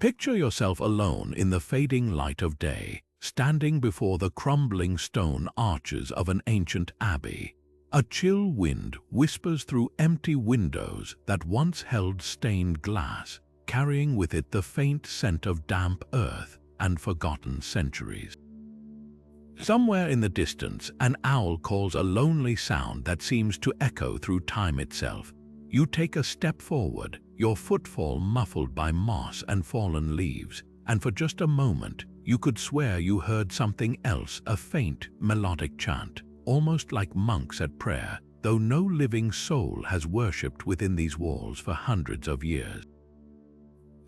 Picture yourself alone in the fading light of day, standing before the crumbling stone arches of an ancient abbey. A chill wind whispers through empty windows that once held stained glass, carrying with it the faint scent of damp earth and forgotten centuries. Somewhere in the distance, an owl calls a lonely sound that seems to echo through time itself. You take a step forward, your footfall muffled by moss and fallen leaves, and for just a moment, you could swear you heard something else, a faint, melodic chant, almost like monks at prayer, though no living soul has worshipped within these walls for hundreds of years.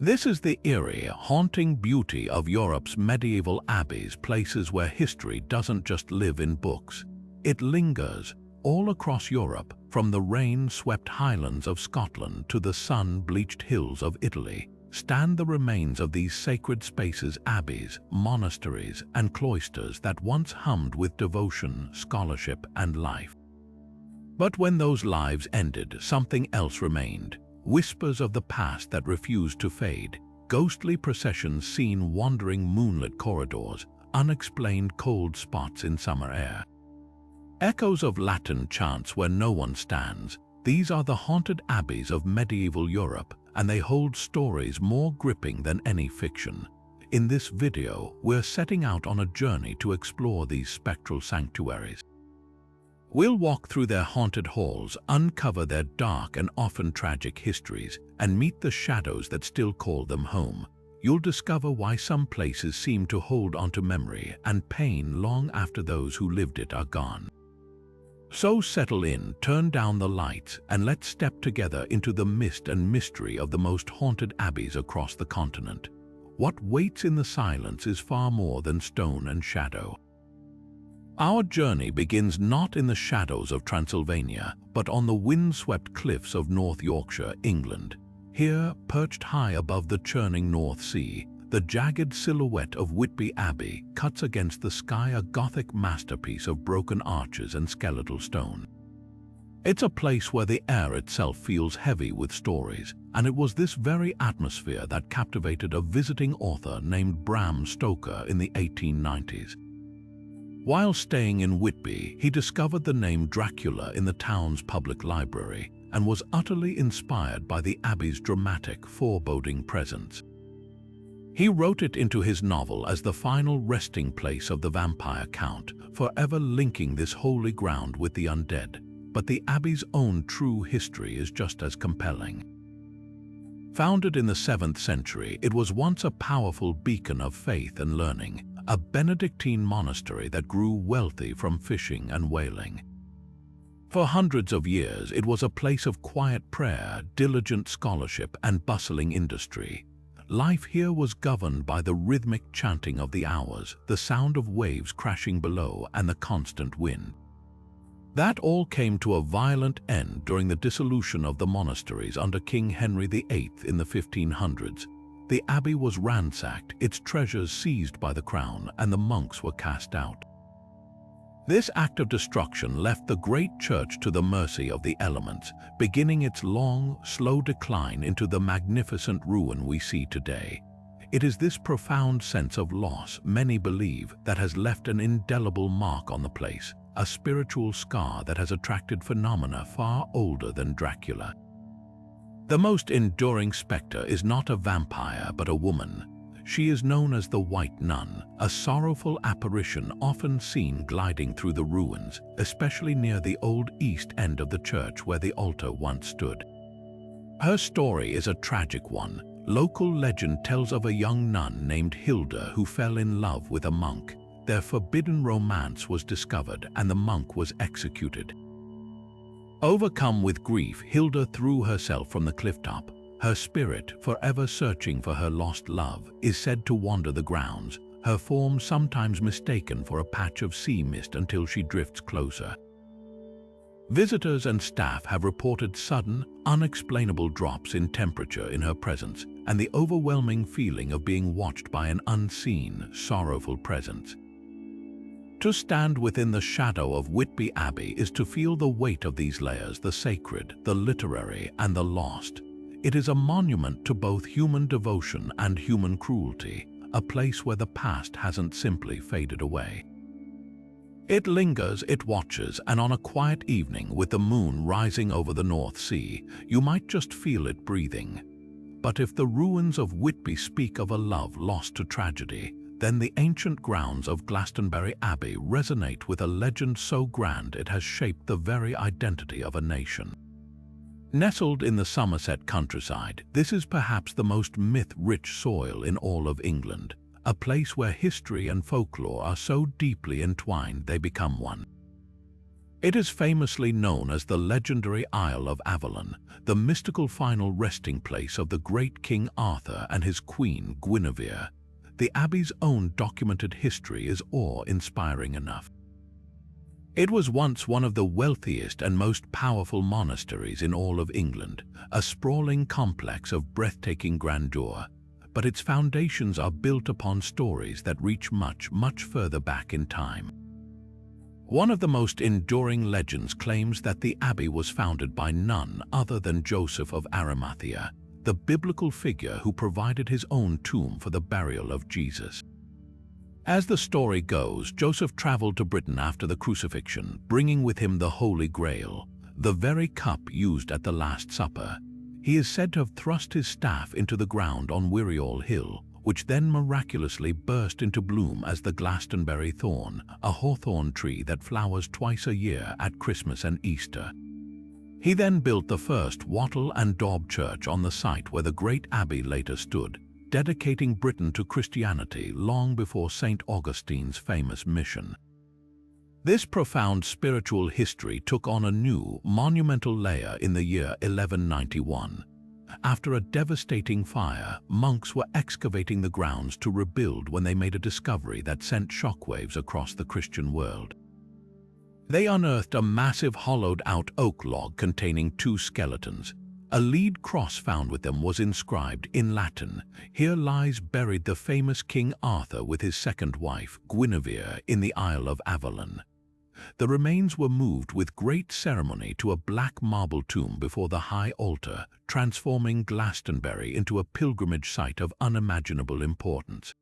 This is the eerie, haunting beauty of Europe's medieval abbeys, places where history doesn't just live in books. It lingers all across Europe, from the rain-swept highlands of Scotland to the sun-bleached hills of Italy. Stand the remains of these sacred spaces, abbeys, monasteries, and cloisters that once hummed with devotion, scholarship, and life. But when those lives ended, something else remained. Whispers of the past that refused to fade, ghostly processions seen wandering moonlit corridors, unexplained cold spots in summer air. Echoes of Latin chants where no one stands. These are the haunted abbeys of medieval Europe, and they hold stories more gripping than any fiction. In this video, we're setting out on a journey to explore these spectral sanctuaries. We'll walk through their haunted halls, uncover their dark and often tragic histories, and meet the shadows that still call them home. You'll discover why some places seem to hold onto memory and pain long after those who lived it are gone. So settle in, turn down the lights, and let's step together into the mist and mystery of the most haunted abbeys across the continent. What waits in the silence is far more than stone and shadow. Our journey begins not in the shadows of Transylvania, but on the wind-swept cliffs of North Yorkshire, England. Here, perched high above the churning North Sea, the jagged silhouette of Whitby Abbey cuts against the sky, a Gothic masterpiece of broken arches and skeletal stone. It's a place where the air itself feels heavy with stories, and it was this very atmosphere that captivated a visiting author named Bram Stoker in the 1890s. While staying in Whitby, he discovered the name Dracula in the town's public library and was utterly inspired by the abbey's dramatic, foreboding presence. He wrote it into his novel as the final resting place of the vampire count, forever linking this holy ground with the undead. But the abbey's own true history is just as compelling. Founded in the 7th century, it was once a powerful beacon of faith and learning, a Benedictine monastery that grew wealthy from fishing and whaling. For hundreds of years, it was a place of quiet prayer, diligent scholarship, and bustling industry. Life here was governed by the rhythmic chanting of the hours, the sound of waves crashing below, and the constant wind. That all came to a violent end during the dissolution of the monasteries under King Henry VIII in the 1500s. The abbey was ransacked, its treasures seized by the crown, and the monks were cast out. This act of destruction left the great church to the mercy of the elements, beginning its long, slow decline into the magnificent ruin we see today. It is this profound sense of loss, many believe, that has left an indelible mark on the place, a spiritual scar that has attracted phenomena far older than Dracula. The most enduring spectre is not a vampire but a woman. She is known as the White Nun, a sorrowful apparition often seen gliding through the ruins, especially near the old east end of the church where the altar once stood. Her story is a tragic one. Local legend tells of a young nun named Hilda who fell in love with a monk. Their forbidden romance was discovered and the monk was executed. Overcome with grief, Hilda threw herself from the clifftop. Her spirit, forever searching for her lost love, is said to wander the grounds, her form sometimes mistaken for a patch of sea mist until she drifts closer. Visitors and staff have reported sudden, unexplainable drops in temperature in her presence and the overwhelming feeling of being watched by an unseen, sorrowful presence. To stand within the shadow of Whitby Abbey is to feel the weight of these layers, the sacred, the literary, and the lost. It is a monument to both human devotion and human cruelty, a place where the past hasn't simply faded away. It lingers, it watches, and on a quiet evening with the moon rising over the North Sea, you might just feel it breathing. But if the ruins of Whitby speak of a love lost to tragedy, then the ancient grounds of Glastonbury Abbey resonate with a legend so grand it has shaped the very identity of a nation. Nestled in the Somerset countryside, this is perhaps the most myth-rich soil in all of England, a place where history and folklore are so deeply entwined they become one. It is famously known as the legendary Isle of Avalon, the mystical final resting place of the great King Arthur and his queen Guinevere. The Abbey's own documented history is awe-inspiring enough. It was once one of the wealthiest and most powerful monasteries in all of England, a sprawling complex of breathtaking grandeur, but its foundations are built upon stories that reach much, much further back in time. One of the most enduring legends claims that the abbey was founded by none other than Joseph of Arimathea, the biblical figure who provided his own tomb for the burial of Jesus. As the story goes, Joseph traveled to Britain after the crucifixion, bringing with him the Holy Grail, the very cup used at the Last Supper. He is said to have thrust his staff into the ground on Wiriol Hill, which then miraculously burst into bloom as the Glastonbury thorn, a hawthorn tree that flowers twice a year at Christmas and Easter. He then built the first wattle and daub church on the site where the great abbey later stood, dedicating Britain to Christianity long before St. Augustine's famous mission. This profound spiritual history took on a new, monumental layer in the year 1191. After a devastating fire, monks were excavating the grounds to rebuild when they made a discovery that sent shockwaves across the Christian world. They unearthed a massive hollowed-out oak log containing two skeletons. A lead cross found with them was inscribed in Latin, "Here lies buried the famous King Arthur with his second wife, Guinevere, in the Isle of Avalon." The remains were moved with great ceremony to a black marble tomb before the high altar, transforming Glastonbury into a pilgrimage site of unimaginable importance.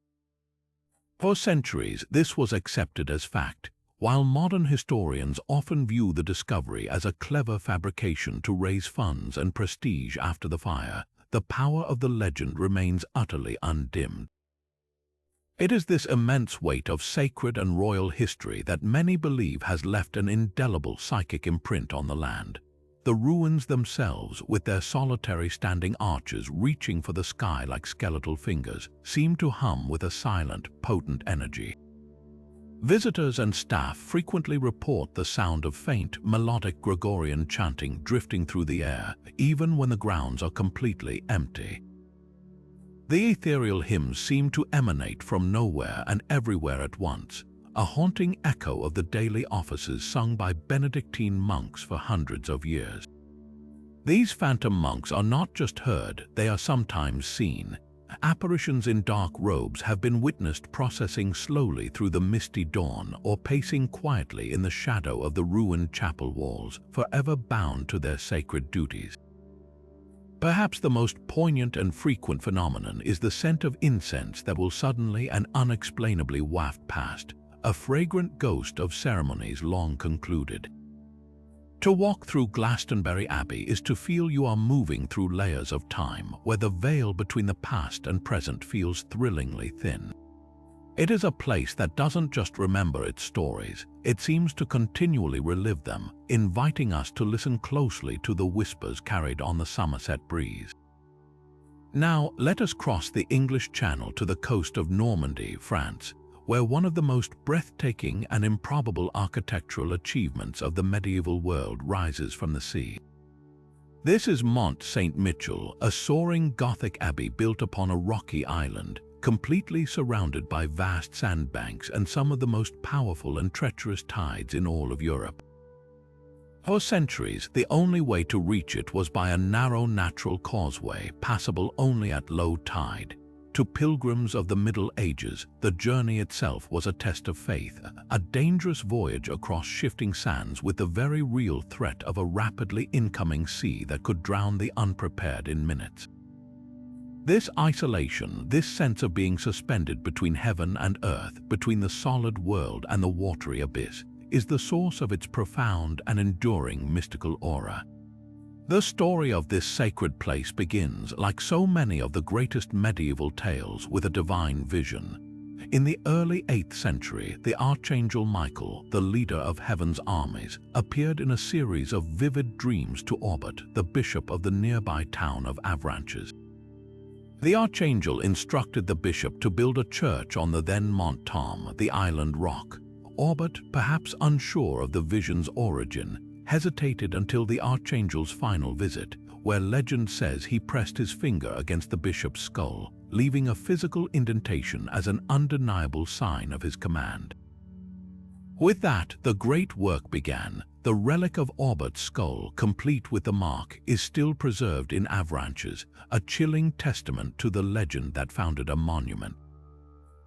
For centuries, this was accepted as fact, while modern historians often view the discovery as a clever fabrication to raise funds and prestige after the fire. The power of the legend remains utterly undimmed. It is this immense weight of sacred and royal history that many believe has left an indelible psychic imprint on the land. The ruins themselves, with their solitary standing arches reaching for the sky like skeletal fingers, seem to hum with a silent, potent energy. Visitors and staff frequently report the sound of faint, melodic Gregorian chanting drifting through the air, even when the grounds are completely empty. The ethereal hymns seem to emanate from nowhere and everywhere at once, a haunting echo of the daily offices sung by Benedictine monks for hundreds of years. These phantom monks are not just heard, they are sometimes seen. Apparitions in dark robes have been witnessed processing slowly through the misty dawn or pacing quietly in the shadow of the ruined chapel walls, forever bound to their sacred duties. Perhaps the most poignant and frequent phenomenon is the scent of incense that will suddenly and unexplainably waft past, a fragrant ghost of ceremonies long concluded. To walk through Glastonbury Abbey is to feel you are moving through layers of time where the veil between the past and present feels thrillingly thin. It is a place that doesn't just remember its stories, it seems to continually relive them, inviting us to listen closely to the whispers carried on the Somerset breeze. Now, let us cross the English Channel to the coast of Normandy, France, where one of the most breathtaking and improbable architectural achievements of the medieval world rises from the sea. This is Mont Saint-Michel, a soaring Gothic abbey built upon a rocky island, completely surrounded by vast sandbanks and some of the most powerful and treacherous tides in all of Europe. For centuries, the only way to reach it was by a narrow natural causeway, passable only at low tide. To pilgrims of the Middle Ages, the journey itself was a test of faith, a dangerous voyage across shifting sands with the very real threat of a rapidly incoming sea that could drown the unprepared in minutes. This isolation, this sense of being suspended between heaven and earth, between the solid world and the watery abyss, is the source of its profound and enduring mystical aura. The story of this sacred place begins, like so many of the greatest medieval tales, with a divine vision. In the early 8th century, the Archangel Michael, the leader of heaven's armies, appeared in a series of vivid dreams to Orbit, the bishop of the nearby town of Avranches. The Archangel instructed the bishop to build a church on the then Mont Saint-Michel, the island rock. Orbit, perhaps unsure of the vision's origin, hesitated until the Archangel's final visit, where legend says he pressed his finger against the bishop's skull, leaving a physical indentation as an undeniable sign of his command. With that, the great work began. The relic of Orbit's skull, complete with the mark, is still preserved in Avranches, a chilling testament to the legend that founded a monument.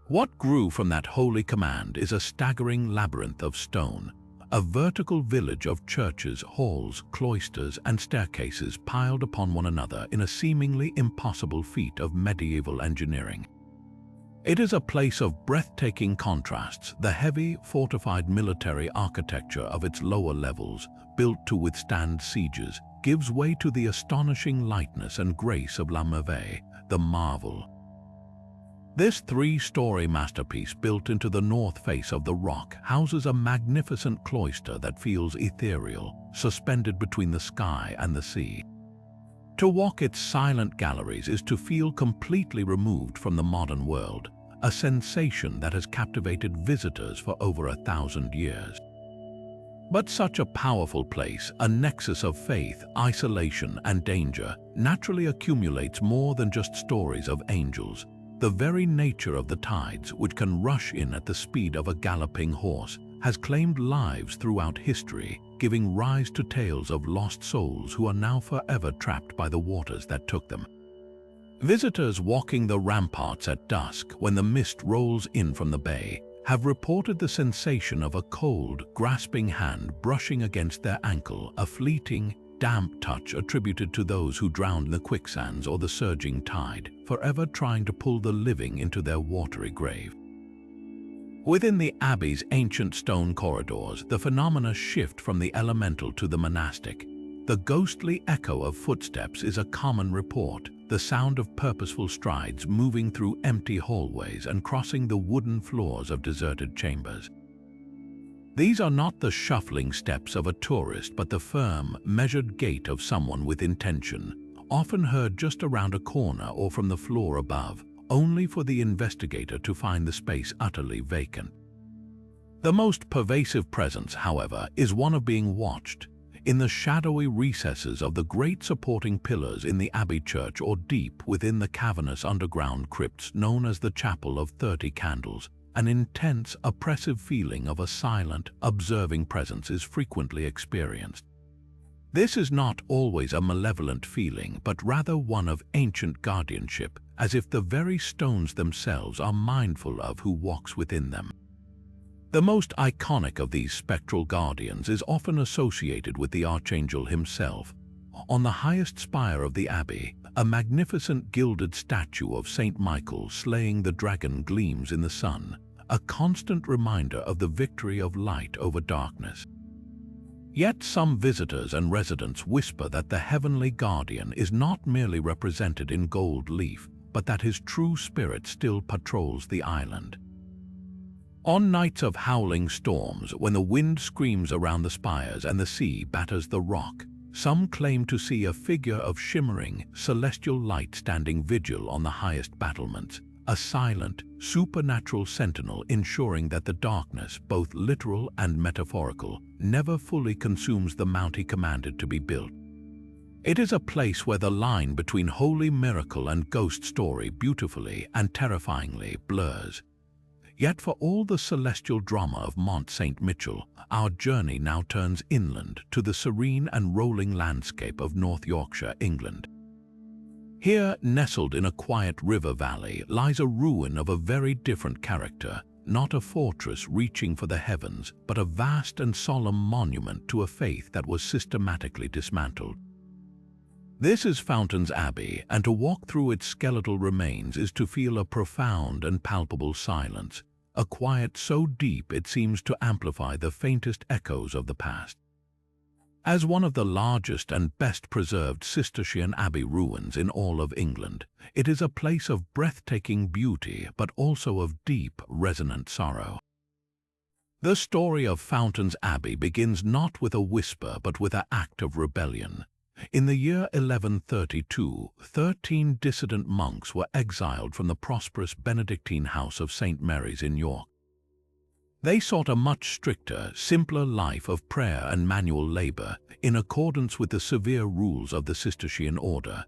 What grew from that holy command is a staggering labyrinth of stone, a vertical village of churches, halls, cloisters, and staircases piled upon one another in a seemingly impossible feat of medieval engineering. It is a place of breathtaking contrasts. The heavy, fortified military architecture of its lower levels, built to withstand sieges, gives way to the astonishing lightness and grace of La Merveille, the marvel. This 3-story masterpiece, built into the north face of the rock, houses a magnificent cloister that feels ethereal, suspended between the sky and the sea. To walk its silent galleries is to feel completely removed from the modern world, a sensation that has captivated visitors for over 1,000 years. But such a powerful place, a nexus of faith, isolation, and danger, naturally accumulates more than just stories of angels. The very nature of the tides, which can rush in at the speed of a galloping horse, has claimed lives throughout history, giving rise to tales of lost souls who are now forever trapped by the waters that took them. Visitors walking the ramparts at dusk, when the mist rolls in from the bay, have reported the sensation of a cold, grasping hand brushing against their ankle, a fleeting, damp touch attributed to those who drowned in the quicksands or the surging tide, forever trying to pull the living into their watery grave. Within the Abbey's ancient stone corridors, the phenomena shift from the elemental to the monastic. The ghostly echo of footsteps is a common report, the sound of purposeful strides moving through empty hallways and crossing the wooden floors of deserted chambers. These are not the shuffling steps of a tourist, but the firm, measured gait of someone with intention, often heard just around a corner or from the floor above, only for the investigator to find the space utterly vacant. The most pervasive presence, however, is one of being watched. In the shadowy recesses of the great supporting pillars in the Abbey church, or deep within the cavernous underground crypts known as the Chapel of 30 Candles, an intense, oppressive feeling of a silent, observing presence is frequently experienced. This is not always a malevolent feeling, but rather one of ancient guardianship, as if the very stones themselves are mindful of who walks within them. The most iconic of these spectral guardians is often associated with the Archangel himself. On the highest spire of the Abbey, a magnificent gilded statue of Saint Michael slaying the dragon gleams in the sun, a constant reminder of the victory of light over darkness. Yet some visitors and residents whisper that the heavenly guardian is not merely represented in gold leaf, but that his true spirit still patrols the island. On nights of howling storms, when the wind screams around the spires and the sea batters the rock, some claim to see a figure of shimmering, celestial light standing vigil on the highest battlements, a silent, supernatural sentinel ensuring that the darkness, both literal and metaphorical, never fully consumes the mount he commanded to be built. It is a place where the line between holy miracle and ghost story beautifully and terrifyingly blurs. Yet for all the celestial drama of Mont Saint-Michel, our journey now turns inland to the serene and rolling landscape of North Yorkshire, England. Here, nestled in a quiet river valley, lies a ruin of a very different character, not a fortress reaching for the heavens, but a vast and solemn monument to a faith that was systematically dismantled. This is Fountains Abbey, and to walk through its skeletal remains is to feel a profound and palpable silence, a quiet so deep it seems to amplify the faintest echoes of the past. As one of the largest and best-preserved Cistercian abbey ruins in all of England, it is a place of breathtaking beauty but also of deep, resonant sorrow. The story of Fountains Abbey begins not with a whisper but with an act of rebellion. In the year 1132, 13 dissident monks were exiled from the prosperous Benedictine house of St. Mary's in York. They sought a much stricter, simpler life of prayer and manual labor, in accordance with the severe rules of the Cistercian order.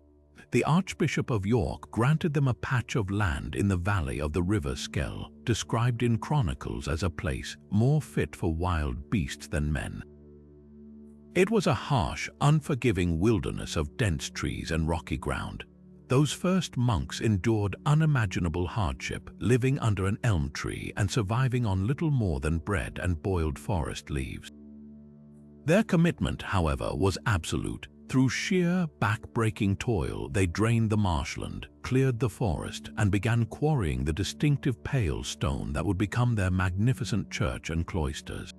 The Archbishop of York granted them a patch of land in the valley of the River Skell, described in chronicles as a place more fit for wild beasts than men. It was a harsh, unforgiving wilderness of dense trees and rocky ground. Those first monks endured unimaginable hardship, living under an elm tree and surviving on little more than bread and boiled forest leaves. Their commitment, however, was absolute. Through sheer, back-breaking toil, they drained the marshland, cleared the forest, and began quarrying the distinctive pale stone that would become their magnificent church and cloisters.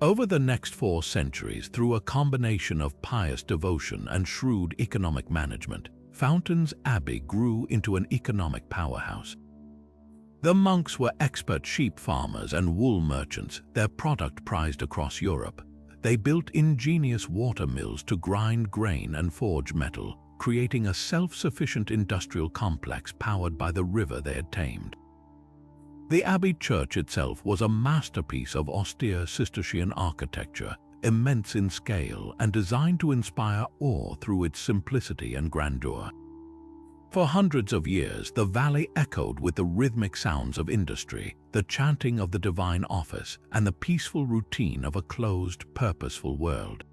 Over the next 4 centuries, through a combination of pious devotion and shrewd economic management, Fountains Abbey grew into an economic powerhouse. The monks were expert sheep farmers and wool merchants, their product prized across Europe. They built ingenious water mills to grind grain and forge metal, creating a self-sufficient industrial complex powered by the river they had tamed. The abbey church itself was a masterpiece of austere Cistercian architecture, immense in scale and designed to inspire awe through its simplicity and grandeur. For hundreds of years, the valley echoed with the rhythmic sounds of industry, the chanting of the divine office, and the peaceful routine of a closed, purposeful world.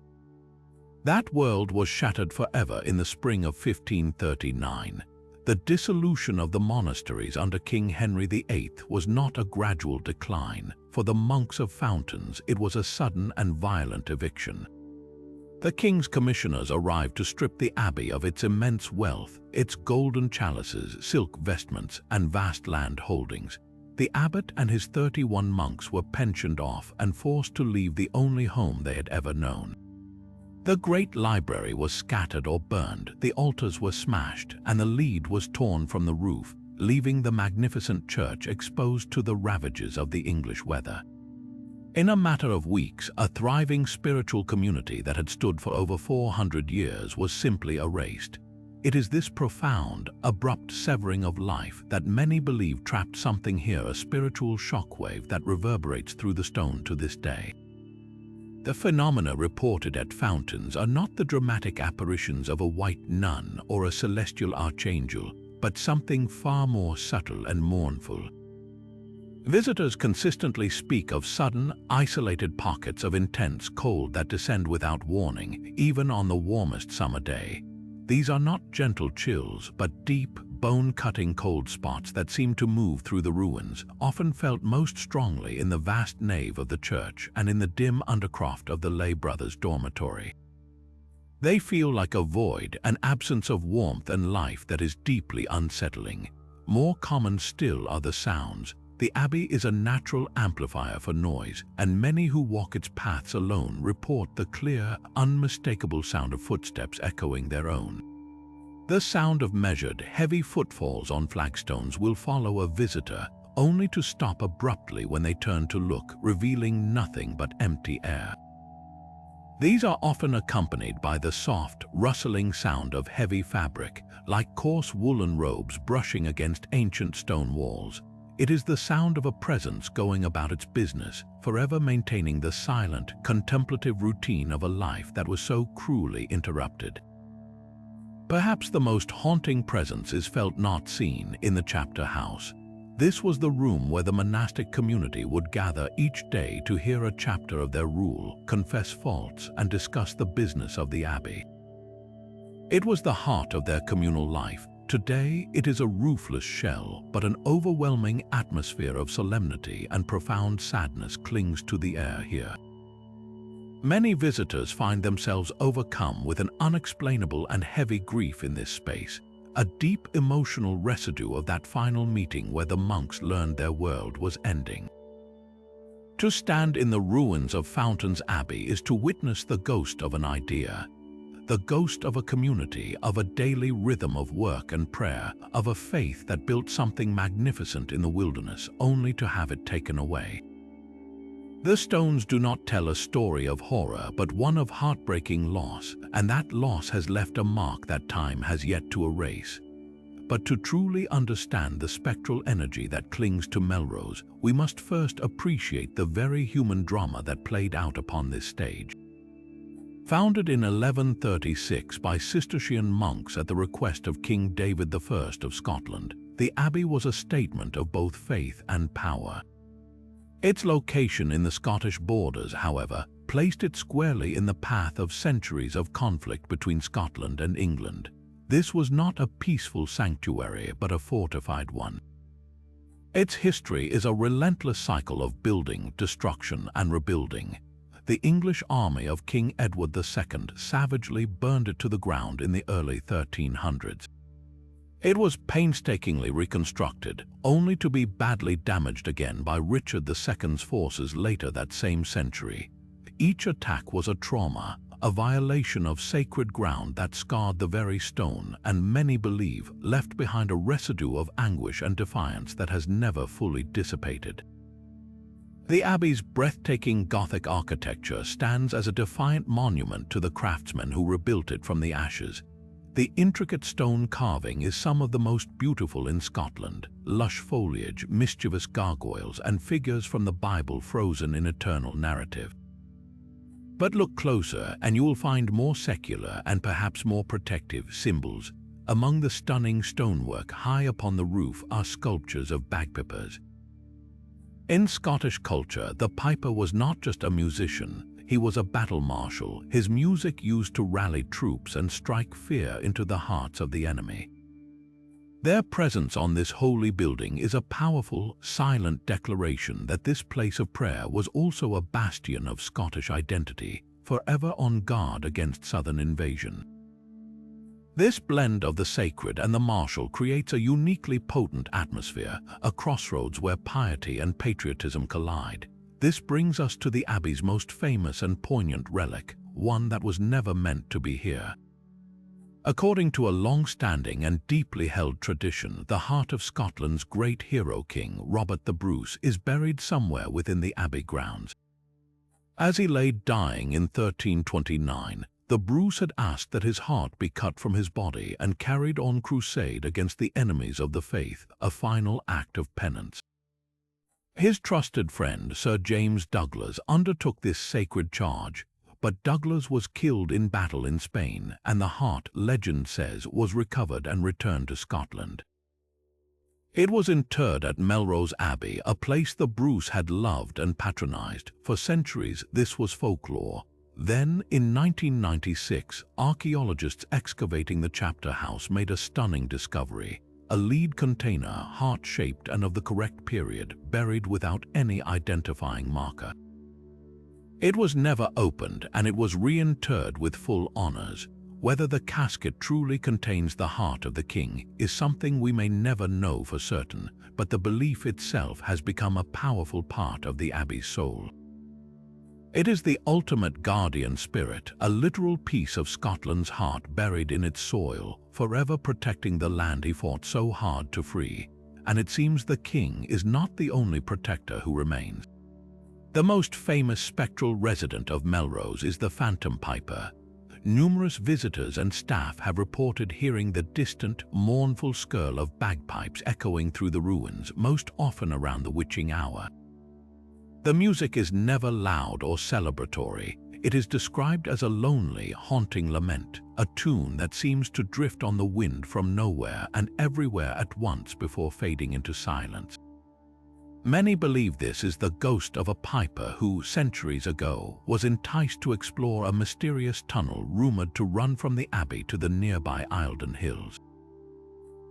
That world was shattered forever in the spring of 1539. The dissolution of the monasteries under King Henry VIII was not a gradual decline. For the monks of Fountains, it was a sudden and violent eviction. The king's commissioners arrived to strip the abbey of its immense wealth, its golden chalices, silk vestments, and vast land holdings. The abbot and his 31 monks were pensioned off and forced to leave the only home they had ever known. The great library was scattered or burned, the altars were smashed, and the lead was torn from the roof, leaving the magnificent church exposed to the ravages of the English weather. In a matter of weeks, a thriving spiritual community that had stood for over 400 years was simply erased. It is this profound, abrupt severing of life that many believe trapped something here, a spiritual shockwave that reverberates through the stone to this day. The phenomena reported at Fountains are not the dramatic apparitions of a white nun or a celestial archangel, but something far more subtle and mournful. Visitors consistently speak of sudden, isolated pockets of intense cold that descend without warning, even on the warmest summer day. These are not gentle chills, but deep, bone-cutting cold spots that seem to move through the ruins, often felt most strongly in the vast nave of the church and in the dim undercroft of the lay brothers' dormitory. They feel like a void, an absence of warmth and life that is deeply unsettling. More common still are the sounds. The abbey is a natural amplifier for noise, and many who walk its paths alone report the clear, unmistakable sound of footsteps echoing their own. The sound of measured, heavy footfalls on flagstones will follow a visitor, only to stop abruptly when they turn to look, revealing nothing but empty air. These are often accompanied by the soft, rustling sound of heavy fabric, like coarse woolen robes brushing against ancient stone walls. It is the sound of a presence going about its business, forever maintaining the silent, contemplative routine of a life that was so cruelly interrupted. Perhaps the most haunting presence is felt not seen in the chapter house. This was the room where the monastic community would gather each day to hear a chapter of their rule, confess faults, and discuss the business of the abbey. It was the heart of their communal life. Today, it is a roofless shell, but an overwhelming atmosphere of solemnity and profound sadness clings to the air here. Many visitors find themselves overcome with an unexplainable and heavy grief in this space, a deep emotional residue of that final meeting where the monks learned their world was ending. To stand in the ruins of Fountains Abbey is to witness the ghost of an idea, the ghost of a community, of a daily rhythm of work and prayer, of a faith that built something magnificent in the wilderness only to have it taken away. The stones do not tell a story of horror, but one of heartbreaking loss, and that loss has left a mark that time has yet to erase. But to truly understand the spectral energy that clings to Melrose, we must first appreciate the very human drama that played out upon this stage. Founded in 1136 by Cistercian monks at the request of King David I of Scotland, the abbey was a statement of both faith and power. Its location in the Scottish borders, however, placed it squarely in the path of centuries of conflict between Scotland and England. This was not a peaceful sanctuary, but a fortified one. Its history is a relentless cycle of building, destruction, and rebuilding. The English army of King Edward II savagely burned it to the ground in the early 1300s. It was painstakingly reconstructed, only to be badly damaged again by Richard II's forces later that same century. Each attack was a trauma, a violation of sacred ground that scarred the very stone, and many believe left behind a residue of anguish and defiance that has never fully dissipated. The Abbey's breathtaking Gothic architecture stands as a defiant monument to the craftsmen who rebuilt it from the ashes. The intricate stone carving is some of the most beautiful in Scotland: lush foliage, mischievous gargoyles, and figures from the Bible frozen in eternal narrative. But look closer and you will find more secular and perhaps more protective symbols. Among the stunning stonework high upon the roof are sculptures of bagpipers. In Scottish culture, the piper was not just a musician, he was a battle marshal, his music used to rally troops and strike fear into the hearts of the enemy. Their presence on this holy building is a powerful, silent declaration that this place of prayer was also a bastion of Scottish identity, forever on guard against southern invasion. This blend of the sacred and the martial creates a uniquely potent atmosphere, a crossroads where piety and patriotism collide. This brings us to the Abbey's most famous and poignant relic, one that was never meant to be here. According to a long-standing and deeply held tradition, the heart of Scotland's great hero king, Robert the Bruce, is buried somewhere within the Abbey grounds. As he lay dying in 1329, the Bruce had asked that his heart be cut from his body and carried on crusade against the enemies of the faith, a final act of penance. His trusted friend, Sir James Douglas, undertook this sacred charge, but Douglas was killed in battle in Spain, and the heart, legend says, was recovered and returned to Scotland. It was interred at Melrose Abbey, a place the Bruce had loved and patronized. For centuries, this was folklore. Then, in 1996, archaeologists excavating the chapter house made a stunning discovery: a lead container, heart-shaped and of the correct period, buried without any identifying marker. It was never opened, and it was reinterred with full honors. Whether the casket truly contains the heart of the king is something we may never know for certain, but the belief itself has become a powerful part of the Abbey's soul. It is the ultimate guardian spirit, a literal piece of Scotland's heart buried in its soil, forever protecting the land he fought so hard to free. And it seems the king is not the only protector who remains. The most famous spectral resident of Melrose is the Phantom Piper. Numerous visitors and staff have reported hearing the distant, mournful skirl of bagpipes echoing through the ruins, most often around the witching hour. The music is never loud or celebratory. It is described as a lonely, haunting lament, a tune that seems to drift on the wind from nowhere and everywhere at once before fading into silence. Many believe this is the ghost of a piper who, centuries ago, was enticed to explore a mysterious tunnel rumored to run from the abbey to the nearby Eildon Hills.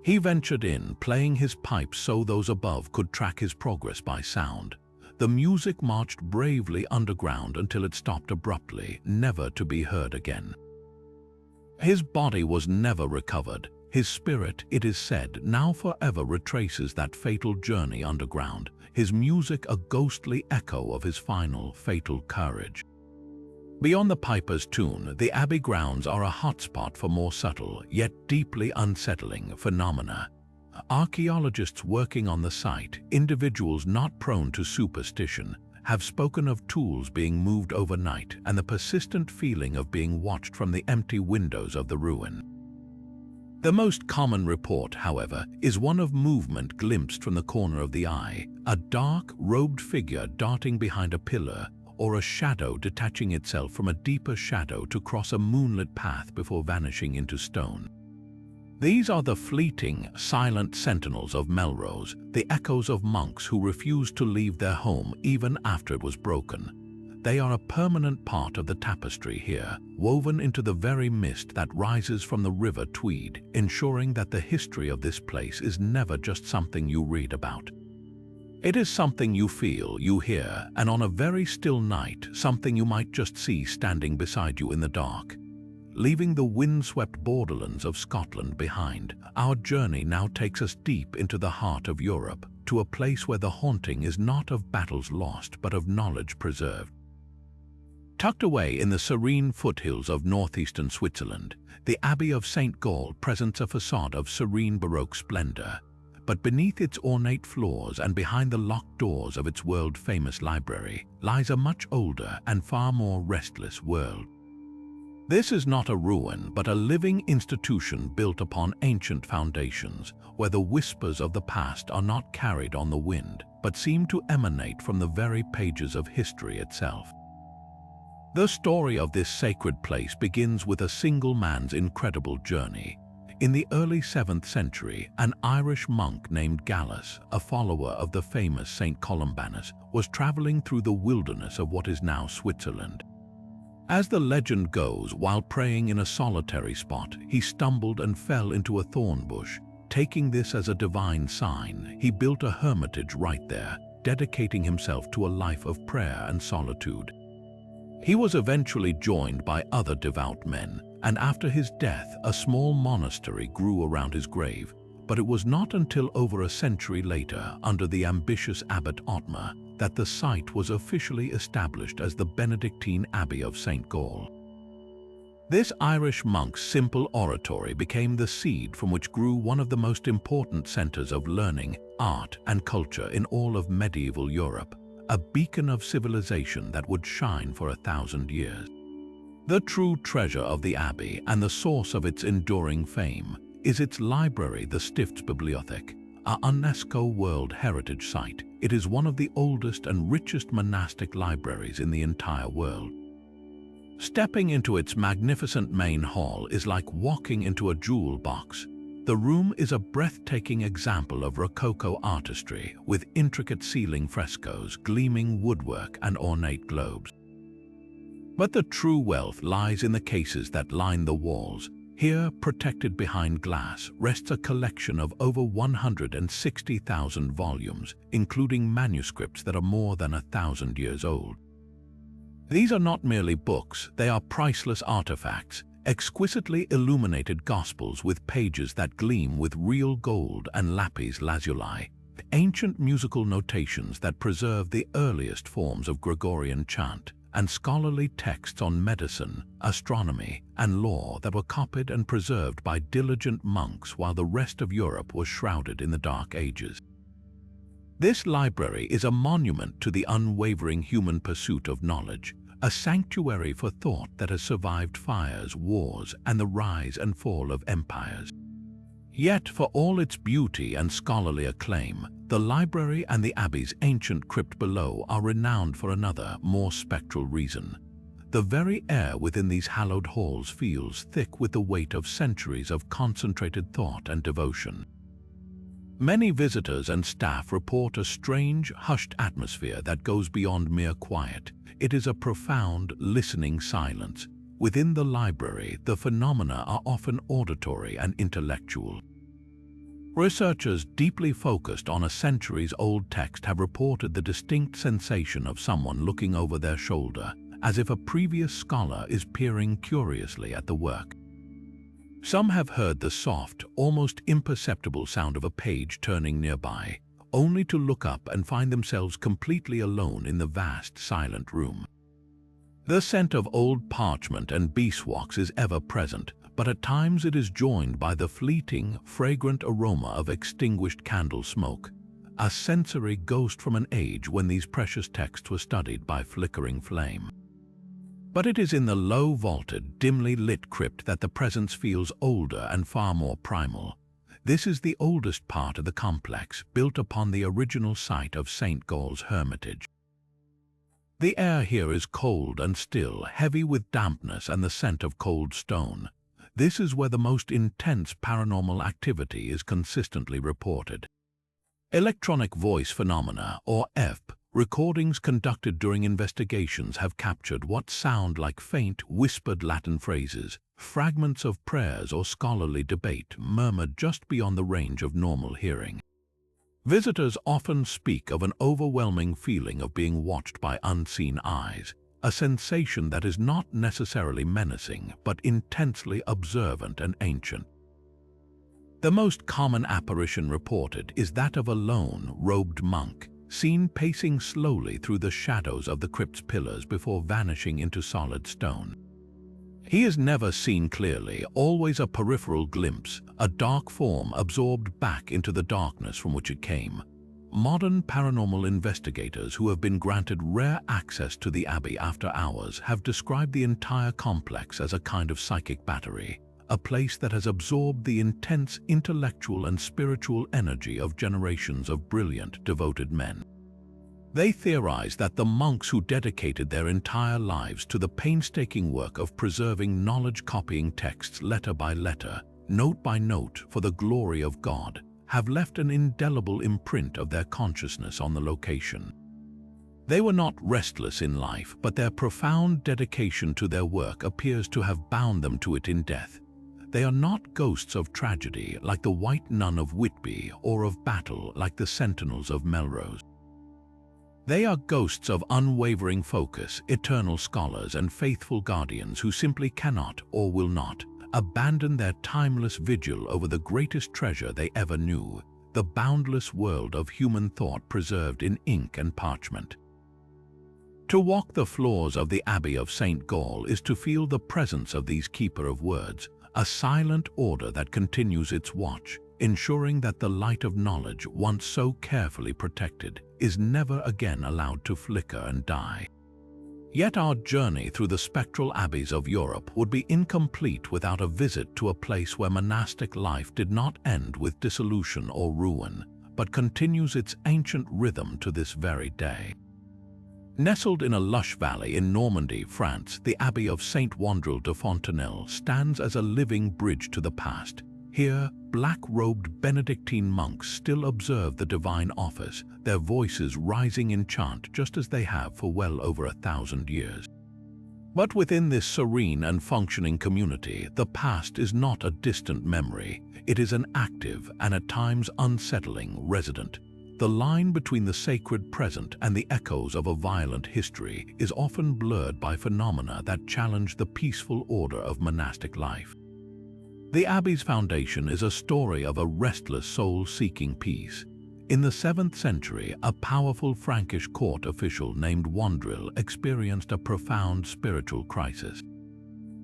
He ventured in, playing his pipe so those above could track his progress by sound. The music marched bravely underground until it stopped abruptly, never to be heard again. His body was never recovered. His spirit, it is said, now forever retraces that fatal journey underground, his music a ghostly echo of his final, fatal courage. Beyond the piper's tune, the abbey grounds are a hotspot for more subtle, yet deeply unsettling phenomena. Archaeologists working on the site, individuals not prone to superstition, have spoken of tools being moved overnight and the persistent feeling of being watched from the empty windows of the ruin. The most common report, however, is one of movement glimpsed from the corner of the eye, a dark, robed figure darting behind a pillar, or a shadow detaching itself from a deeper shadow to cross a moonlit path before vanishing into stone. These are the fleeting, silent sentinels of Melrose, the echoes of monks who refused to leave their home even after it was broken. They are a permanent part of the tapestry here, woven into the very mist that rises from the River Tweed, ensuring that the history of this place is never just something you read about. It is something you feel, you hear, and on a very still night, something you might just see standing beside you in the dark. Leaving the windswept borderlands of Scotland behind, our journey now takes us deep into the heart of Europe, to a place where the haunting is not of battles lost but of knowledge preserved. Tucked away in the serene foothills of northeastern Switzerland, the Abbey of St. Gall presents a facade of serene Baroque splendor. But beneath its ornate floors and behind the locked doors of its world-famous library lies a much older and far more restless world. This is not a ruin, but a living institution built upon ancient foundations, where the whispers of the past are not carried on the wind, but seem to emanate from the very pages of history itself. The story of this sacred place begins with a single man's incredible journey. In the early 7th century, an Irish monk named Gall, a follower of the famous St. Columbanus, was traveling through the wilderness of what is now Switzerland. As the legend goes, while praying in a solitary spot, he stumbled and fell into a thorn bush. Taking this as a divine sign, he built a hermitage right there, dedicating himself to a life of prayer and solitude. He was eventually joined by other devout men, and after his death, a small monastery grew around his grave. But it was not until over a century later, under the ambitious abbot Ottmar, that the site was officially established as the Benedictine Abbey of St. Gall. This Irish monk's simple oratory became the seed from which grew one of the most important centers of learning, art, and culture in all of medieval Europe, a beacon of civilization that would shine for 1,000 years. The true treasure of the abbey and the source of its enduring fame is its library, the Stiftsbibliothek, a UNESCO World Heritage Site. It is one of the oldest and richest monastic libraries in the entire world. Stepping into its magnificent main hall is like walking into a jewel box. The room is a breathtaking example of Rococo artistry, with intricate ceiling frescoes, gleaming woodwork, and ornate globes. But the true wealth lies in the cases that line the walls. Here, protected behind glass, rests a collection of over 160,000 volumes, including manuscripts that are more than 1,000 years old. These are not merely books, they are priceless artifacts, exquisitely illuminated gospels with pages that gleam with real gold and lapis lazuli, ancient musical notations that preserve the earliest forms of Gregorian chant, and scholarly texts on medicine, astronomy, and law that were copied and preserved by diligent monks while the rest of Europe was shrouded in the Dark Ages. This library is a monument to the unwavering human pursuit of knowledge, a sanctuary for thought that has survived fires, wars, and the rise and fall of empires. Yet, for all its beauty and scholarly acclaim, the library and the abbey's ancient crypt below are renowned for another, more spectral reason. The very air within these hallowed halls feels thick with the weight of centuries of concentrated thought and devotion. Many visitors and staff report a strange, hushed atmosphere that goes beyond mere quiet. It is a profound, listening silence. Within the library, the phenomena are often auditory and intellectual. Researchers deeply focused on a centuries-old text have reported the distinct sensation of someone looking over their shoulder, as if a previous scholar is peering curiously at the work. Some have heard the soft, almost imperceptible sound of a page turning nearby, only to look up and find themselves completely alone in the vast, silent room. The scent of old parchment and beeswax is ever present, but at times it is joined by the fleeting, fragrant aroma of extinguished candle smoke, a sensory ghost from an age when these precious texts were studied by flickering flame. But it is in the low-vaulted, dimly lit crypt that the presence feels older and far more primal. This is the oldest part of the complex, built upon the original site of St. Gall's hermitage. The air here is cold and still, heavy with dampness and the scent of cold stone. This is where the most intense paranormal activity is consistently reported. Electronic voice phenomena, or EVP, recordings conducted during investigations have captured what sound like faint, whispered Latin phrases, fragments of prayers or scholarly debate murmured just beyond the range of normal hearing. Visitors often speak of an overwhelming feeling of being watched by unseen eyes, a sensation that is not necessarily menacing but intensely observant and ancient. The most common apparition reported is that of a lone, robed monk, seen pacing slowly through the shadows of the crypt's pillars before vanishing into solid stone. He is never seen clearly, always a peripheral glimpse, a dark form absorbed back into the darkness from which it came. Modern paranormal investigators who have been granted rare access to the Abbey after hours have described the entire complex as a kind of psychic battery, a place that has absorbed the intense intellectual and spiritual energy of generations of brilliant, devoted men. They theorize that the monks who dedicated their entire lives to the painstaking work of preserving knowledge-copying texts letter by letter, note by note for the glory of God, have left an indelible imprint of their consciousness on the location. They were not restless in life, but their profound dedication to their work appears to have bound them to it in death. They are not ghosts of tragedy like the White Nun of Whitby or of battle like the sentinels of Melrose. They are ghosts of unwavering focus, eternal scholars and faithful guardians who simply cannot or will not abandon their timeless vigil over the greatest treasure they ever knew, the boundless world of human thought preserved in ink and parchment. To walk the floors of the Abbey of St. Gall is to feel the presence of these keeper of words, a silent order that continues its watch, ensuring that the light of knowledge, once so carefully protected, is never again allowed to flicker and die. Yet our journey through the spectral abbeys of Europe would be incomplete without a visit to a place where monastic life did not end with dissolution or ruin, but continues its ancient rhythm to this very day. Nestled in a lush valley in Normandy, France, the Abbey of Saint Wandrille de Fontenelle stands as a living bridge to the past. Here, black-robed Benedictine monks still observe the divine office, their voices rising in chant just as they have for well over 1,000 years. But within this serene and functioning community, the past is not a distant memory. It is an active and at times unsettling resident. The line between the sacred present and the echoes of a violent history is often blurred by phenomena that challenge the peaceful order of monastic life. The Abbey's foundation is a story of a restless soul seeking peace. In the 7th century, a powerful Frankish court official named Wandrille experienced a profound spiritual crisis.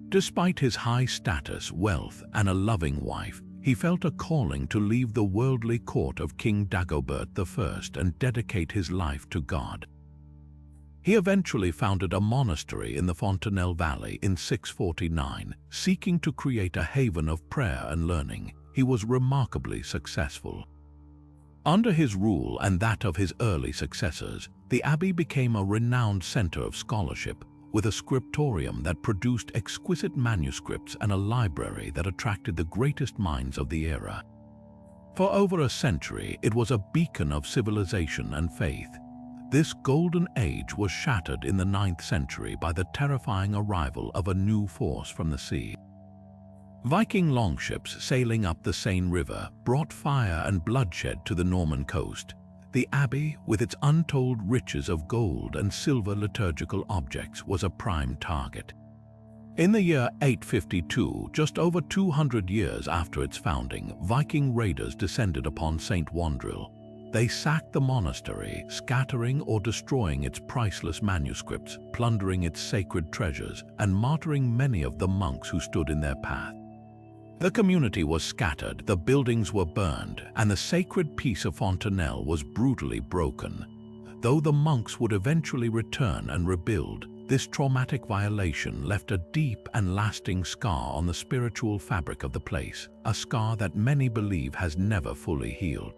Despite his high status, wealth, and a loving wife, he felt a calling to leave the worldly court of King Dagobert I and dedicate his life to God. He eventually founded a monastery in the Fontenelle Valley in 649, seeking to create a haven of prayer and learning. He was remarkably successful. Under his rule and that of his early successors, the abbey became a renowned center of scholarship, with a scriptorium that produced exquisite manuscripts and a library that attracted the greatest minds of the era. For over a century, it was a beacon of civilization and faith. This golden age was shattered in the 9th century by the terrifying arrival of a new force from the sea. Viking longships sailing up the Seine River brought fire and bloodshed to the Norman coast. The abbey, with its untold riches of gold and silver liturgical objects, was a prime target. In the year 852, just over 200 years after its founding, Viking raiders descended upon St. Wandril. They sacked the monastery, scattering or destroying its priceless manuscripts, plundering its sacred treasures, and martyring many of the monks who stood in their path. The community was scattered, the buildings were burned, and the sacred peace of Fontenelle was brutally broken. Though the monks would eventually return and rebuild, this traumatic violation left a deep and lasting scar on the spiritual fabric of the place, a scar that many believe has never fully healed.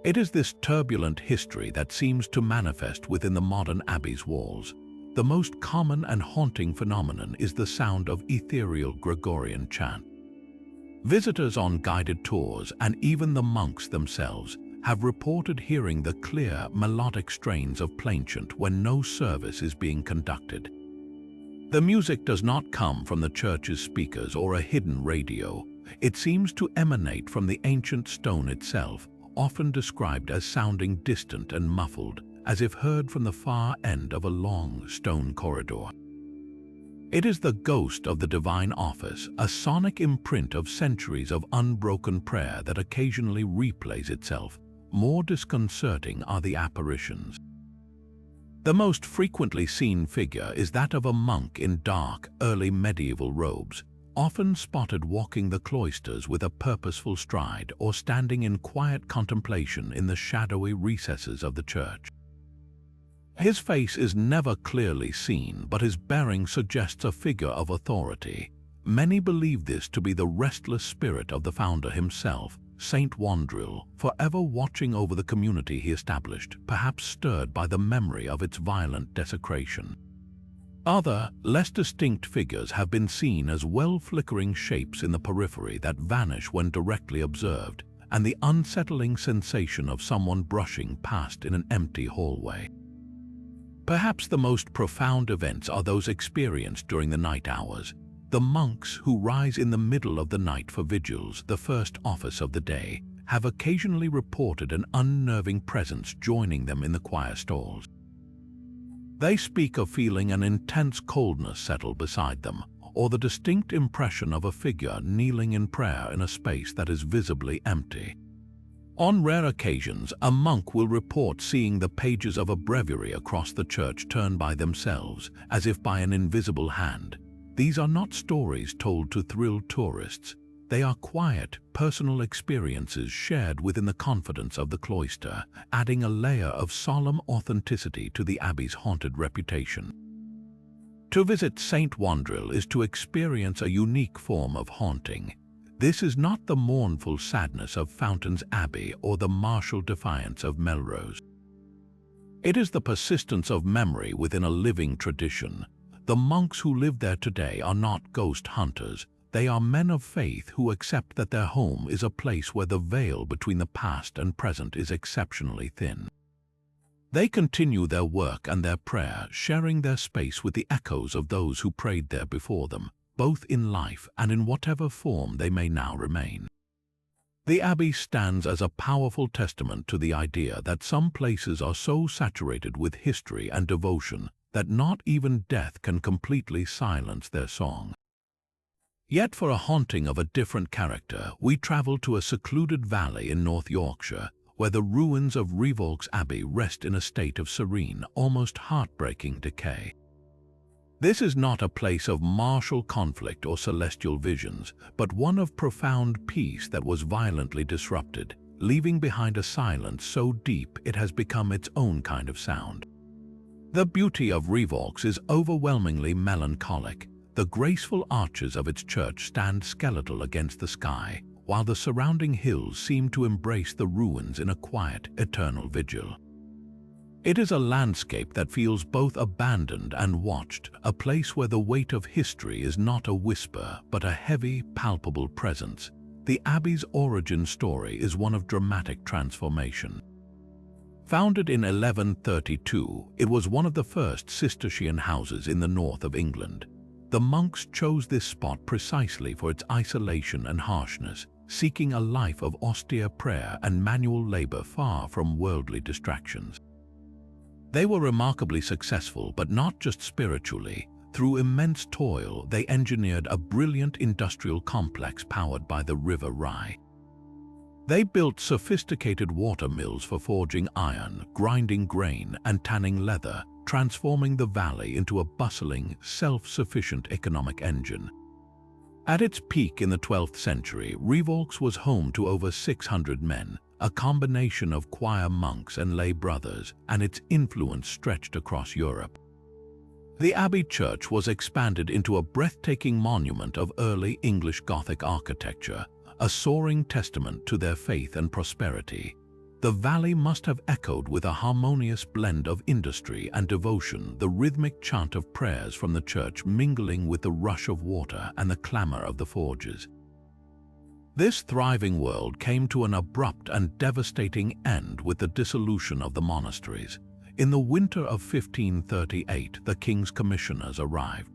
It is this turbulent history that seems to manifest within the modern abbey's walls. The most common and haunting phenomenon is the sound of ethereal Gregorian chant. Visitors on guided tours, and even the monks themselves, have reported hearing the clear, melodic strains of plainchant when no service is being conducted. The music does not come from the church's speakers or a hidden radio. It seems to emanate from the ancient stone itself, often described as sounding distant and muffled, as if heard from the far end of a long stone corridor. It is the ghost of the divine office, a sonic imprint of centuries of unbroken prayer that occasionally replays itself. More disconcerting are the apparitions. The most frequently seen figure is that of a monk in dark, early medieval robes, often spotted walking the cloisters with a purposeful stride or standing in quiet contemplation in the shadowy recesses of the church. His face is never clearly seen, but his bearing suggests a figure of authority. Many believe this to be the restless spirit of the founder himself, St. Wandril, forever watching over the community he established, perhaps stirred by the memory of its violent desecration. Other, less distinct figures have been seen as well-flickering shapes in the periphery that vanish when directly observed, and the unsettling sensation of someone brushing past in an empty hallway. Perhaps the most profound events are those experienced during the night hours. The monks who rise in the middle of the night for vigils, the first office of the day, have occasionally reported an unnerving presence joining them in the choir stalls. They speak of feeling an intense coldness settle beside them, or the distinct impression of a figure kneeling in prayer in a space that is visibly empty. On rare occasions, a monk will report seeing the pages of a breviary across the church turn by themselves, as if by an invisible hand. These are not stories told to thrill tourists. They are quiet, personal experiences shared within the confidence of the cloister, adding a layer of solemn authenticity to the abbey's haunted reputation. To visit St. Wandril is to experience a unique form of haunting. This is not the mournful sadness of Fountains Abbey or the martial defiance of Melrose. It is the persistence of memory within a living tradition. The monks who live there today are not ghost hunters. They are men of faith who accept that their home is a place where the veil between the past and present is exceptionally thin. They continue their work and their prayer, sharing their space with the echoes of those who prayed there before them, both in life and in whatever form they may now remain. The Abbey stands as a powerful testament to the idea that some places are so saturated with history and devotion that not even death can completely silence their song. Yet for a haunting of a different character, we travel to a secluded valley in North Yorkshire, where the ruins of Relics Abbey rest in a state of serene, almost heartbreaking decay. This is not a place of martial conflict or celestial visions, but one of profound peace that was violently disrupted, leaving behind a silence so deep it has become its own kind of sound. The beauty of Relics is overwhelmingly melancholic. The graceful arches of its church stand skeletal against the sky, while the surrounding hills seem to embrace the ruins in a quiet, eternal vigil. It is a landscape that feels both abandoned and watched, a place where the weight of history is not a whisper, but a heavy, palpable presence. the Abbey's origin story is one of dramatic transformation. Founded in 1132, it was one of the first Cistercian houses in the north of England. The monks chose this spot precisely for its isolation and harshness, seeking a life of austere prayer and manual labor far from worldly distractions. They were remarkably successful, but not just spiritually. Through immense toil, they engineered a brilliant industrial complex powered by the River Rye. They built sophisticated water mills for forging iron, grinding grain, and tanning leather, transforming the valley into a bustling, self-sufficient economic engine. At its peak in the 12th century, Relics was home to over 600 men, a combination of choir monks and lay brothers, and its influence stretched across Europe. The Abbey church was expanded into a breathtaking monument of early English Gothic architecture, a soaring testament to their faith and prosperity. The valley must have echoed with a harmonious blend of industry and devotion, the rhythmic chant of prayers from the church mingling with the rush of water and the clamor of the forges. This thriving world came to an abrupt and devastating end with the dissolution of the monasteries. In the winter of 1538, the king's commissioners arrived.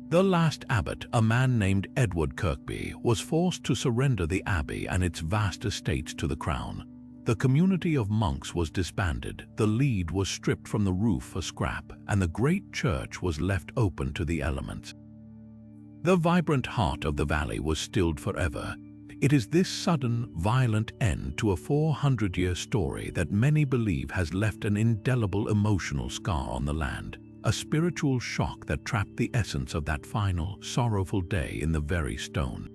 The last abbot, a man named Edward Kirkby, was forced to surrender the abbey and its vast estates to the crown. The community of monks was disbanded, the lead was stripped from the roof for scrap, and the great church was left open to the elements. The vibrant heart of the valley was stilled forever. It is this sudden, violent end to a 400-year story that many believe has left an indelible emotional scar on the land, a spiritual shock that trapped the essence of that final, sorrowful day in the very stone.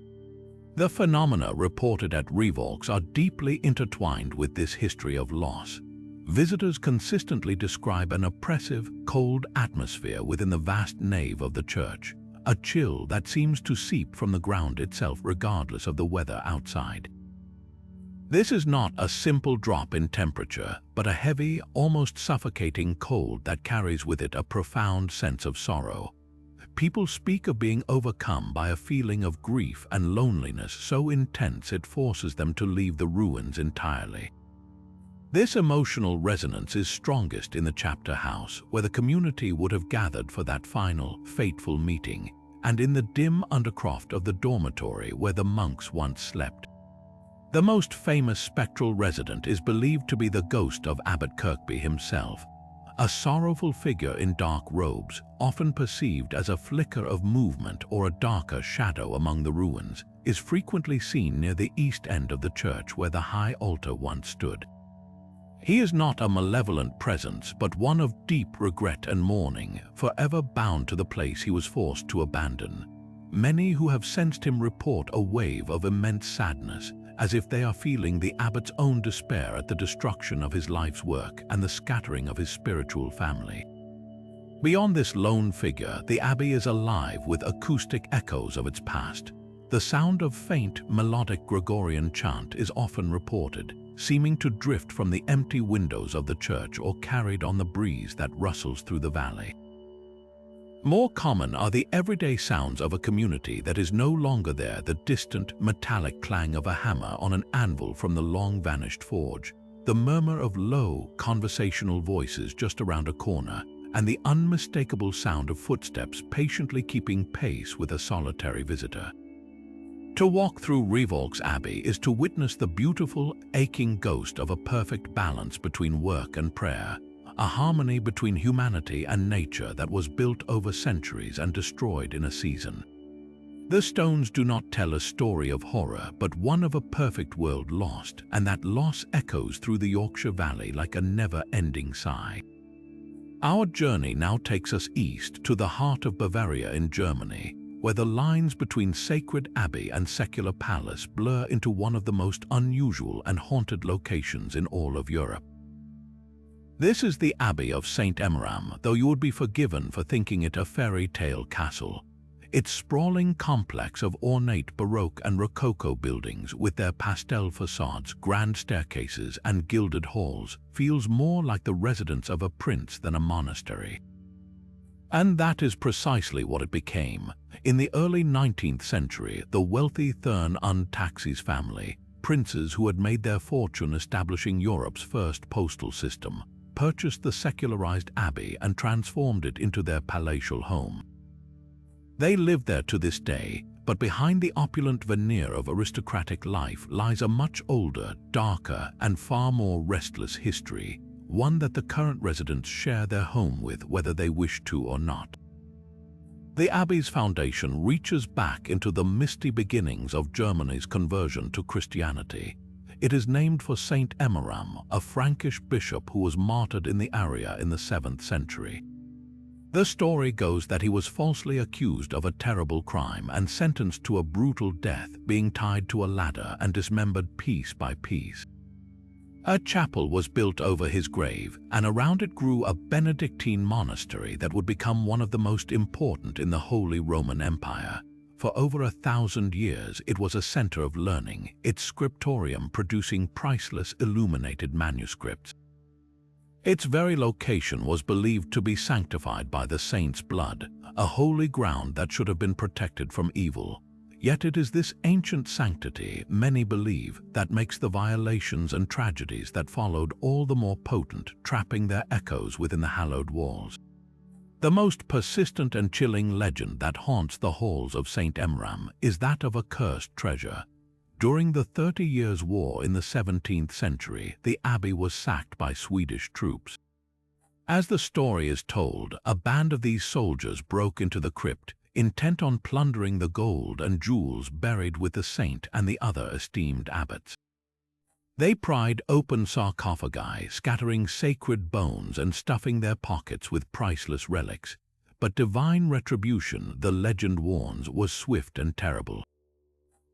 The phenomena reported at Relics are deeply intertwined with this history of loss. Visitors consistently describe an oppressive, cold atmosphere within the vast nave of the church, a chill that seems to seep from the ground itself regardless of the weather outside. This is not a simple drop in temperature, but a heavy, almost suffocating cold that carries with it a profound sense of sorrow. People speak of being overcome by a feeling of grief and loneliness so intense it forces them to leave the ruins entirely. This emotional resonance is strongest in the chapter house, where the community would have gathered for that final, fateful meeting, and in the dim undercroft of the dormitory where the monks once slept. The most famous spectral resident is believed to be the ghost of Abbot Kirkby himself. A sorrowful figure in dark robes, often perceived as a flicker of movement or a darker shadow among the ruins, is frequently seen near the east end of the church where the high altar once stood. He is not a malevolent presence, but one of deep regret and mourning, forever bound to the place he was forced to abandon. Many who have sensed him report a wave of immense sadness, as if they are feeling the abbot's own despair at the destruction of his life's work and the scattering of his spiritual family. Beyond this lone figure, the abbey is alive with acoustic echoes of its past. The sound of faint, melodic Gregorian chant is often reported, seeming to drift from the empty windows of the church or carried on the breeze that rustles through the valley. More common are the everyday sounds of a community that is no longer there, the distant, metallic clang of a hammer on an anvil from the long-vanished forge, the murmur of low, conversational voices just around a corner, and the unmistakable sound of footsteps patiently keeping pace with a solitary visitor. To walk through Relics Abbey is to witness the beautiful, aching ghost of a perfect balance between work and prayer, a harmony between humanity and nature that was built over centuries and destroyed in a season. The stones do not tell a story of horror, but one of a perfect world lost, and that loss echoes through the Yorkshire Valley like a never-ending sigh. Our journey now takes us east to the heart of Bavaria in Germany, where the lines between sacred abbey and secular palace blur into one of the most unusual and haunted locations in all of Europe. This is the Abbey of St. Emmeram, though you would be forgiven for thinking it a fairy tale castle. Its sprawling complex of ornate Baroque and Rococo buildings with their pastel facades, grand staircases, and gilded halls feels more like the residence of a prince than a monastery. And that is precisely what it became. In the early 19th century, the wealthy Thurn-und-Taxis family, princes who had made their fortune establishing Europe's first postal system, purchased the secularized abbey and transformed it into their palatial home. They live there to this day, but behind the opulent veneer of aristocratic life lies a much older, darker, and far more restless history, one that the current residents share their home with whether they wish to or not. The Abbey's foundation reaches back into the misty beginnings of Germany's conversion to Christianity. It is named for Saint Emmeram, a Frankish bishop who was martyred in the area in the 7th century. The story goes that he was falsely accused of a terrible crime and sentenced to a brutal death, being tied to a ladder and dismembered piece by piece. A chapel was built over his grave, and around it grew a Benedictine monastery that would become one of the most important in the Holy Roman Empire. For over 1,000 years, it was a center of learning, its scriptorium producing priceless illuminated manuscripts. Its very location was believed to be sanctified by the saint's blood, a holy ground that should have been protected from evil. Yet it is this ancient sanctity, many believe, that makes the violations and tragedies that followed all the more potent, trapping their echoes within the hallowed walls. The most persistent and chilling legend that haunts the halls of St. Emmeram is that of a cursed treasure. During the 30 Years' War in the 17th century, the abbey was sacked by Swedish troops. As the story is told, a band of these soldiers broke into the crypt, intent on plundering the gold and jewels buried with the saint and the other esteemed abbots. They pried open sarcophagi, scattering sacred bones and stuffing their pockets with priceless relics. But divine retribution, the legend warns, was swift and terrible.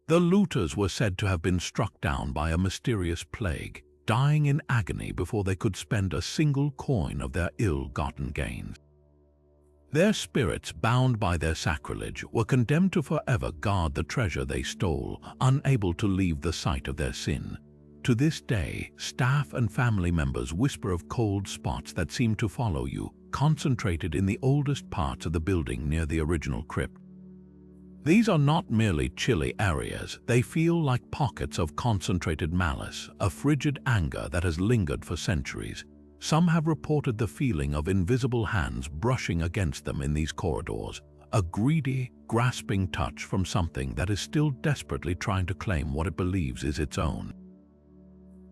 The looters were said to have been struck down by a mysterious plague, dying in agony before they could spend a single coin of their ill-gotten gains. Their spirits, bound by their sacrilege, were condemned to forever guard the treasure they stole, unable to leave the site of their sin. To this day, staff and family members whisper of cold spots that seem to follow you, concentrated in the oldest parts of the building near the original crypt. These are not merely chilly areas, they feel like pockets of concentrated malice, a frigid anger that has lingered for centuries. Some have reported the feeling of invisible hands brushing against them in these corridors, a greedy, grasping touch from something that is still desperately trying to claim what it believes is its own.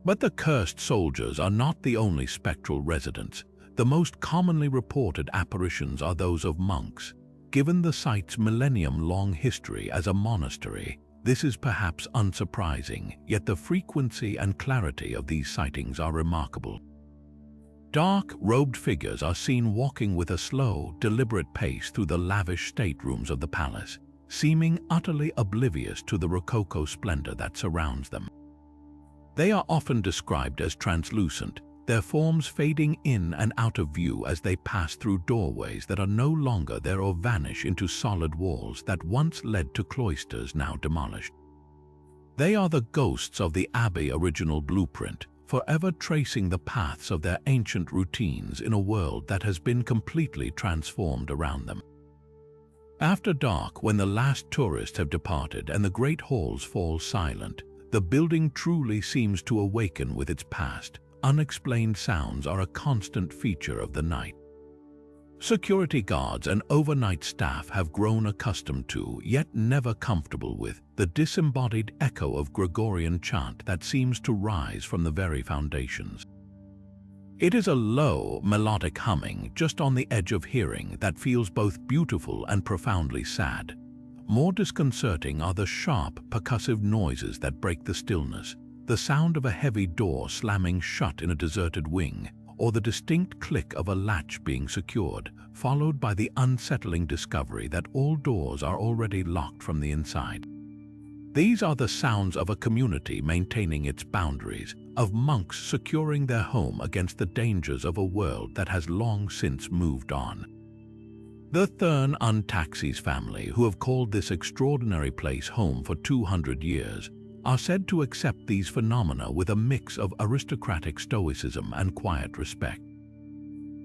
But the cursed soldiers are not the only spectral residents. The most commonly reported apparitions are those of monks. Given the site's millennium-long history as a monastery, this is perhaps unsurprising, yet the frequency and clarity of these sightings are remarkable. Dark, robed figures are seen walking with a slow, deliberate pace through the lavish staterooms of the palace, seeming utterly oblivious to the rococo splendor that surrounds them. They are often described as translucent, their forms fading in and out of view as they pass through doorways that are no longer there or vanish into solid walls that once led to cloisters now demolished. They are the ghosts of the Abbey original blueprint, forever tracing the paths of their ancient routines in a world that has been completely transformed around them. After dark, when the last tourists have departed and the great halls fall silent, the building truly seems to awaken with its past. Unexplained sounds are a constant feature of the night. Security guards and overnight staff have grown accustomed to, yet never comfortable with, the disembodied echo of Gregorian chant that seems to rise from the very foundations. It is a low, melodic humming just on the edge of hearing that feels both beautiful and profoundly sad. More disconcerting are the sharp, percussive noises that break the stillness, the sound of a heavy door slamming shut in a deserted wing, or the distinct click of a latch being secured, followed by the unsettling discovery that all doors are already locked from the inside. These are the sounds of a community maintaining its boundaries, of monks securing their home against the dangers of a world that has long since moved on. The Thurn-und-Taxis family, who have called this extraordinary place home for 200 years, are said to accept these phenomena with a mix of aristocratic stoicism and quiet respect.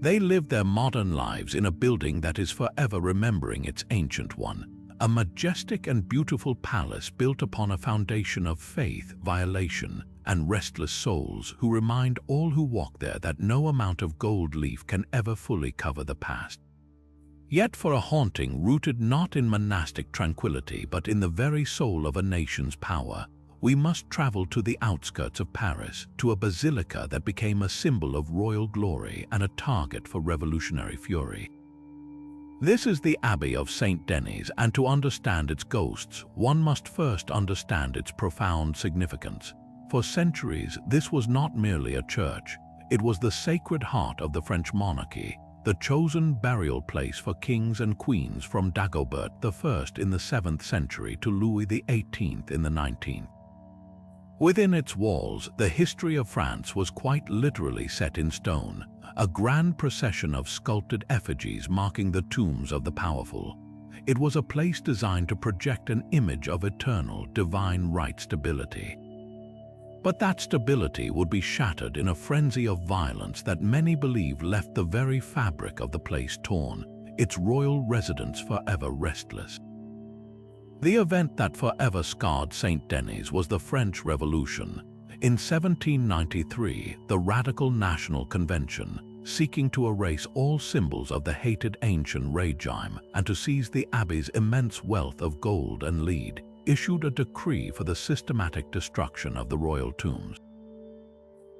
They live their modern lives in a building that is forever remembering its ancient one, a majestic and beautiful palace built upon a foundation of faith, violation, and restless souls who remind all who walk there that no amount of gold leaf can ever fully cover the past. Yet for a haunting rooted not in monastic tranquility but in the very soul of a nation's power, we must travel to the outskirts of Paris, to a basilica that became a symbol of royal glory and a target for revolutionary fury. This is the Abbey of St. Denis, and to understand its ghosts, one must first understand its profound significance. For centuries, this was not merely a church. It was the sacred heart of the French monarchy, the chosen burial place for kings and queens from Dagobert I in the 7th century to Louis XVIII in the 19th. Within its walls, the history of France was quite literally set in stone, a grand procession of sculpted effigies marking the tombs of the powerful. It was a place designed to project an image of eternal, divine right stability. But that stability would be shattered in a frenzy of violence that many believe left the very fabric of the place torn, its royal residents forever restless. The event that forever scarred St. Denis was the French Revolution. In 1793, the Radical National Convention, seeking to erase all symbols of the hated ancient regime and to seize the abbey's immense wealth of gold and lead, issued a decree for the systematic destruction of the royal tombs.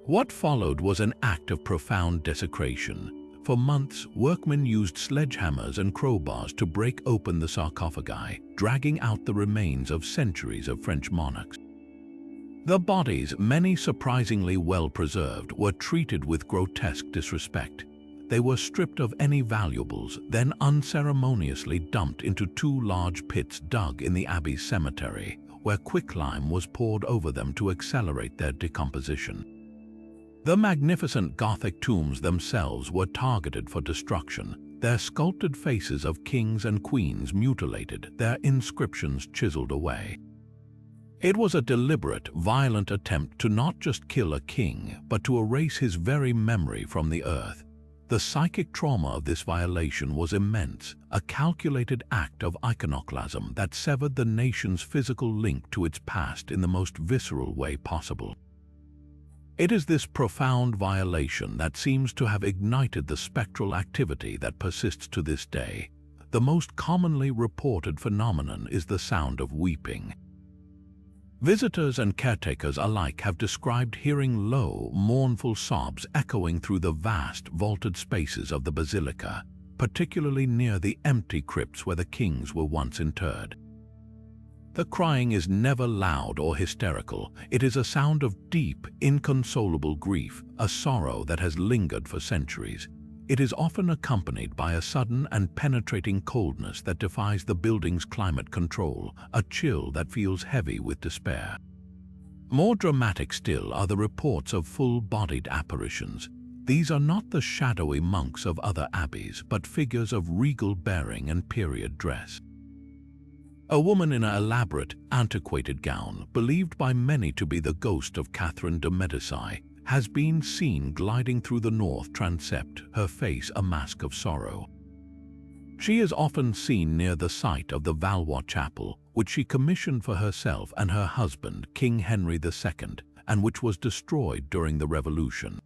What followed was an act of profound desecration. For months, workmen used sledgehammers and crowbars to break open the sarcophagi, dragging out the remains of centuries of French monarchs. The bodies, many surprisingly well preserved, were treated with grotesque disrespect. They were stripped of any valuables, then unceremoniously dumped into 2 large pits dug in the Abbey's cemetery, where quicklime was poured over them to accelerate their decomposition. The magnificent Gothic tombs themselves were targeted for destruction, their sculpted faces of kings and queens mutilated, their inscriptions chiseled away. It was a deliberate, violent attempt to not just kill a king, but to erase his very memory from the earth. The psychic trauma of this violation was immense, a calculated act of iconoclasm that severed the nation's physical link to its past in the most visceral way possible. It is this profound violation that seems to have ignited the spectral activity that persists to this day. The most commonly reported phenomenon is the sound of weeping. Visitors and caretakers alike have described hearing low, mournful sobs echoing through the vast, vaulted spaces of the basilica, particularly near the empty crypts where the kings were once interred. The crying is never loud or hysterical. It is a sound of deep, inconsolable grief, a sorrow that has lingered for centuries. It is often accompanied by a sudden and penetrating coldness that defies the building's climate control, a chill that feels heavy with despair. More dramatic still are the reports of full-bodied apparitions. These are not the shadowy monks of other abbeys, but figures of regal bearing and period dress. A woman in an elaborate, antiquated gown, believed by many to be the ghost of Catherine de Medici, has been seen gliding through the north transept, her face a mask of sorrow. She is often seen near the site of the Valois Chapel, which she commissioned for herself and her husband, King Henry II, and which was destroyed during the Revolution.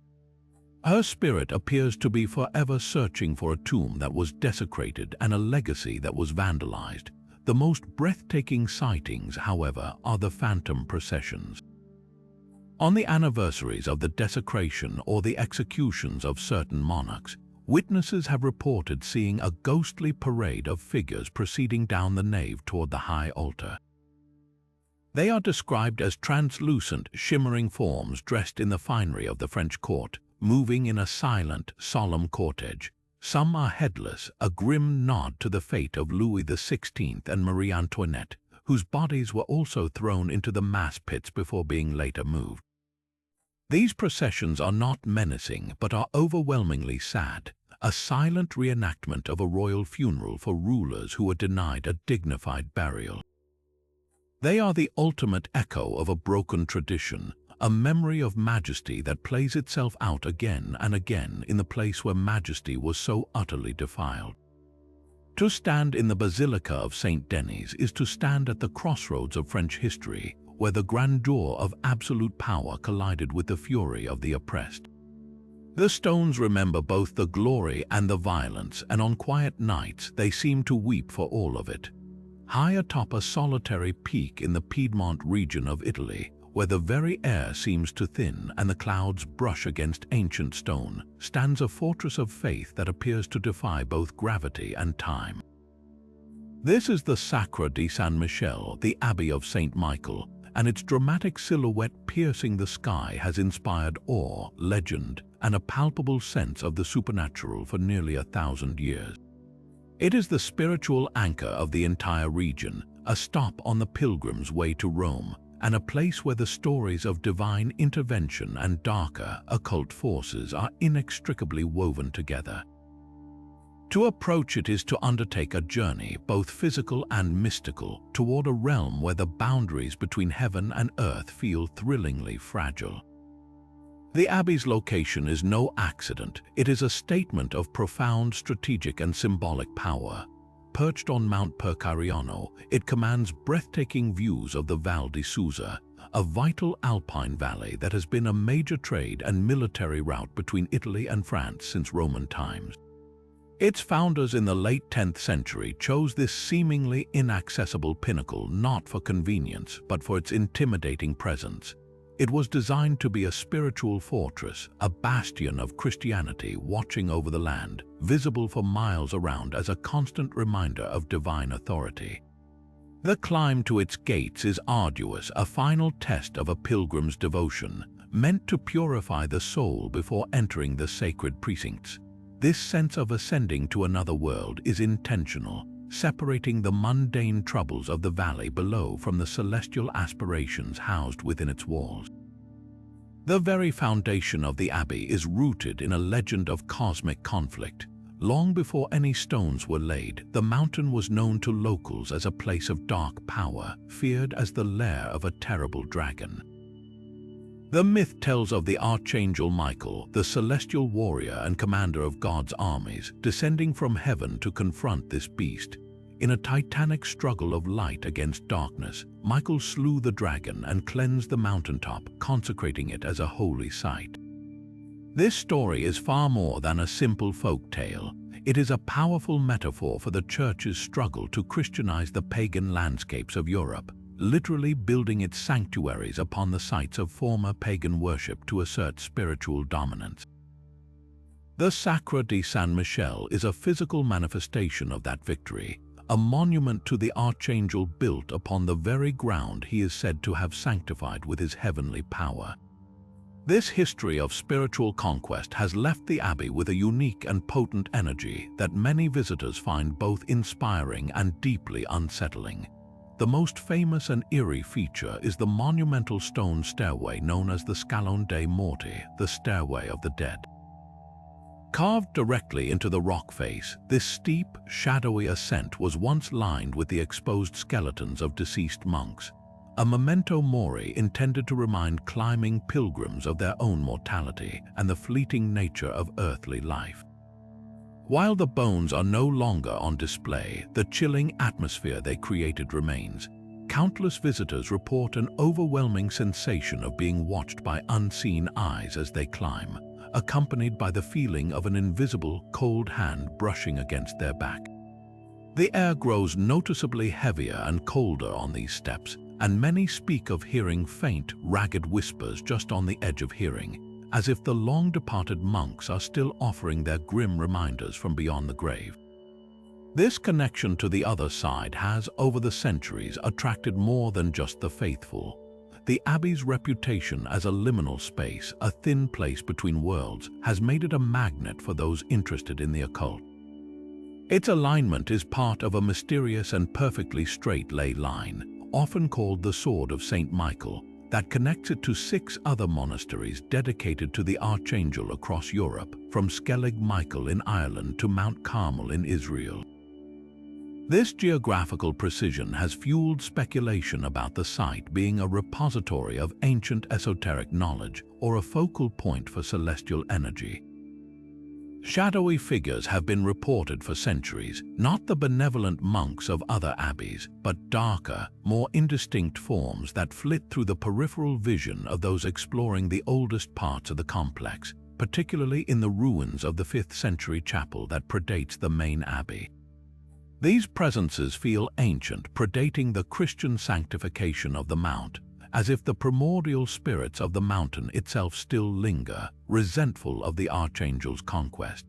Her spirit appears to be forever searching for a tomb that was desecrated and a legacy that was vandalized. The most breathtaking sightings, however, are the phantom processions. On the anniversaries of the desecration or the executions of certain monarchs, witnesses have reported seeing a ghostly parade of figures proceeding down the nave toward the high altar. They are described as translucent, shimmering forms dressed in the finery of the French court, moving in a silent, solemn cortege. Some are headless, a grim nod to the fate of Louis XVI and Marie Antoinette, whose bodies were also thrown into the mass pits before being later moved. These processions are not menacing, but are overwhelmingly sad, a silent reenactment of a royal funeral for rulers who were denied a dignified burial. They are the ultimate echo of a broken tradition, a memory of majesty that plays itself out again and again in the place where majesty was so utterly defiled. To stand in the Basilica of Saint Denis is to stand at the crossroads of French history, where the grandeur of absolute power collided with the fury of the oppressed. The stones remember both the glory and the violence, and on quiet nights they seem to weep for all of it. High atop a solitary peak in the Piedmont region of Italy, where the very air seems to thin and the clouds brush against ancient stone, stands a fortress of faith that appears to defy both gravity and time. This is the Sacre di San Michel, the Abbey of St. Michael, and its dramatic silhouette piercing the sky has inspired awe, legend, and a palpable sense of the supernatural for nearly 1,000 years. It is the spiritual anchor of the entire region, a stop on the pilgrim's way to Rome, and a place where the stories of divine intervention and darker, occult forces are inextricably woven together. To approach it is to undertake a journey, both physical and mystical, toward a realm where the boundaries between heaven and earth feel thrillingly fragile. The Abbey's location is no accident. It is a statement of profound strategic and symbolic power. Perched on Mount Percariano, it commands breathtaking views of the Val di Susa, a vital alpine valley that has been a major trade and military route between Italy and France since Roman times. Its founders in the late 10th century chose this seemingly inaccessible pinnacle not for convenience but for its intimidating presence. It was designed to be a spiritual fortress, a bastion of Christianity watching over the land, visible for miles around as a constant reminder of divine authority. The climb to its gates is arduous, a final test of a pilgrim's devotion, meant to purify the soul before entering the sacred precincts. This sense of ascending to another world is intentional, separating the mundane troubles of the valley below from the celestial aspirations housed within its walls. The very foundation of the abbey is rooted in a legend of cosmic conflict. Long before any stones were laid, the mountain was known to locals as a place of dark power, feared as the lair of a terrible dragon. The myth tells of the Archangel Michael, the celestial warrior and commander of God's armies, descending from heaven to confront this beast. In a titanic struggle of light against darkness, Michael slew the dragon and cleansed the mountaintop, consecrating it as a holy site. This story is far more than a simple folk tale. It is a powerful metaphor for the Church's struggle to Christianize the pagan landscapes of Europe, literally building its sanctuaries upon the sites of former pagan worship to assert spiritual dominance. The Sacre di San Michel is a physical manifestation of that victory, a monument to the Archangel built upon the very ground he is said to have sanctified with his heavenly power. This history of spiritual conquest has left the Abbey with a unique and potent energy that many visitors find both inspiring and deeply unsettling. The most famous and eerie feature is the monumental stone stairway known as the Scalone dei Morti, the Stairway of the Dead. Carved directly into the rock face, this steep, shadowy ascent was once lined with the exposed skeletons of deceased monks, a memento mori intended to remind climbing pilgrims of their own mortality and the fleeting nature of earthly life. While the bones are no longer on display, the chilling atmosphere they created remains. Countless visitors report an overwhelming sensation of being watched by unseen eyes as they climb, accompanied by the feeling of an invisible, cold hand brushing against their back. The air grows noticeably heavier and colder on these steps, and many speak of hearing faint, ragged whispers just on the edge of hearing, as if the long-departed monks are still offering their grim reminders from beyond the grave. This connection to the other side has, over the centuries, attracted more than just the faithful. The Abbey's reputation as a liminal space, a thin place between worlds, has made it a magnet for those interested in the occult. Its alignment is part of a mysterious and perfectly straight ley line, often called the Sword of St. Michael, that connects it to 6 other monasteries dedicated to the Archangel across Europe, from Skellig Michael in Ireland to Mount Carmel in Israel. This geographical precision has fueled speculation about the site being a repository of ancient esoteric knowledge or a focal point for celestial energy. Shadowy figures have been reported for centuries, not the benevolent monks of other abbeys, but darker, more indistinct forms that flit through the peripheral vision of those exploring the oldest parts of the complex, particularly in the ruins of the 5th century chapel that predates the main abbey. These presences feel ancient, predating the Christian sanctification of the mount, as if the primordial spirits of the mountain itself still linger, resentful of the archangel's conquest.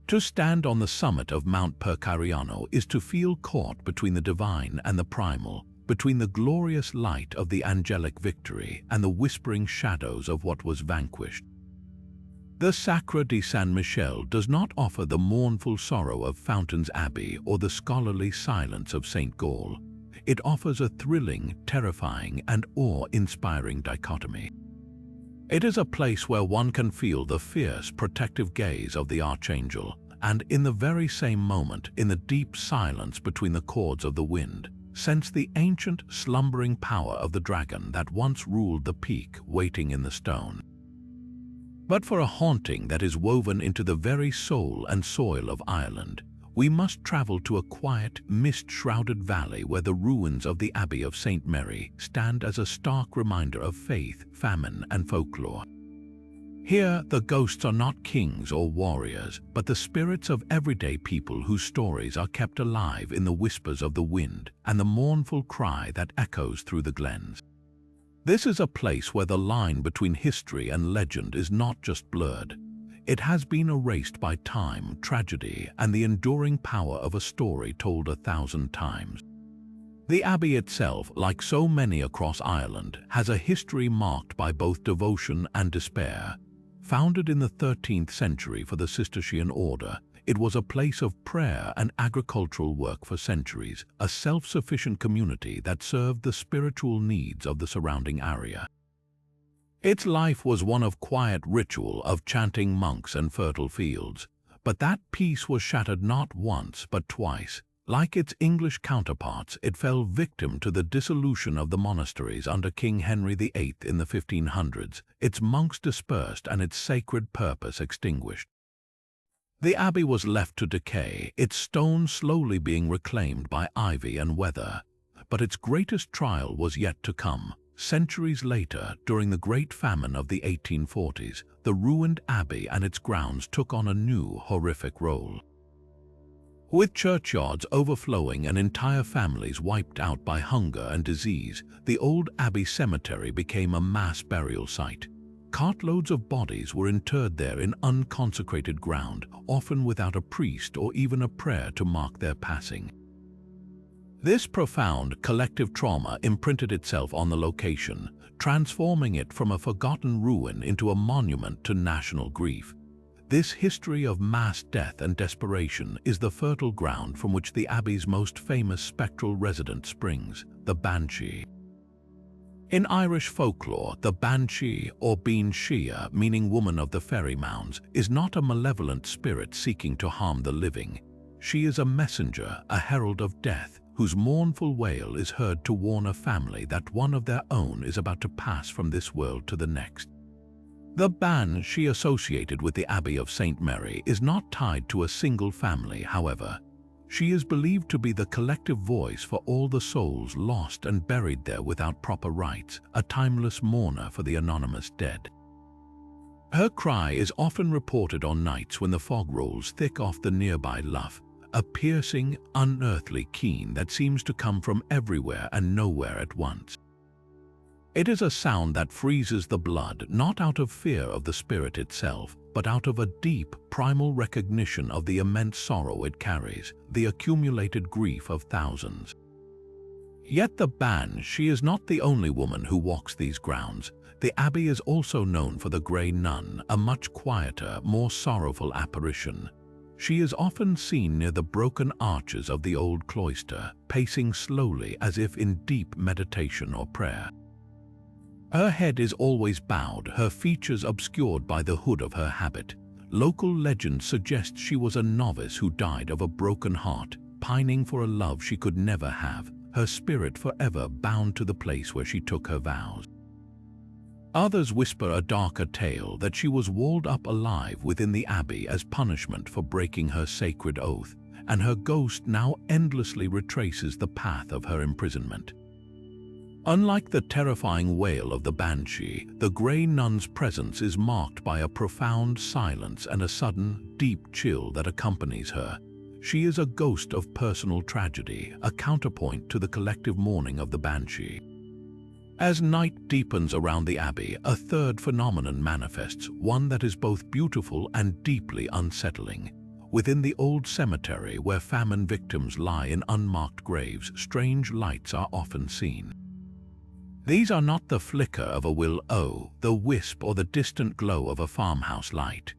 To stand on the summit of Mount Percariano is to feel caught between the divine and the primal, between the glorious light of the angelic victory and the whispering shadows of what was vanquished. The Sacre de Saint-Michel does not offer the mournful sorrow of Fountains Abbey or the scholarly silence of St. Gall. It offers a thrilling, terrifying, and awe-inspiring dichotomy. It is a place where one can feel the fierce, protective gaze of the archangel, and in the very same moment, in the deep silence between the chords of the wind, sense the ancient, slumbering power of the dragon that once ruled the peak waiting in the stone. But for a haunting that is woven into the very soul and soil of Ireland, we must travel to a quiet, mist-shrouded valley where the ruins of the Abbey of St. Mary stand as a stark reminder of faith, famine, and folklore. Here, the ghosts are not kings or warriors, but the spirits of everyday people whose stories are kept alive in the whispers of the wind and the mournful cry that echoes through the glens. This is a place where the line between history and legend is not just blurred. It has been erased by time, tragedy, and the enduring power of a story told 1,000 times. The Abbey itself, like so many across Ireland, has a history marked by both devotion and despair. Founded in the 13th century for the Cistercian order, it was a place of prayer and agricultural work for centuries, a self-sufficient community that served the spiritual needs of the surrounding area. Its life was one of quiet ritual, of chanting monks and fertile fields, but that peace was shattered not once but twice. Like its English counterparts, it fell victim to the dissolution of the monasteries under King Henry VIII in the 1500s, its monks dispersed and its sacred purpose extinguished. The abbey was left to decay, its stones slowly being reclaimed by ivy and weather. But its greatest trial was yet to come. Centuries later, during the Great Famine of the 1840s, the ruined abbey and its grounds took on a new, horrific role. With churchyards overflowing and entire families wiped out by hunger and disease, the old abbey cemetery became a mass burial site. Cartloads of bodies were interred there in unconsecrated ground, often without a priest or even a prayer to mark their passing. This profound collective trauma imprinted itself on the location, transforming it from a forgotten ruin into a monument to national grief. This history of mass death and desperation is the fertile ground from which the Abbey's most famous spectral resident springs, the Banshee. In Irish folklore, the Banshee, or Bean Shea, meaning woman of the fairy mounds, is not a malevolent spirit seeking to harm the living. She is a messenger, a herald of death, whose mournful wail is heard to warn a family that one of their own is about to pass from this world to the next. The Banshee associated with the Abbey of St. Mary is not tied to a single family, however. She is believed to be the collective voice for all the souls lost and buried there without proper rites, a timeless mourner for the anonymous dead. Her cry is often reported on nights when the fog rolls thick off the nearby lough, a piercing, unearthly keen that seems to come from everywhere and nowhere at once. It is a sound that freezes the blood, not out of fear of the spirit itself, but out of a deep, primal recognition of the immense sorrow it carries, the accumulated grief of thousands. Yet the Banshee is not the only woman who walks these grounds. The Abbey is also known for the Grey Nun, a much quieter, more sorrowful apparition. She is often seen near the broken arches of the old cloister, pacing slowly as if in deep meditation or prayer. Her head is always bowed, her features obscured by the hood of her habit. Local legend suggests she was a novice who died of a broken heart, pining for a love she could never have, her spirit forever bound to the place where she took her vows. Others whisper a darker tale that she was walled up alive within the abbey as punishment for breaking her sacred oath, and her ghost now endlessly retraces the path of her imprisonment. Unlike the terrifying wail of the banshee, the Grey Nun's presence is marked by a profound silence and a sudden, deep chill that accompanies her. She is a ghost of personal tragedy, a counterpoint to the collective mourning of the banshee. As night deepens around the abbey, a third phenomenon manifests, one that is both beautiful and deeply unsettling. Within the old cemetery where famine victims lie in unmarked graves, strange lights are often seen. These are not the flicker of a will-o, the wisp or the distant glow of a farmhouse light.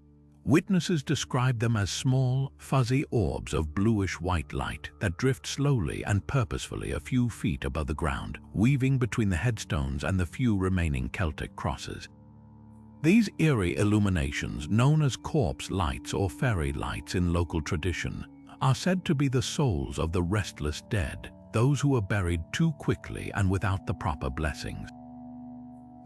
Witnesses describe them as small, fuzzy orbs of bluish-white light that drift slowly and purposefully a few feet above the ground, weaving between the headstones and the few remaining Celtic crosses. These eerie illuminations, known as corpse lights or fairy lights in local tradition, are said to be the souls of the restless dead, those who were buried too quickly and without the proper blessings.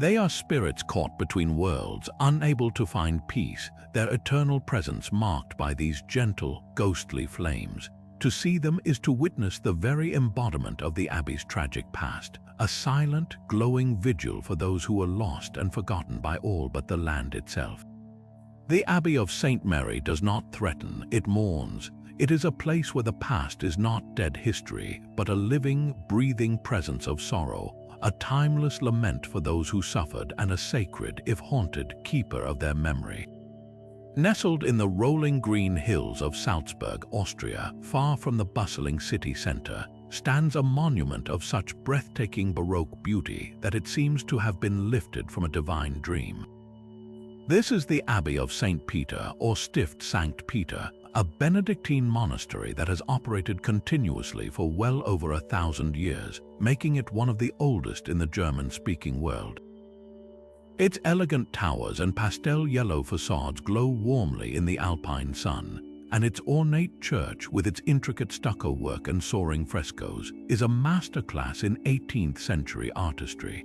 They are spirits caught between worlds, unable to find peace, their eternal presence marked by these gentle, ghostly flames. To see them is to witness the very embodiment of the abbey's tragic past, a silent, glowing vigil for those who were lost and forgotten by all but the land itself. The Abbey of St. Mary does not threaten, it mourns. It is a place where the past is not dead history, but a living, breathing presence of sorrow, a timeless lament for those who suffered and a sacred, if haunted, keeper of their memory. Nestled in the rolling green hills of Salzburg, Austria, far from the bustling city center, stands a monument of such breathtaking Baroque beauty that it seems to have been lifted from a divine dream. This is the Abbey of St. Peter, or Stift Sankt Peter, a Benedictine monastery that has operated continuously for well over 1,000 years, making it one of the oldest in the German-speaking world. Its elegant towers and pastel yellow facades glow warmly in the alpine sun, and its ornate church, with its intricate stucco work and soaring frescoes, is a masterclass in 18th-century artistry.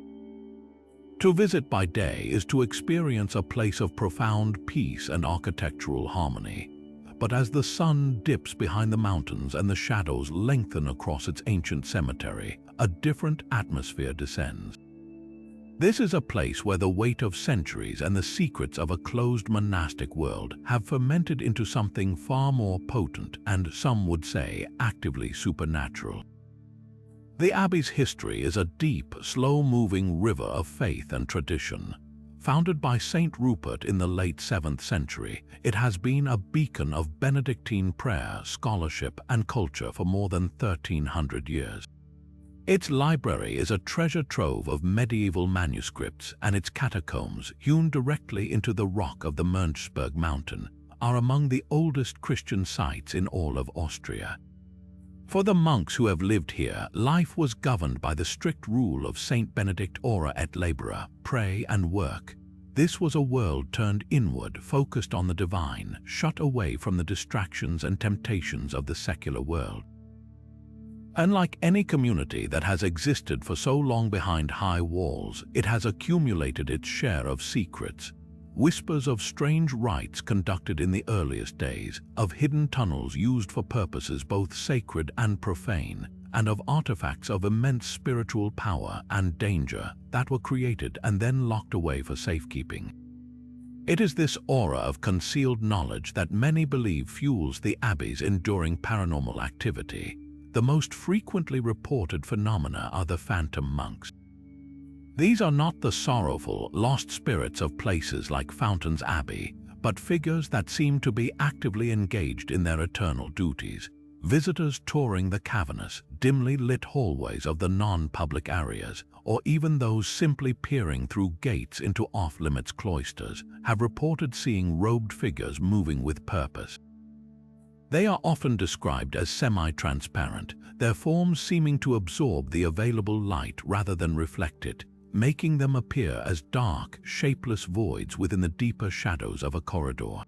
To visit by day is to experience a place of profound peace and architectural harmony. But as the sun dips behind the mountains and the shadows lengthen across its ancient cemetery, a different atmosphere descends. This is a place where the weight of centuries and the secrets of a closed monastic world have fermented into something far more potent and, some would say, actively supernatural. The Abbey's history is a deep, slow-moving river of faith and tradition. Founded by Saint Rupert in the late 7th century, it has been a beacon of Benedictine prayer, scholarship, and culture for more than 1,300 years. Its library is a treasure trove of medieval manuscripts, and its catacombs, hewn directly into the rock of the Mönchsberg mountain, are among the oldest Christian sites in all of Austria. For the monks who have lived here, life was governed by the strict rule of Saint Benedict ora et labora, pray and work. This was a world turned inward, focused on the divine, shut away from the distractions and temptations of the secular world. Unlike any community that has existed for so long behind high walls, it has accumulated its share of secrets. Whispers of strange rites conducted in the earliest days, of hidden tunnels used for purposes both sacred and profane, and of artifacts of immense spiritual power and danger that were created and then locked away for safekeeping. It is this aura of concealed knowledge that many believe fuels the Abbey's enduring paranormal activity. The most frequently reported phenomena are the phantom monks. These are not the sorrowful, lost spirits of places like Fountains Abbey, but figures that seem to be actively engaged in their eternal duties. Visitors touring the cavernous, dimly lit hallways of the non-public areas, or even those simply peering through gates into off-limits cloisters, have reported seeing robed figures moving with purpose. They are often described as semi-transparent, their forms seeming to absorb the available light rather than reflect it, making them appear as dark, shapeless voids within the deeper shadows of a corridor.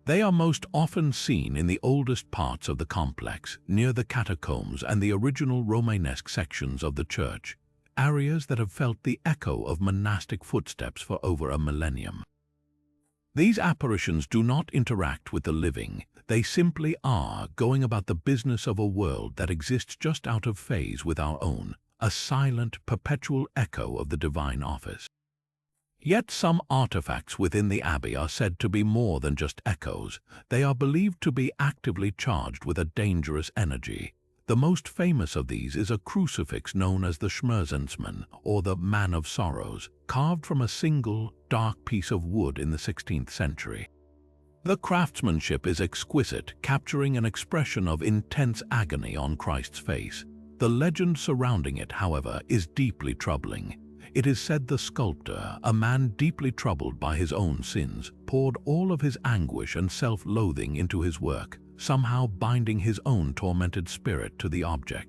They are most often seen in the oldest parts of the complex, near the catacombs and the original Romanesque sections of the church, areas that have felt the echo of monastic footsteps for over a millennium. These apparitions do not interact with the living, they simply are going about the business of a world that exists just out of phase with our own, a silent, perpetual echo of the divine office. Yet some artifacts within the abbey are said to be more than just echoes. They are believed to be actively charged with a dangerous energy. The most famous of these is a crucifix known as the Schmerzensmann, or the Man of Sorrows, carved from a single, dark piece of wood in the 16th century. The craftsmanship is exquisite, capturing an expression of intense agony on Christ's face. The legend surrounding it, however, is deeply troubling. It is said the sculptor, a man deeply troubled by his own sins, poured all of his anguish and self-loathing into his work, somehow binding his own tormented spirit to the object.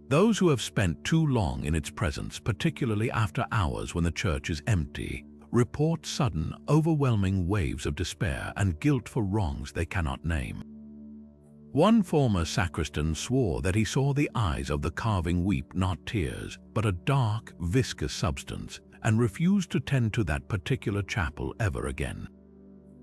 Those who have spent too long in its presence, particularly after hours when the church is empty, report sudden, overwhelming waves of despair and guilt for wrongs they cannot name. One former sacristan swore that he saw the eyes of the carving weep not tears, but a dark, viscous substance, and refused to tend to that particular chapel ever again.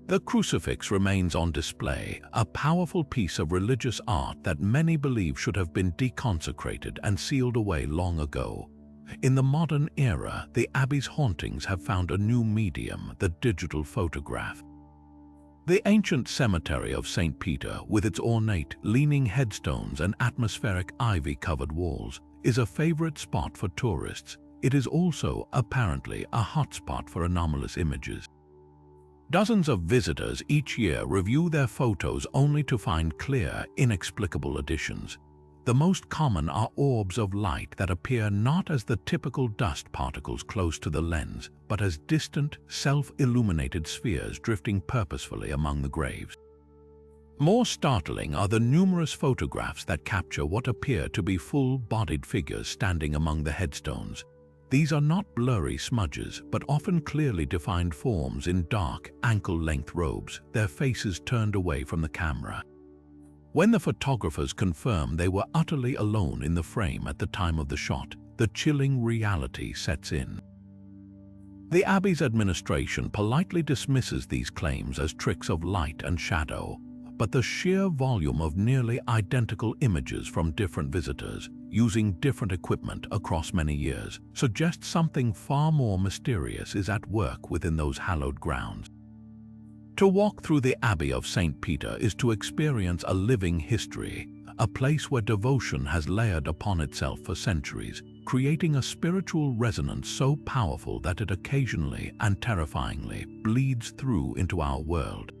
The crucifix remains on display, a powerful piece of religious art that many believe should have been deconsecrated and sealed away long ago. In the modern era, the Abbey's hauntings have found a new medium, the digital photograph. The ancient cemetery of St. Peter, with its ornate, leaning headstones and atmospheric ivy-covered walls, is a favorite spot for tourists. It is also, apparently, a hotspot for anomalous images. Dozens of visitors each year review their photos only to find clear, inexplicable additions. The most common are orbs of light that appear not as the typical dust particles close to the lens, but as distant, self-illuminated spheres drifting purposefully among the graves. More startling are the numerous photographs that capture what appear to be full-bodied figures standing among the headstones. These are not blurry smudges, but often clearly defined forms in dark, ankle-length robes, their faces turned away from the camera. When the photographers confirm they were utterly alone in the frame at the time of the shot, the chilling reality sets in. The Abbey's administration politely dismisses these claims as tricks of light and shadow, but the sheer volume of nearly identical images from different visitors, using different equipment across many years, suggests something far more mysterious is at work within those hallowed grounds. To walk through the Abbey of St. Peter is to experience a living history, a place where devotion has layered upon itself for centuries, creating a spiritual resonance so powerful that it occasionally and terrifyingly bleeds through into our world.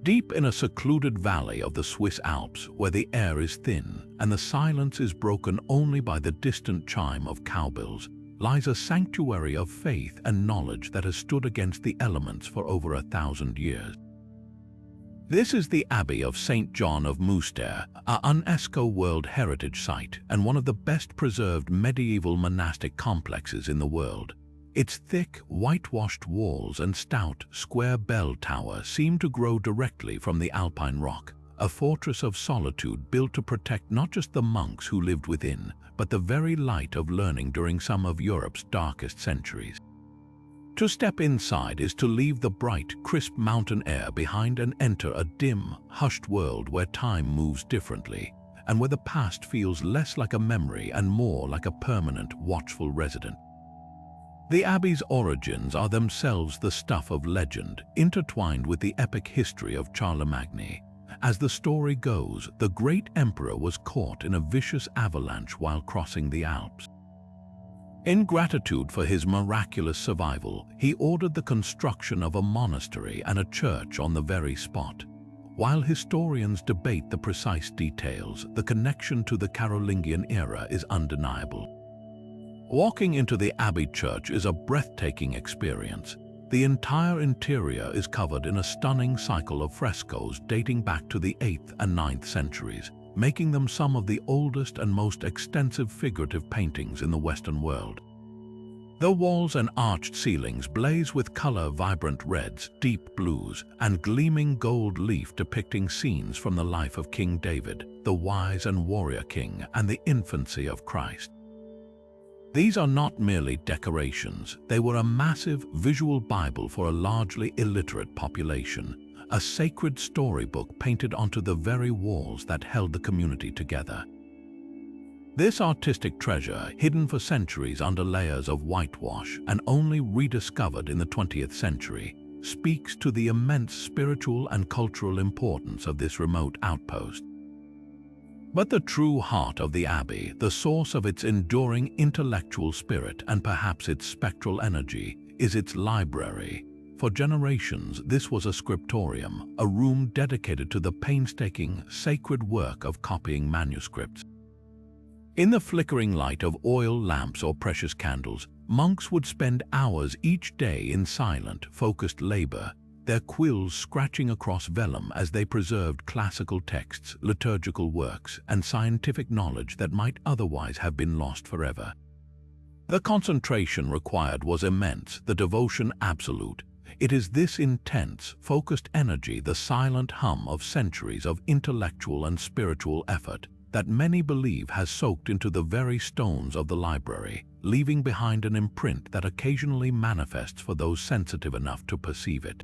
Deep in a secluded valley of the Swiss Alps, where the air is thin and the silence is broken only by the distant chime of cowbells, lies a sanctuary of faith and knowledge that has stood against the elements for over 1,000 years. This is the Abbey of St. John of Mouster, a UNESCO World Heritage Site and one of the best preserved medieval monastic complexes in the world. Its thick, whitewashed walls and stout, square bell tower seem to grow directly from the alpine rock, a fortress of solitude built to protect not just the monks who lived within, but the very light of learning during some of Europe's darkest centuries. To step inside is to leave the bright, crisp mountain air behind and enter a dim, hushed world where time moves differently, and where the past feels less like a memory and more like a permanent, watchful resident. The Abbey's origins are themselves the stuff of legend, intertwined with the epic history of Charlemagne. As the story goes, the great emperor was caught in a vicious avalanche while crossing the Alps. In gratitude for his miraculous survival, he ordered the construction of a monastery and a church on the very spot. While historians debate the precise details, the connection to the Carolingian era is undeniable. Walking into the Abbey church is a breathtaking experience. The entire interior is covered in a stunning cycle of frescoes dating back to the 8th and 9th centuries, making them some of the oldest and most extensive figurative paintings in the Western world. The walls and arched ceilings blaze with color-vibrant reds, deep blues, and gleaming gold leaf depicting scenes from the life of King David, the wise and warrior king, and the infancy of Christ. These are not merely decorations, they were a massive visual Bible for a largely illiterate population, a sacred storybook painted onto the very walls that held the community together. This artistic treasure, hidden for centuries under layers of whitewash and only rediscovered in the 20th century, speaks to the immense spiritual and cultural importance of this remote outpost. But the true heart of the Abbey, the source of its enduring intellectual spirit and perhaps its spectral energy, is its library. For generations, this was a scriptorium, a room dedicated to the painstaking, sacred work of copying manuscripts. In the flickering light of oil lamps or precious candles, monks would spend hours each day in silent, focused labor, their quills scratching across vellum as they preserved classical texts, liturgical works, and scientific knowledge that might otherwise have been lost forever. The concentration required was immense, the devotion absolute. It is this intense, focused energy, the silent hum of centuries of intellectual and spiritual effort, that many believe has soaked into the very stones of the library, leaving behind an imprint that occasionally manifests for those sensitive enough to perceive it.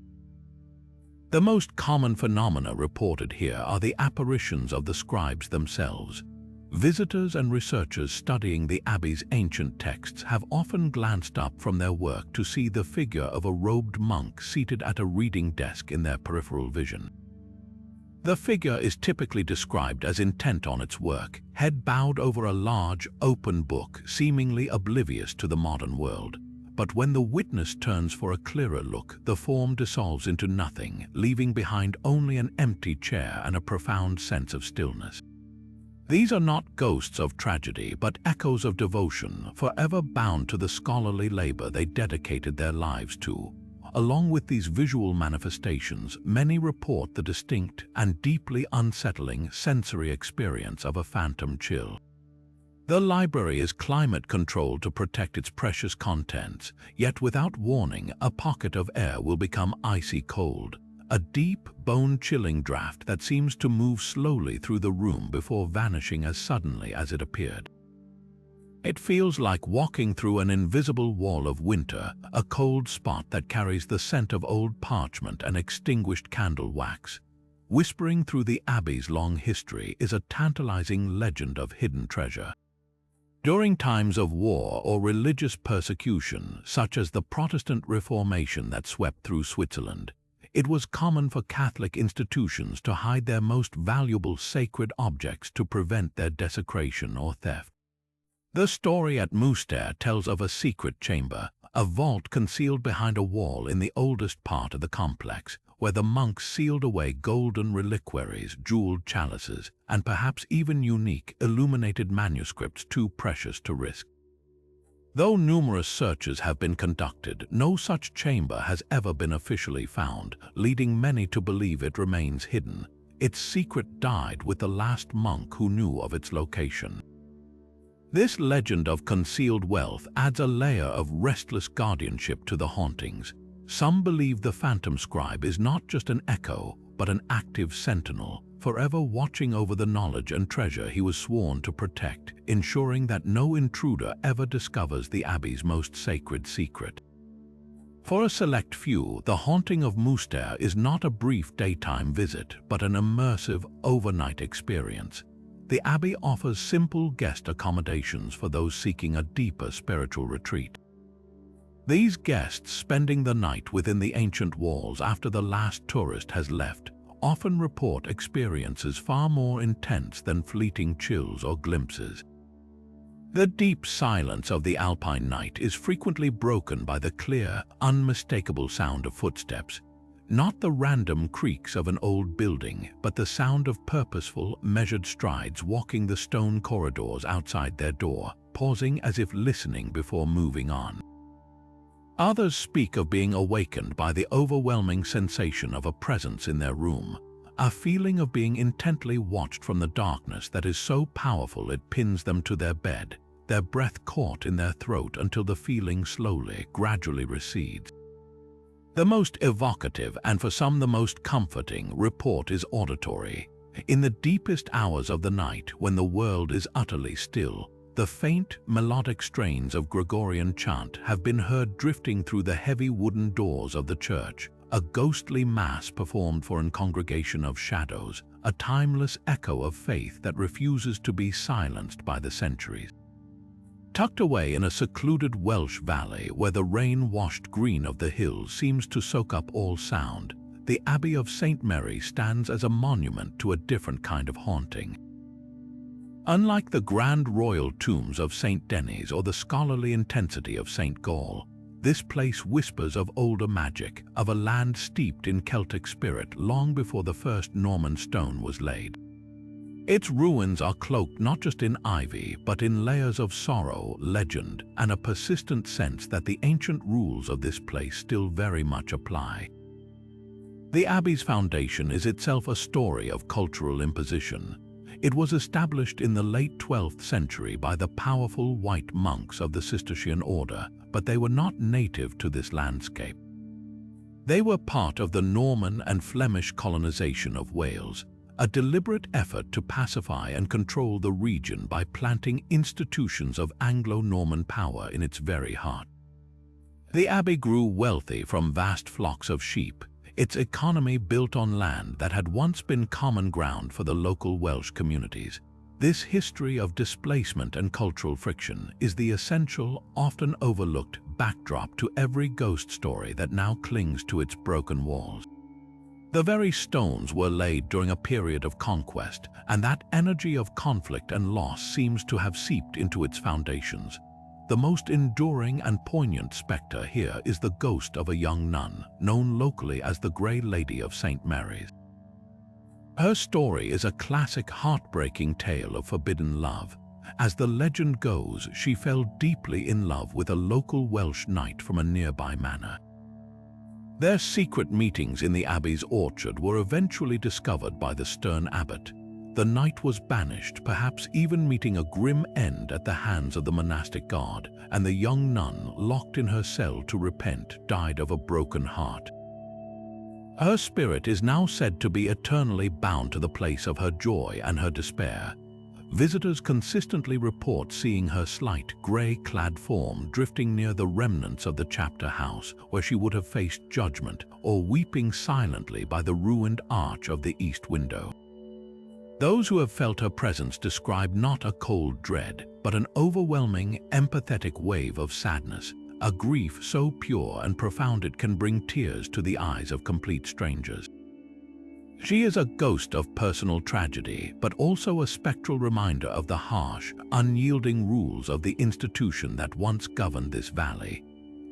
The most common phenomena reported here are the apparitions of the scribes themselves. Visitors and researchers studying the Abbey's ancient texts have often glanced up from their work to see the figure of a robed monk seated at a reading desk in their peripheral vision. The figure is typically described as intent on its work, head bowed over a large, open book, seemingly oblivious to the modern world. But when the witness turns for a clearer look, the form dissolves into nothing, leaving behind only an empty chair and a profound sense of stillness. These are not ghosts of tragedy, but echoes of devotion, forever bound to the scholarly labor they dedicated their lives to. Along with these visual manifestations, many report the distinct and deeply unsettling sensory experience of a phantom chill. The library is climate-controlled to protect its precious contents, yet without warning, a pocket of air will become icy cold. A deep, bone-chilling draft that seems to move slowly through the room before vanishing as suddenly as it appeared. It feels like walking through an invisible wall of winter, a cold spot that carries the scent of old parchment and extinguished candle wax. Whispering through the Abbey's long history is a tantalizing legend of hidden treasure. During times of war or religious persecution, such as the Protestant Reformation that swept through Switzerland, it was common for Catholic institutions to hide their most valuable sacred objects to prevent their desecration or theft. The story at Mouster tells of a secret chamber, a vault concealed behind a wall in the oldest part of the complex, where the monks sealed away golden reliquaries, jeweled chalices, and perhaps even unique, illuminated manuscripts too precious to risk. Though numerous searches have been conducted, no such chamber has ever been officially found, leading many to believe it remains hidden. Its secret died with the last monk who knew of its location. This legend of concealed wealth adds a layer of restless guardianship to the hauntings. Some believe the phantom scribe is not just an echo, but an active sentinel, forever watching over the knowledge and treasure he was sworn to protect, ensuring that no intruder ever discovers the Abbey's most sacred secret. For a select few, the haunting of Mouster is not a brief daytime visit, but an immersive, overnight experience. The Abbey offers simple guest accommodations for those seeking a deeper spiritual retreat. These guests, spending the night within the ancient walls after the last tourist has left, often report experiences far more intense than fleeting chills or glimpses. The deep silence of the alpine night is frequently broken by the clear, unmistakable sound of footsteps. Not the random creaks of an old building, but the sound of purposeful, measured strides walking the stone corridors outside their door, pausing as if listening before moving on. Others speak of being awakened by the overwhelming sensation of a presence in their room, a feeling of being intently watched from the darkness that is so powerful it pins them to their bed, their breath caught in their throat until the feeling gradually recedes. The most evocative, and for some the most comforting, report is auditory. In the deepest hours of the night, when the world is utterly still, the faint, melodic strains of Gregorian chant have been heard drifting through the heavy wooden doors of the church, a ghostly mass performed for a congregation of shadows, a timeless echo of faith that refuses to be silenced by the centuries. Tucked away in a secluded Welsh valley where the rain-washed green of the hills seems to soak up all sound, the Abbey of St. Mary stands as a monument to a different kind of haunting. Unlike the grand royal tombs of St. Denis or the scholarly intensity of St. Gall, this place whispers of older magic, of a land steeped in Celtic spirit long before the first Norman stone was laid. Its ruins are cloaked not just in ivy, but in layers of sorrow, legend, and a persistent sense that the ancient rules of this place still very much apply. The Abbey's foundation is itself a story of cultural imposition. It was established in the late 12th century by the powerful white monks of the Cistercian order, but they were not native to this landscape. They were part of the Norman and Flemish colonization of Wales, a deliberate effort to pacify and control the region by planting institutions of Anglo-Norman power in its very heart. The abbey grew wealthy from vast flocks of sheep, its economy built on land that had once been common ground for the local Welsh communities. This history of displacement and cultural friction is the essential, often overlooked backdrop to every ghost story that now clings to its broken walls. The very stones were laid during a period of conquest, and that energy of conflict and loss seems to have seeped into its foundations. The most enduring and poignant spectre here is the ghost of a young nun, known locally as the Grey Lady of St. Mary's. Her story is a classic heartbreaking tale of forbidden love. As the legend goes, she fell deeply in love with a local Welsh knight from a nearby manor. Their secret meetings in the abbey's orchard were eventually discovered by the stern abbot. The knight was banished, perhaps even meeting a grim end at the hands of the monastic guard, and the young nun, locked in her cell to repent, died of a broken heart. Her spirit is now said to be eternally bound to the place of her joy and her despair. Visitors consistently report seeing her slight, grey-clad form drifting near the remnants of the chapter house where she would have faced judgment, or weeping silently by the ruined arch of the east window. Those who have felt her presence describe not a cold dread, but an overwhelming, empathetic wave of sadness, a grief so pure and profound it can bring tears to the eyes of complete strangers. She is a ghost of personal tragedy, but also a spectral reminder of the harsh, unyielding rules of the institution that once governed this valley.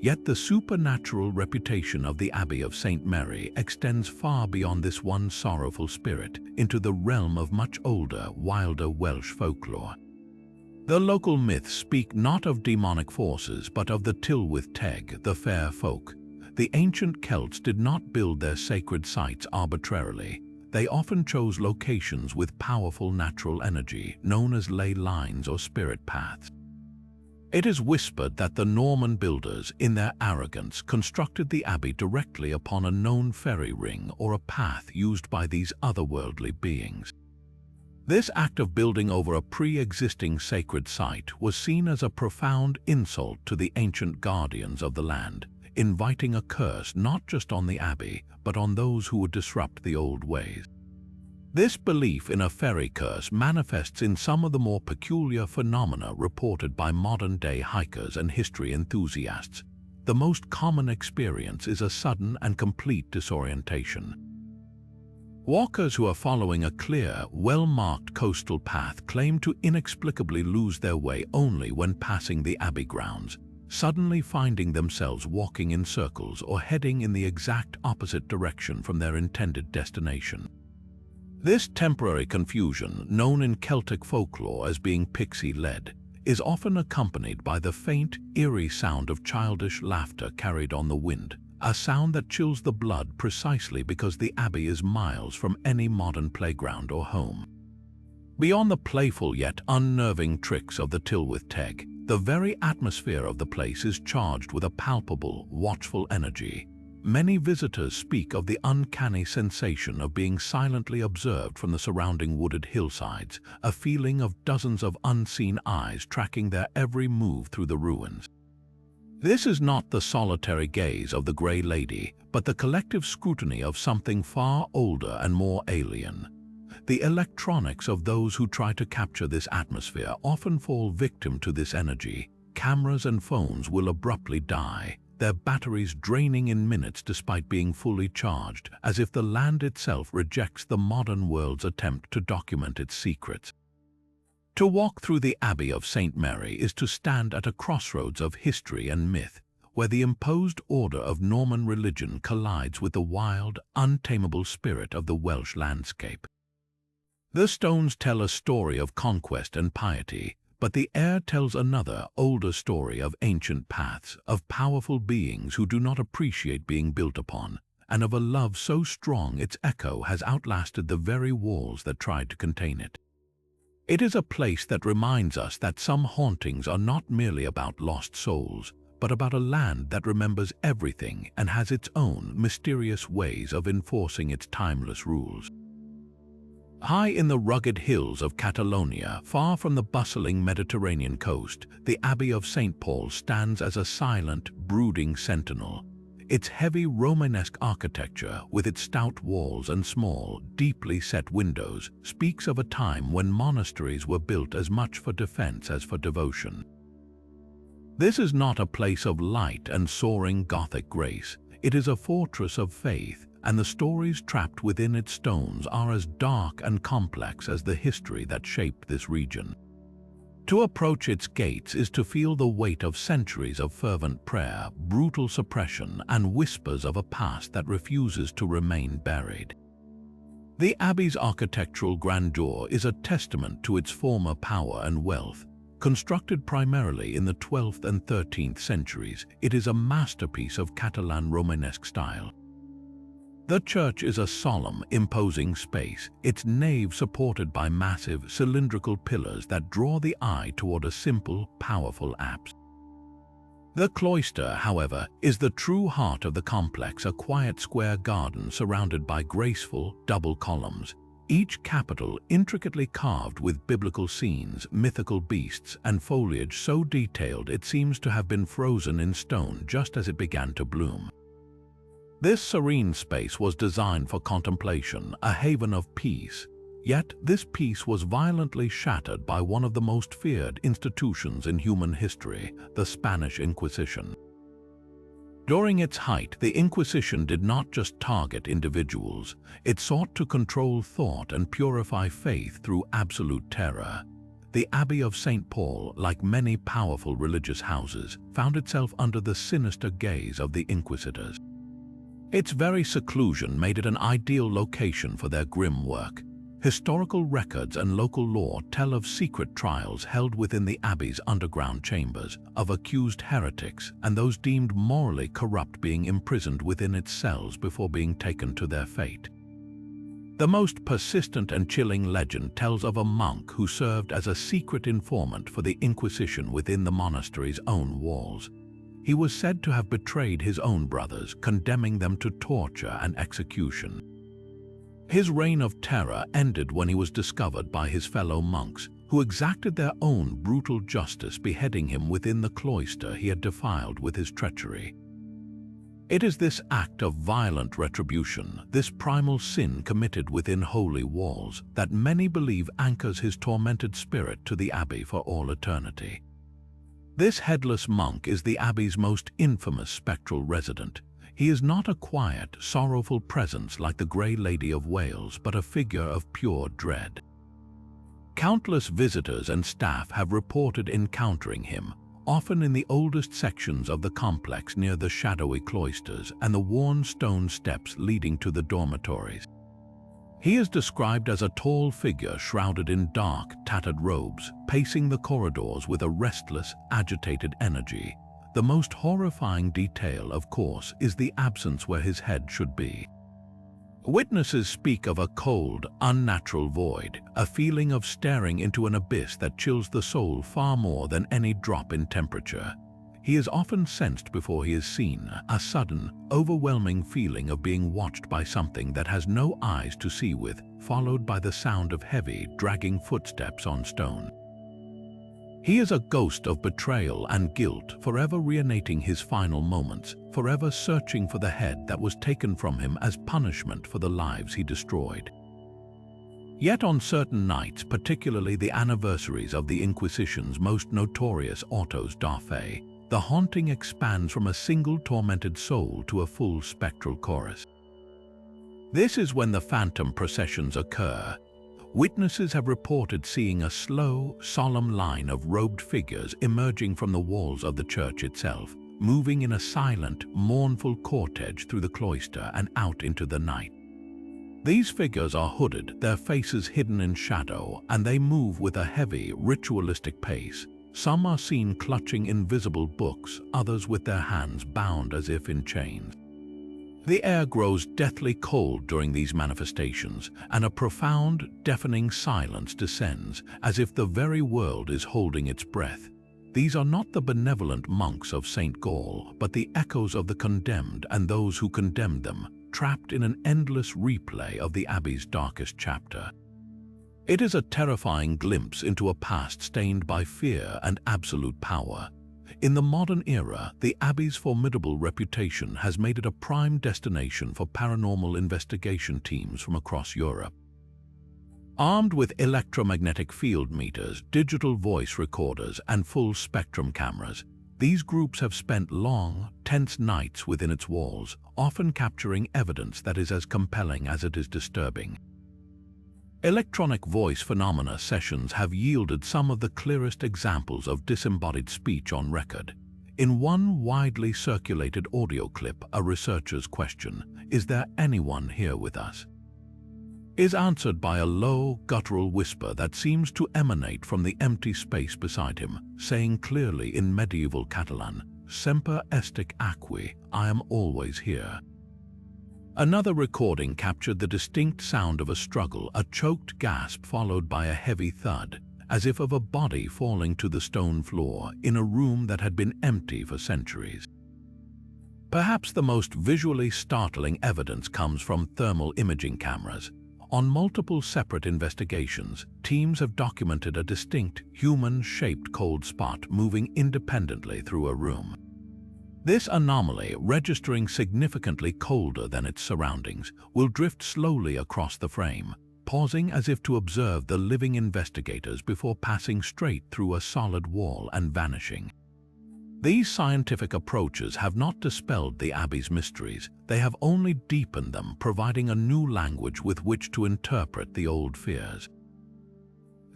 Yet the supernatural reputation of the Abbey of St. Mary extends far beyond this one sorrowful spirit into the realm of much older, wilder Welsh folklore. The local myths speak not of demonic forces, but of the Tylwyth Teg, the fair folk. The ancient Celts did not build their sacred sites arbitrarily. They often chose locations with powerful natural energy, known as ley lines or spirit paths. It is whispered that the Norman builders, in their arrogance, constructed the abbey directly upon a known fairy ring or a path used by these otherworldly beings. This act of building over a pre-existing sacred site was seen as a profound insult to the ancient guardians of the land, inviting a curse not just on the abbey, but on those who would disrupt the old ways. This belief in a fairy curse manifests in some of the more peculiar phenomena reported by modern-day hikers and history enthusiasts. The most common experience is a sudden and complete disorientation. Walkers who are following a clear, well-marked coastal path claim to inexplicably lose their way only when passing the abbey grounds, suddenly finding themselves walking in circles or heading in the exact opposite direction from their intended destination. This temporary confusion, known in Celtic folklore as being pixie-led, is often accompanied by the faint, eerie sound of childish laughter carried on the wind, a sound that chills the blood precisely because the abbey is miles from any modern playground or home. Beyond the playful yet unnerving tricks of the Tylwyth Teg, the very atmosphere of the place is charged with a palpable, watchful energy. Many visitors speak of the uncanny sensation of being silently observed from the surrounding wooded hillsides, a feeling of dozens of unseen eyes tracking their every move through the ruins. This is not the solitary gaze of the Grey Lady, but the collective scrutiny of something far older and more alien. The electronics of those who try to capture this atmosphere often fall victim to this energy. Cameras and phones will abruptly die, their batteries draining in minutes despite being fully charged, as if the land itself rejects the modern world's attempt to document its secrets. To walk through the Abbey of St. Mary is to stand at a crossroads of history and myth, where the imposed order of Norman religion collides with the wild, untamable spirit of the Welsh landscape. The stones tell a story of conquest and piety, but the air tells another, older story of ancient paths, of powerful beings who do not appreciate being built upon, and of a love so strong its echo has outlasted the very walls that tried to contain it. It is a place that reminds us that some hauntings are not merely about lost souls, but about a land that remembers everything and has its own mysterious ways of enforcing its timeless rules. High in the rugged hills of Catalonia, far from the bustling Mediterranean coast, the Abbey of St. Paul stands as a silent, brooding sentinel. Its heavy Romanesque architecture, with its stout walls and small, deeply set windows, speaks of a time when monasteries were built as much for defense as for devotion. This is not a place of light and soaring Gothic grace. It is a fortress of faith, and the stories trapped within its stones are as dark and complex as the history that shaped this region. To approach its gates is to feel the weight of centuries of fervent prayer, brutal suppression, and whispers of a past that refuses to remain buried. The Abbey's architectural grandeur is a testament to its former power and wealth. Constructed primarily in the 12th and 13th centuries, it is a masterpiece of Catalan Romanesque style. The church is a solemn, imposing space, its nave supported by massive, cylindrical pillars that draw the eye toward a simple, powerful apse. The cloister, however, is the true heart of the complex, a quiet square garden surrounded by graceful, double columns, each capital intricately carved with biblical scenes, mythical beasts, and foliage so detailed it seems to have been frozen in stone just as it began to bloom. This serene space was designed for contemplation, a haven of peace. Yet this peace was violently shattered by one of the most feared institutions in human history, the Spanish Inquisition. During its height, the Inquisition did not just target individuals. It sought to control thought and purify faith through absolute terror. The Abbey of St. Paul, like many powerful religious houses, found itself under the sinister gaze of the Inquisitors. Its very seclusion made it an ideal location for their grim work. Historical records and local lore tell of secret trials held within the Abbey's underground chambers, of accused heretics and those deemed morally corrupt being imprisoned within its cells before being taken to their fate. The most persistent and chilling legend tells of a monk who served as a secret informant for the Inquisition within the monastery's own walls. He was said to have betrayed his own brothers, condemning them to torture and execution. His reign of terror ended when he was discovered by his fellow monks, who exacted their own brutal justice, beheading him within the cloister he had defiled with his treachery. It is this act of violent retribution, this primal sin committed within holy walls, that many believe anchors his tormented spirit to the Abbey for all eternity. This headless monk is the Abbey's most infamous spectral resident. He is not a quiet, sorrowful presence like the Grey Lady of Wales, but a figure of pure dread. Countless visitors and staff have reported encountering him, often in the oldest sections of the complex near the shadowy cloisters and the worn stone steps leading to the dormitories. He is described as a tall figure shrouded in dark, tattered robes, pacing the corridors with a restless, agitated energy. The most horrifying detail, of course, is the absence where his head should be. Witnesses speak of a cold, unnatural void, a feeling of staring into an abyss that chills the soul far more than any drop in temperature. He is often sensed before he is seen, a sudden, overwhelming feeling of being watched by something that has no eyes to see with, followed by the sound of heavy, dragging footsteps on stone. He is a ghost of betrayal and guilt, forever reanimating his final moments, forever searching for the head that was taken from him as punishment for the lives he destroyed. Yet on certain nights, particularly the anniversaries of the Inquisition's most notorious autos da fe, the haunting expands from a single tormented soul to a full spectral chorus. This is when the phantom processions occur. Witnesses have reported seeing a slow, solemn line of robed figures emerging from the walls of the church itself, moving in a silent, mournful cortege through the cloister and out into the night. These figures are hooded, their faces hidden in shadow, and they move with a heavy, ritualistic pace. Some are seen clutching invisible books, others with their hands bound as if in chains. The air grows deathly cold during these manifestations, and a profound, deafening silence descends, as if the very world is holding its breath. These are not the benevolent monks of St. Gall, but the echoes of the condemned and those who condemned them, trapped in an endless replay of the Abbey's darkest chapter. It is a terrifying glimpse into a past stained by fear and absolute power. In the modern era, the Abbey's formidable reputation has made it a prime destination for paranormal investigation teams from across Europe. Armed with electromagnetic field meters, digital voice recorders, and full-spectrum cameras, these groups have spent long, tense nights within its walls, often capturing evidence that is as compelling as it is disturbing. Electronic voice phenomena sessions have yielded some of the clearest examples of disembodied speech on record. In one widely circulated audio clip, a researcher's question, "Is there anyone here with us?" is answered by a low, guttural whisper that seems to emanate from the empty space beside him, saying clearly in medieval Catalan, "Semper estic aqui, I am always here." Another recording captured the distinct sound of a struggle, a choked gasp followed by a heavy thud, as if of a body falling to the stone floor in a room that had been empty for centuries. Perhaps the most visually startling evidence comes from thermal imaging cameras. On multiple separate investigations, teams have documented a distinct, human-shaped cold spot moving independently through a room. This anomaly, registering significantly colder than its surroundings, will drift slowly across the frame, pausing as if to observe the living investigators before passing straight through a solid wall and vanishing. These scientific approaches have not dispelled the Abbey's mysteries, they have only deepened them, providing a new language with which to interpret the old fears.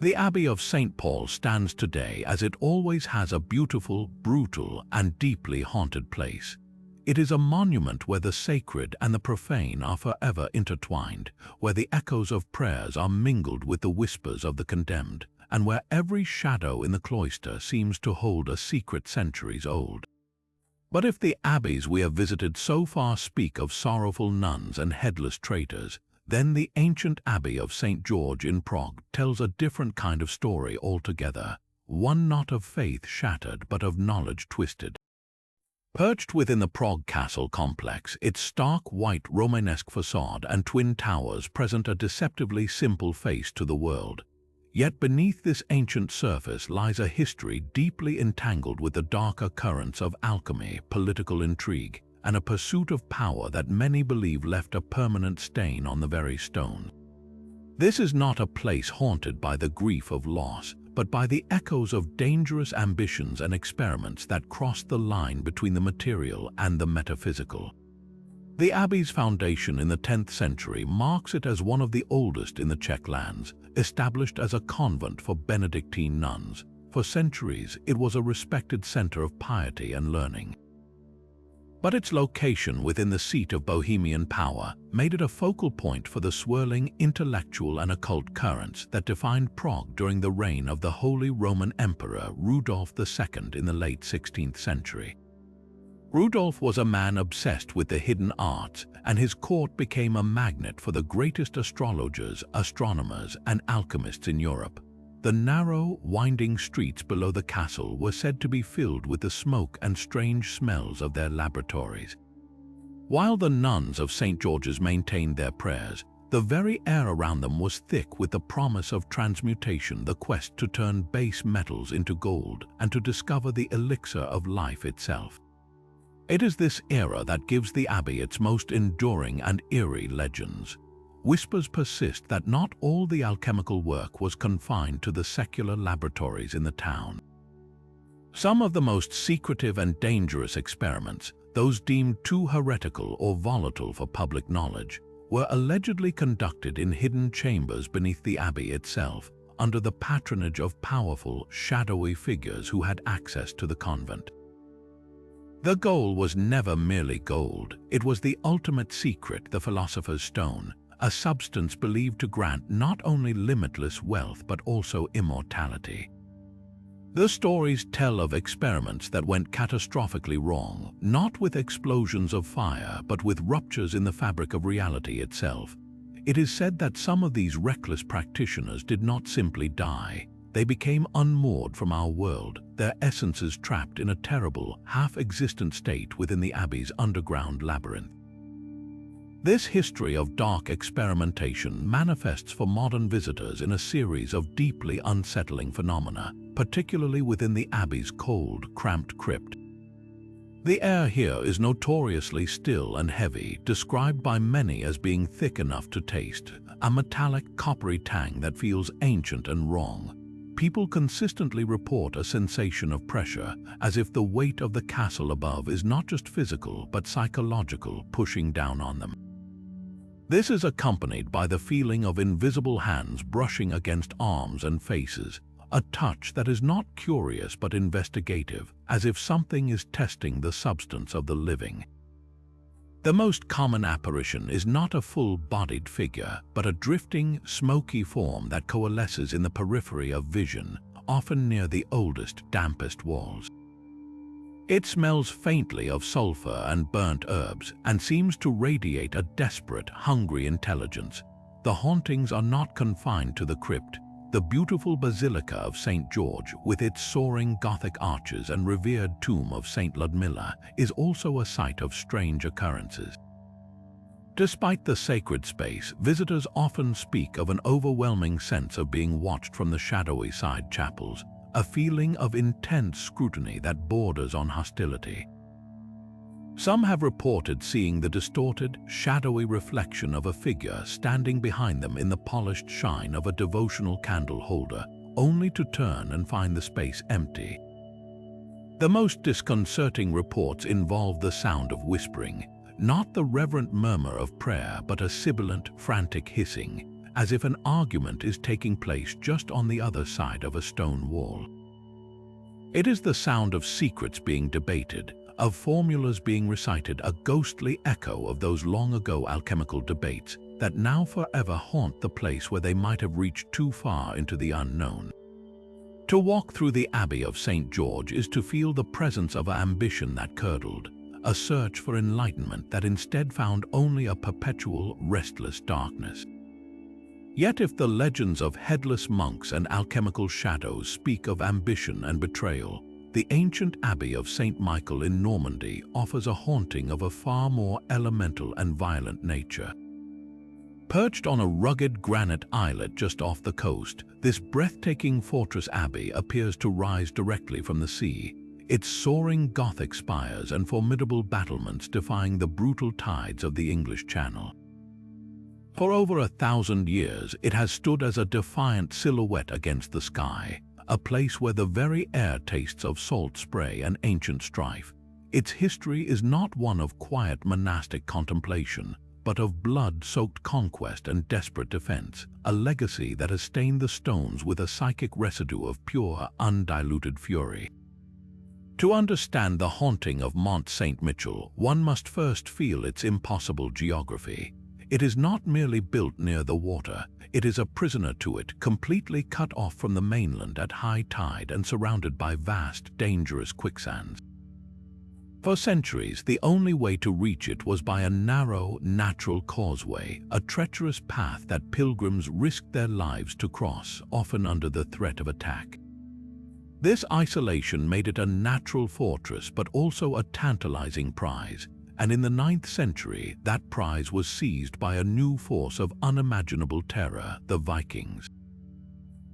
The Abbey of St. Paul stands today as it always has, a beautiful, brutal, and deeply haunted place. It is a monument where the sacred and the profane are forever intertwined, where the echoes of prayers are mingled with the whispers of the condemned, and where every shadow in the cloister seems to hold a secret centuries old. But if the abbeys we have visited so far speak of sorrowful nuns and headless traitors, then the ancient Abbey of St. George in Prague tells a different kind of story altogether, one not of faith shattered but of knowledge twisted. Perched within the Prague castle complex, its stark white Romanesque facade and twin towers present a deceptively simple face to the world. Yet beneath this ancient surface lies a history deeply entangled with the darker currents of alchemy, political intrigue, and a pursuit of power that many believe left a permanent stain on the very stone. This is not a place haunted by the grief of loss, but by the echoes of dangerous ambitions and experiments that cross the line between the material and the metaphysical. The Abbey's foundation in the 10th century marks it as one of the oldest in the Czech lands, established as a convent for Benedictine nuns. For centuries, it was a respected center of piety and learning. But its location within the seat of Bohemian power made it a focal point for the swirling intellectual and occult currents that defined Prague during the reign of the Holy Roman Emperor Rudolf II in the late 16th century. Rudolf was a man obsessed with the hidden arts, and his court became a magnet for the greatest astrologers, astronomers, and alchemists in Europe. The narrow, winding streets below the castle were said to be filled with the smoke and strange smells of their laboratories. While the nuns of St. George's maintained their prayers, the very air around them was thick with the promise of transmutation, the quest to turn base metals into gold and to discover the elixir of life itself. It is this era that gives the Abbey its most enduring and eerie legends. Whispers persist that not all the alchemical work was confined to the secular laboratories in the town. Some of the most secretive and dangerous experiments, those deemed too heretical or volatile for public knowledge, were allegedly conducted in hidden chambers beneath the Abbey itself, under the patronage of powerful, shadowy figures who had access to the convent. The goal was never merely gold. It was the ultimate secret, the philosopher's stone, a substance believed to grant not only limitless wealth but also immortality. The stories tell of experiments that went catastrophically wrong, not with explosions of fire but with ruptures in the fabric of reality itself. It is said that some of these reckless practitioners did not simply die. They became unmoored from our world, their essences trapped in a terrible, half-existent state within the Abbey's underground labyrinth. This history of dark experimentation manifests for modern visitors in a series of deeply unsettling phenomena, particularly within the Abbey's cold, cramped crypt. The air here is notoriously still and heavy, described by many as being thick enough to taste, a metallic, coppery tang that feels ancient and wrong. People consistently report a sensation of pressure, as if the weight of the castle above is not just physical but psychological, pushing down on them. This is accompanied by the feeling of invisible hands brushing against arms and faces, a touch that is not curious but investigative, as if something is testing the substance of the living. The most common apparition is not a full-bodied figure, but a drifting, smoky form that coalesces in the periphery of vision, often near the oldest, dampest walls. It smells faintly of sulfur and burnt herbs and seems to radiate a desperate, hungry intelligence. The hauntings are not confined to the crypt. The beautiful Basilica of St. George, with its soaring Gothic arches and revered tomb of St. Ludmilla, is also a site of strange occurrences. Despite the sacred space, visitors often speak of an overwhelming sense of being watched from the shadowy side chapels, a feeling of intense scrutiny that borders on hostility. Some have reported seeing the distorted, shadowy reflection of a figure standing behind them in the polished shine of a devotional candle holder, only to turn and find the space empty. The most disconcerting reports involve the sound of whispering, not the reverent murmur of prayer but a sibilant, frantic hissing, as if an argument is taking place just on the other side of a stone wall. It is the sound of secrets being debated, of formulas being recited, a ghostly echo of those long-ago alchemical debates that now forever haunt the place where they might have reached too far into the unknown. To walk through the Abbey of St. George is to feel the presence of an ambition that curdled, a search for enlightenment that instead found only a perpetual, restless darkness. Yet if the legends of headless monks and alchemical shadows speak of ambition and betrayal, the ancient Abbey of St. Michel in Normandy offers a haunting of a far more elemental and violent nature. Perched on a rugged granite islet just off the coast, this breathtaking fortress abbey appears to rise directly from the sea, its soaring Gothic spires and formidable battlements defying the brutal tides of the English Channel. For over 1,000 years, it has stood as a defiant silhouette against the sky, a place where the very air tastes of salt spray and ancient strife. Its history is not one of quiet monastic contemplation, but of blood-soaked conquest and desperate defense, a legacy that has stained the stones with a psychic residue of pure, undiluted fury. To understand the haunting of Mont Saint-Michel, one must first feel its impossible geography. It is not merely built near the water, it is a prisoner to it, completely cut off from the mainland at high tide and surrounded by vast, dangerous quicksands. For centuries, the only way to reach it was by a narrow, natural causeway, a treacherous path that pilgrims risked their lives to cross, often under the threat of attack. This isolation made it a natural fortress but also a tantalizing prize, and in the 9th century, that prize was seized by a new force of unimaginable terror, the Vikings.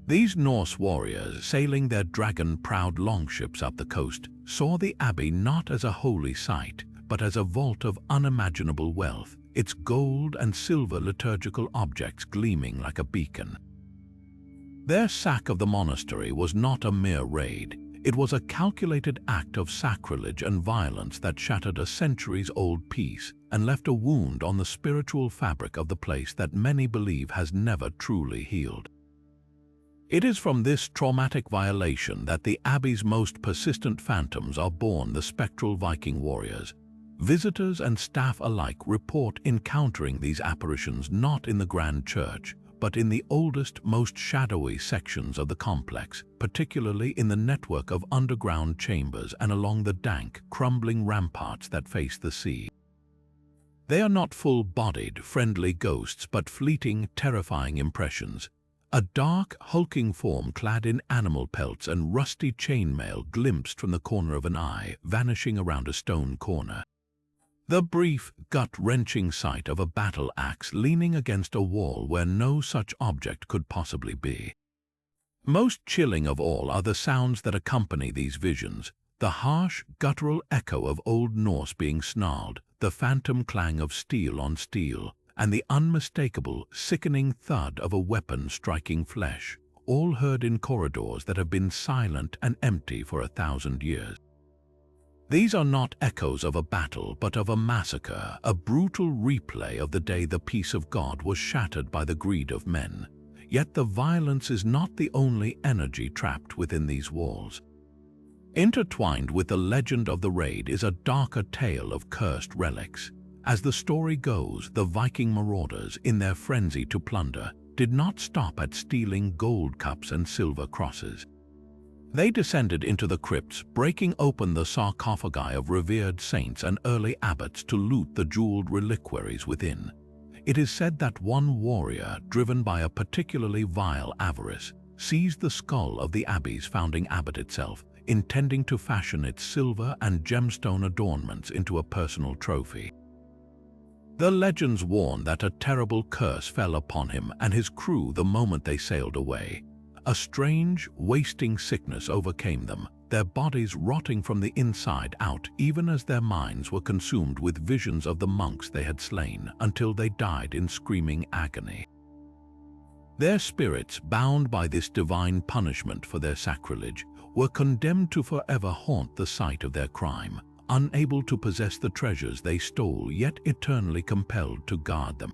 These Norse warriors, sailing their dragon-prowed longships up the coast, saw the abbey not as a holy site, but as a vault of unimaginable wealth, its gold and silver liturgical objects gleaming like a beacon. Their sack of the monastery was not a mere raid. It was a calculated act of sacrilege and violence that shattered a centuries-old peace and left a wound on the spiritual fabric of the place that many believe has never truly healed. It is from this traumatic violation that the Abbey's most persistent phantoms are born, the spectral Viking warriors. Visitors and staff alike report encountering these apparitions not in the grand church, but in the oldest, most shadowy sections of the complex, particularly in the network of underground chambers and along the dank, crumbling ramparts that face the sea. They are not full-bodied, friendly ghosts, but fleeting, terrifying impressions. A dark, hulking form clad in animal pelts and rusty chainmail glimpsed from the corner of an eye, vanishing around a stone corner. The brief, gut-wrenching sight of a battle axe leaning against a wall where no such object could possibly be. Most chilling of all are the sounds that accompany these visions, the harsh, guttural echo of Old Norse being snarled, the phantom clang of steel on steel, and the unmistakable, sickening thud of a weapon striking flesh, all heard in corridors that have been silent and empty for 1,000 years. These are not echoes of a battle, but of a massacre, a brutal replay of the day the peace of God was shattered by the greed of men. Yet the violence is not the only energy trapped within these walls. Intertwined with the legend of the raid is a darker tale of cursed relics. As the story goes, the Viking marauders, in their frenzy to plunder, did not stop at stealing gold cups and silver crosses. They descended into the crypts, breaking open the sarcophagi of revered saints and early abbots to loot the jeweled reliquaries within. It is said that one warrior, driven by a particularly vile avarice, seized the skull of the Abbey's founding abbot itself, intending to fashion its silver and gemstone adornments into a personal trophy. The legends warn that a terrible curse fell upon him and his crew the moment they sailed away. A strange, wasting sickness overcame them, their bodies rotting from the inside out even as their minds were consumed with visions of the monks they had slain until they died in screaming agony. Their spirits, bound by this divine punishment for their sacrilege, were condemned to forever haunt the site of their crime, unable to possess the treasures they stole, yet eternally compelled to guard them.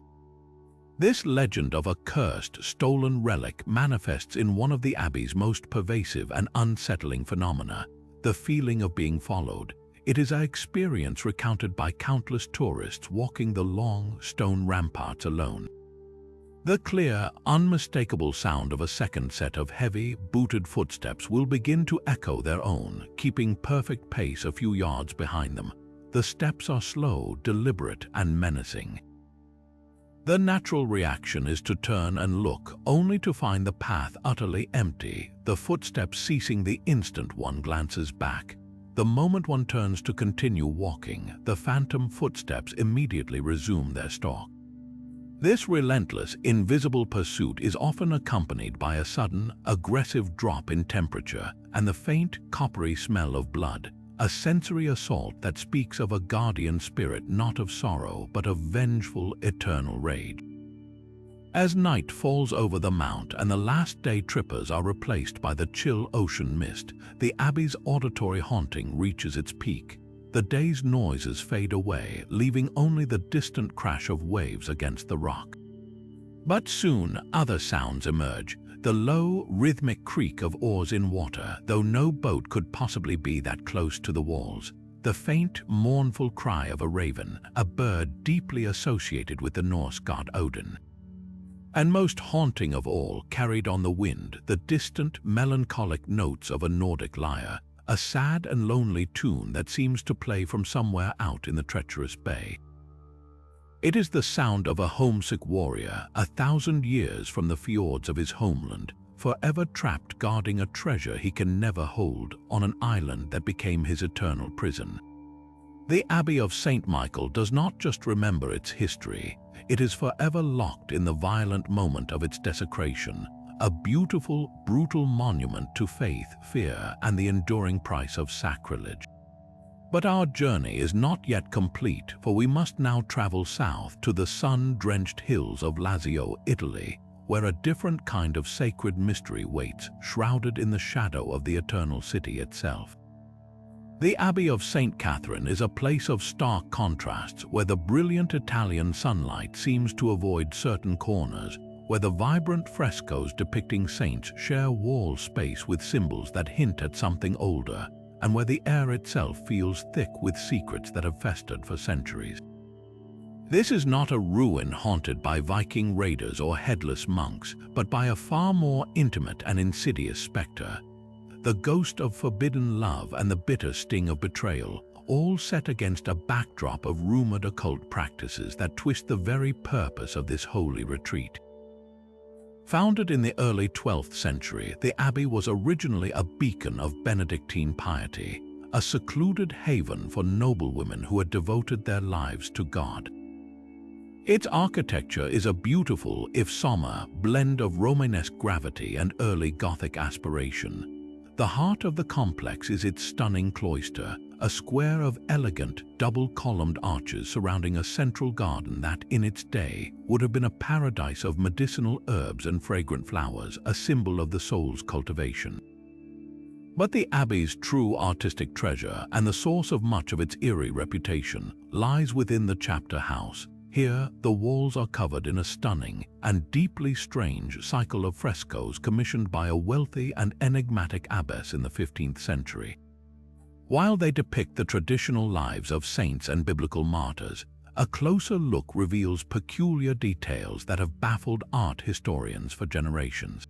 This legend of a cursed, stolen relic manifests in one of the Abbey's most pervasive and unsettling phenomena, the feeling of being followed. It is an experience recounted by countless tourists walking the long, stone ramparts alone. The clear, unmistakable sound of a second set of heavy, booted footsteps will begin to echo their own, keeping perfect pace a few yards behind them. The steps are slow, deliberate, and menacing. The natural reaction is to turn and look, only to find the path utterly empty, the footsteps ceasing the instant one glances back. The moment one turns to continue walking, the phantom footsteps immediately resume their stalk. This relentless, invisible pursuit is often accompanied by a sudden, aggressive drop in temperature and the faint, coppery smell of blood, a sensory assault that speaks of a guardian spirit not of sorrow but of vengeful, eternal rage. As night falls over the mount and the last-day trippers are replaced by the chill ocean mist, the Abbey's auditory haunting reaches its peak. The day's noises fade away, leaving only the distant crash of waves against the rock. But soon other sounds emerge, the low, rhythmic creak of oars in water, though no boat could possibly be that close to the walls, the faint, mournful cry of a raven, a bird deeply associated with the Norse god Odin. And most haunting of all, carried on the wind, the distant, melancholic notes of a Nordic lyre, a sad and lonely tune that seems to play from somewhere out in the treacherous bay. It is the sound of a homesick warrior 1,000 years from the fjords of his homeland, forever trapped guarding a treasure he can never hold on an island that became his eternal prison. The Abbey of St. Michael does not just remember its history, it is forever locked in the violent moment of its desecration, a beautiful, brutal monument to faith, fear, and the enduring price of sacrilege. But our journey is not yet complete, for we must now travel south to the sun-drenched hills of Lazio, Italy, where a different kind of sacred mystery waits, shrouded in the shadow of the eternal city itself. The Abbey of St. Catherine is a place of stark contrasts, where the brilliant Italian sunlight seems to avoid certain corners, where the vibrant frescoes depicting saints share wall space with symbols that hint at something older, and where the air itself feels thick with secrets that have festered for centuries. This is not a ruin haunted by Viking raiders or headless monks, but by a far more intimate and insidious spectre, the ghost of forbidden love and the bitter sting of betrayal, all set against a backdrop of rumored occult practices that twist the very purpose of this holy retreat. Founded in the early 12th century, the abbey was originally a beacon of Benedictine piety, a secluded haven for noblewomen who had devoted their lives to God. Its architecture is a beautiful, if somber, blend of Romanesque gravity and early Gothic aspiration. The heart of the complex is its stunning cloister, a square of elegant, double-columned arches surrounding a central garden that, in its day, would have been a paradise of medicinal herbs and fragrant flowers, a symbol of the soul's cultivation. But the Abbey's true artistic treasure, and the source of much of its eerie reputation, lies within the chapter house. Here, the walls are covered in a stunning and deeply strange cycle of frescoes commissioned by a wealthy and enigmatic abbess in the 15th century. While they depict the traditional lives of saints and biblical martyrs, a closer look reveals peculiar details that have baffled art historians for generations.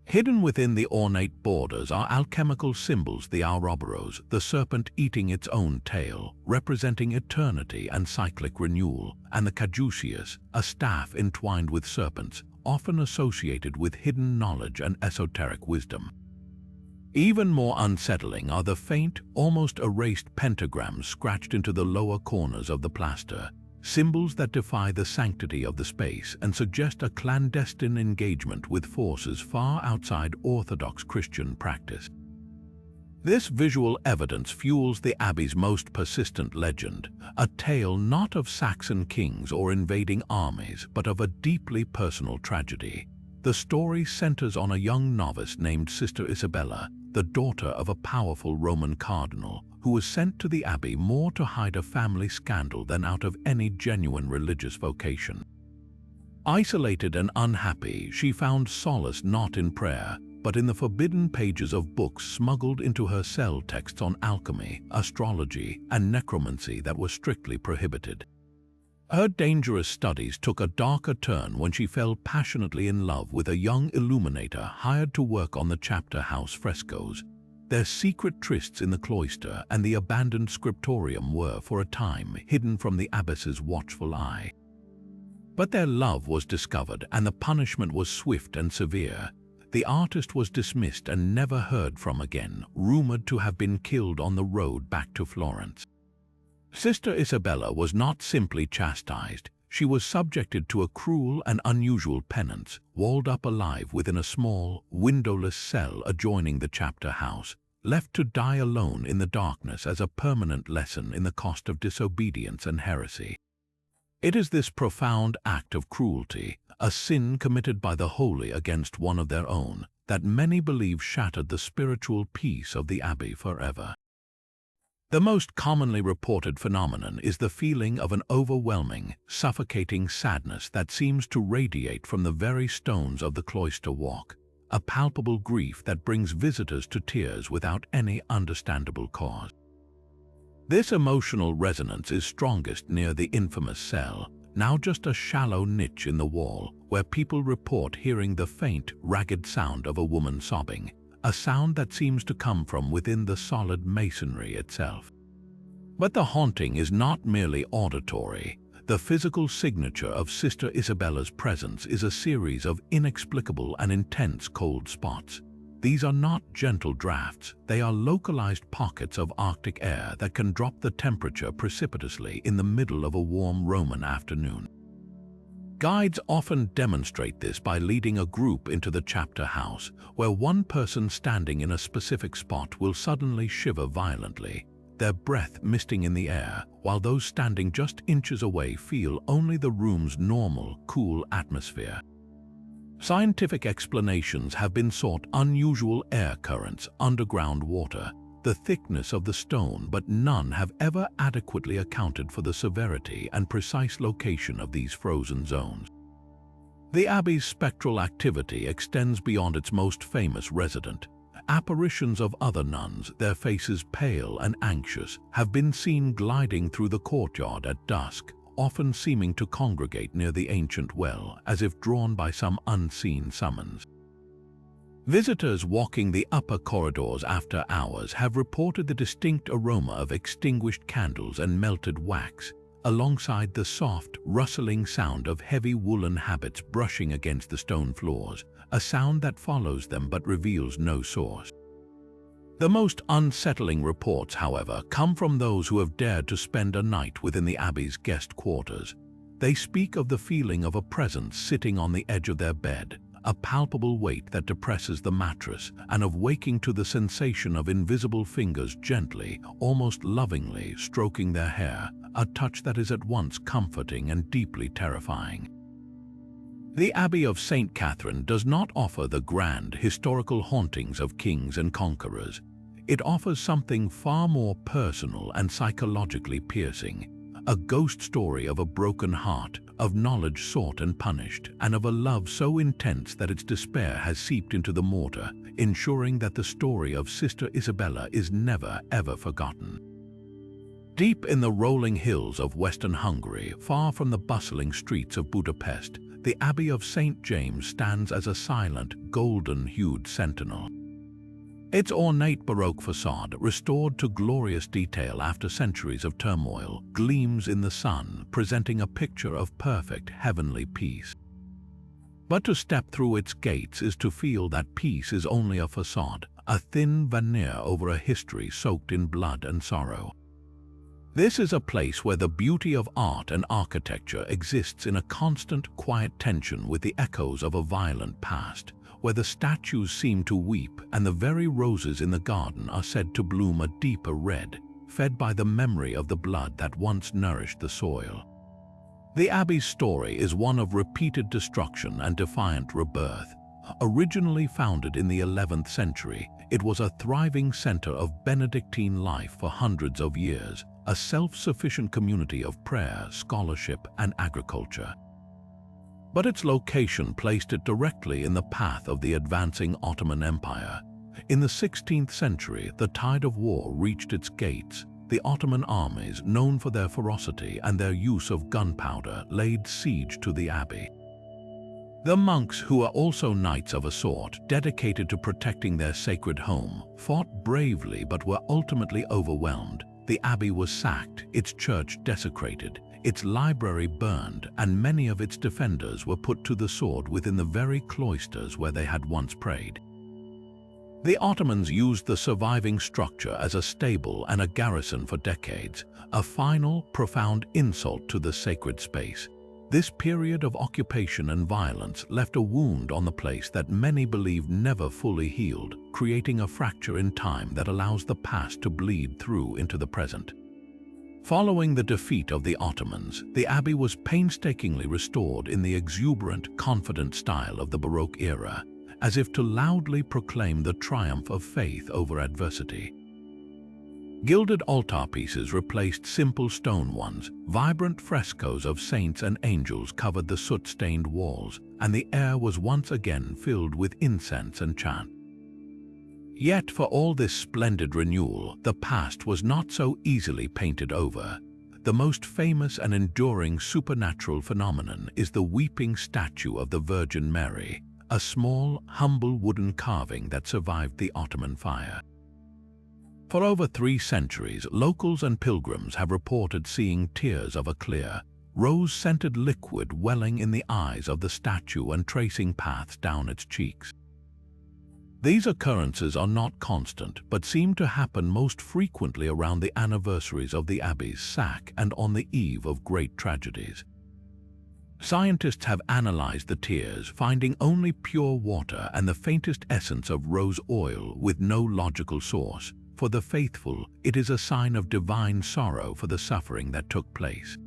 Hidden within the ornate borders are alchemical symbols, the Ouroboros, the serpent eating its own tail, representing eternity and cyclic renewal, and the caduceus, a staff entwined with serpents, often associated with hidden knowledge and esoteric wisdom. Even more unsettling are the faint, almost erased pentagrams scratched into the lower corners of the plaster, symbols that defy the sanctity of the space and suggest a clandestine engagement with forces far outside Orthodox Christian practice. This visual evidence fuels the Abbey's most persistent legend, a tale not of Saxon kings or invading armies, but of a deeply personal tragedy. The story centers on a young novice named Sister Isabella, the daughter of a powerful Roman cardinal, who was sent to the abbey more to hide a family scandal than out of any genuine religious vocation. Isolated and unhappy, she found solace not in prayer, but in the forbidden pages of books smuggled into her cell, texts on alchemy, astrology, and necromancy that were strictly prohibited. Her dangerous studies took a darker turn when she fell passionately in love with a young illuminator hired to work on the chapter house frescoes. Their secret trysts in the cloister and the abandoned scriptorium were, for a time, hidden from the abbess's watchful eye. But their love was discovered, and the punishment was swift and severe. The artist was dismissed and never heard from again, rumored to have been killed on the road back to Florence. Sister Isabella was not simply chastised, she was subjected to a cruel and unusual penance, walled up alive within a small, windowless cell adjoining the chapter house, left to die alone in the darkness as a permanent lesson in the cost of disobedience and heresy. It is this profound act of cruelty, a sin committed by the holy against one of their own, that many believe shattered the spiritual peace of the abbey forever. The most commonly reported phenomenon is the feeling of an overwhelming, suffocating sadness that seems to radiate from the very stones of the cloister walk, a palpable grief that brings visitors to tears without any understandable cause. This emotional resonance is strongest near the infamous cell, now just a shallow niche in the wall, where people report hearing the faint, ragged sound of a woman sobbing, a sound that seems to come from within the solid masonry itself. But the haunting is not merely auditory. The physical signature of Sister Isabella's presence is a series of inexplicable and intense cold spots. These are not gentle drafts, they are localized pockets of Arctic air that can drop the temperature precipitously in the middle of a warm Roman afternoon. Guides often demonstrate this by leading a group into the chapter house, where one person standing in a specific spot will suddenly shiver violently, their breath misting in the air, while those standing just inches away feel only the room's normal, cool atmosphere. Scientific explanations have been sought: unusual air currents, underground water, the thickness of the stone, but none have ever adequately accounted for the severity and precise location of these frozen zones. The Abbey's spectral activity extends beyond its most famous resident. Apparitions of other nuns, their faces pale and anxious, have been seen gliding through the courtyard at dusk, often seeming to congregate near the ancient well, as if drawn by some unseen summons. Visitors walking the upper corridors after hours have reported the distinct aroma of extinguished candles and melted wax, alongside the soft, rustling sound of heavy woolen habits brushing against the stone floors, a sound that follows them but reveals no source. The most unsettling reports, however, come from those who have dared to spend a night within the Abbey's guest quarters. They speak of the feeling of a presence sitting on the edge of their bed, a palpable weight that depresses the mattress, and of waking to the sensation of invisible fingers gently, almost lovingly, stroking their hair, a touch that is at once comforting and deeply terrifying. The Abbey of St. Catherine does not offer the grand, historical hauntings of kings and conquerors. It offers something far more personal and psychologically piercing, a ghost story of a broken heart, of knowledge sought and punished, and of a love so intense that its despair has seeped into the mortar, ensuring that the story of Sister Isabella is never, ever forgotten. Deep in the rolling hills of Western Hungary, far from the bustling streets of Budapest, the Abbey of St. James stands as a silent, golden-hued sentinel. Its ornate Baroque facade, restored to glorious detail after centuries of turmoil, gleams in the sun, presenting a picture of perfect heavenly peace. But to step through its gates is to feel that peace is only a facade, a thin veneer over a history soaked in blood and sorrow. This is a place where the beauty of art and architecture exists in a constant, quiet tension with the echoes of a violent past, where the statues seem to weep and the very roses in the garden are said to bloom a deeper red, fed by the memory of the blood that once nourished the soil. The Abbey's story is one of repeated destruction and defiant rebirth. Originally founded in the 11th century, it was a thriving center of Benedictine life for hundreds of years, a self-sufficient community of prayer, scholarship, and agriculture. But its location placed it directly in the path of the advancing Ottoman Empire. In the 16th century, the tide of war reached its gates. The Ottoman armies, known for their ferocity and their use of gunpowder, laid siege to the abbey. The monks, who are also knights of a sort, dedicated to protecting their sacred home, fought bravely but were ultimately overwhelmed. The abbey was sacked, its church desecrated, its library burned, and many of its defenders were put to the sword within the very cloisters where they had once prayed. The Ottomans used the surviving structure as a stable and a garrison for decades, a final, profound insult to the sacred space. This period of occupation and violence left a wound on the place that many believe never fully healed, creating a fracture in time that allows the past to bleed through into the present. Following the defeat of the Ottomans, the abbey was painstakingly restored in the exuberant, confident style of the Baroque era, as if to loudly proclaim the triumph of faith over adversity. Gilded altarpieces replaced simple stone ones, vibrant frescoes of saints and angels covered the soot-stained walls, and the air was once again filled with incense and chant. Yet for all this splendid renewal, the past was not so easily painted over. The most famous and enduring supernatural phenomenon is the weeping statue of the Virgin Mary, a small, humble wooden carving that survived the Ottoman fire. For over 3 centuries, locals and pilgrims have reported seeing tears of a clear, rose-scented liquid welling in the eyes of the statue and tracing paths down its cheeks. These occurrences are not constant, but seem to happen most frequently around the anniversaries of the Abbey's sack and on the eve of great tragedies. Scientists have analyzed the tears, finding only pure water and the faintest essence of rose oil with no logical source. For the faithful, it is a sign of divine sorrow for the suffering that took place.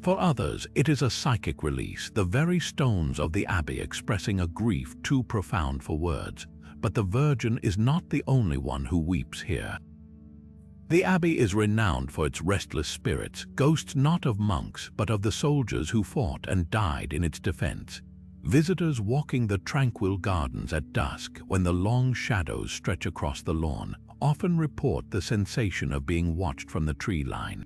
For others, it is a psychic release, the very stones of the Abbey expressing a grief too profound for words. But the Virgin is not the only one who weeps here. The Abbey is renowned for its restless spirits, ghosts not of monks, but of the soldiers who fought and died in its defense. Visitors walking the tranquil gardens at dusk, when the long shadows stretch across the lawn, often report the sensation of being watched from the tree line.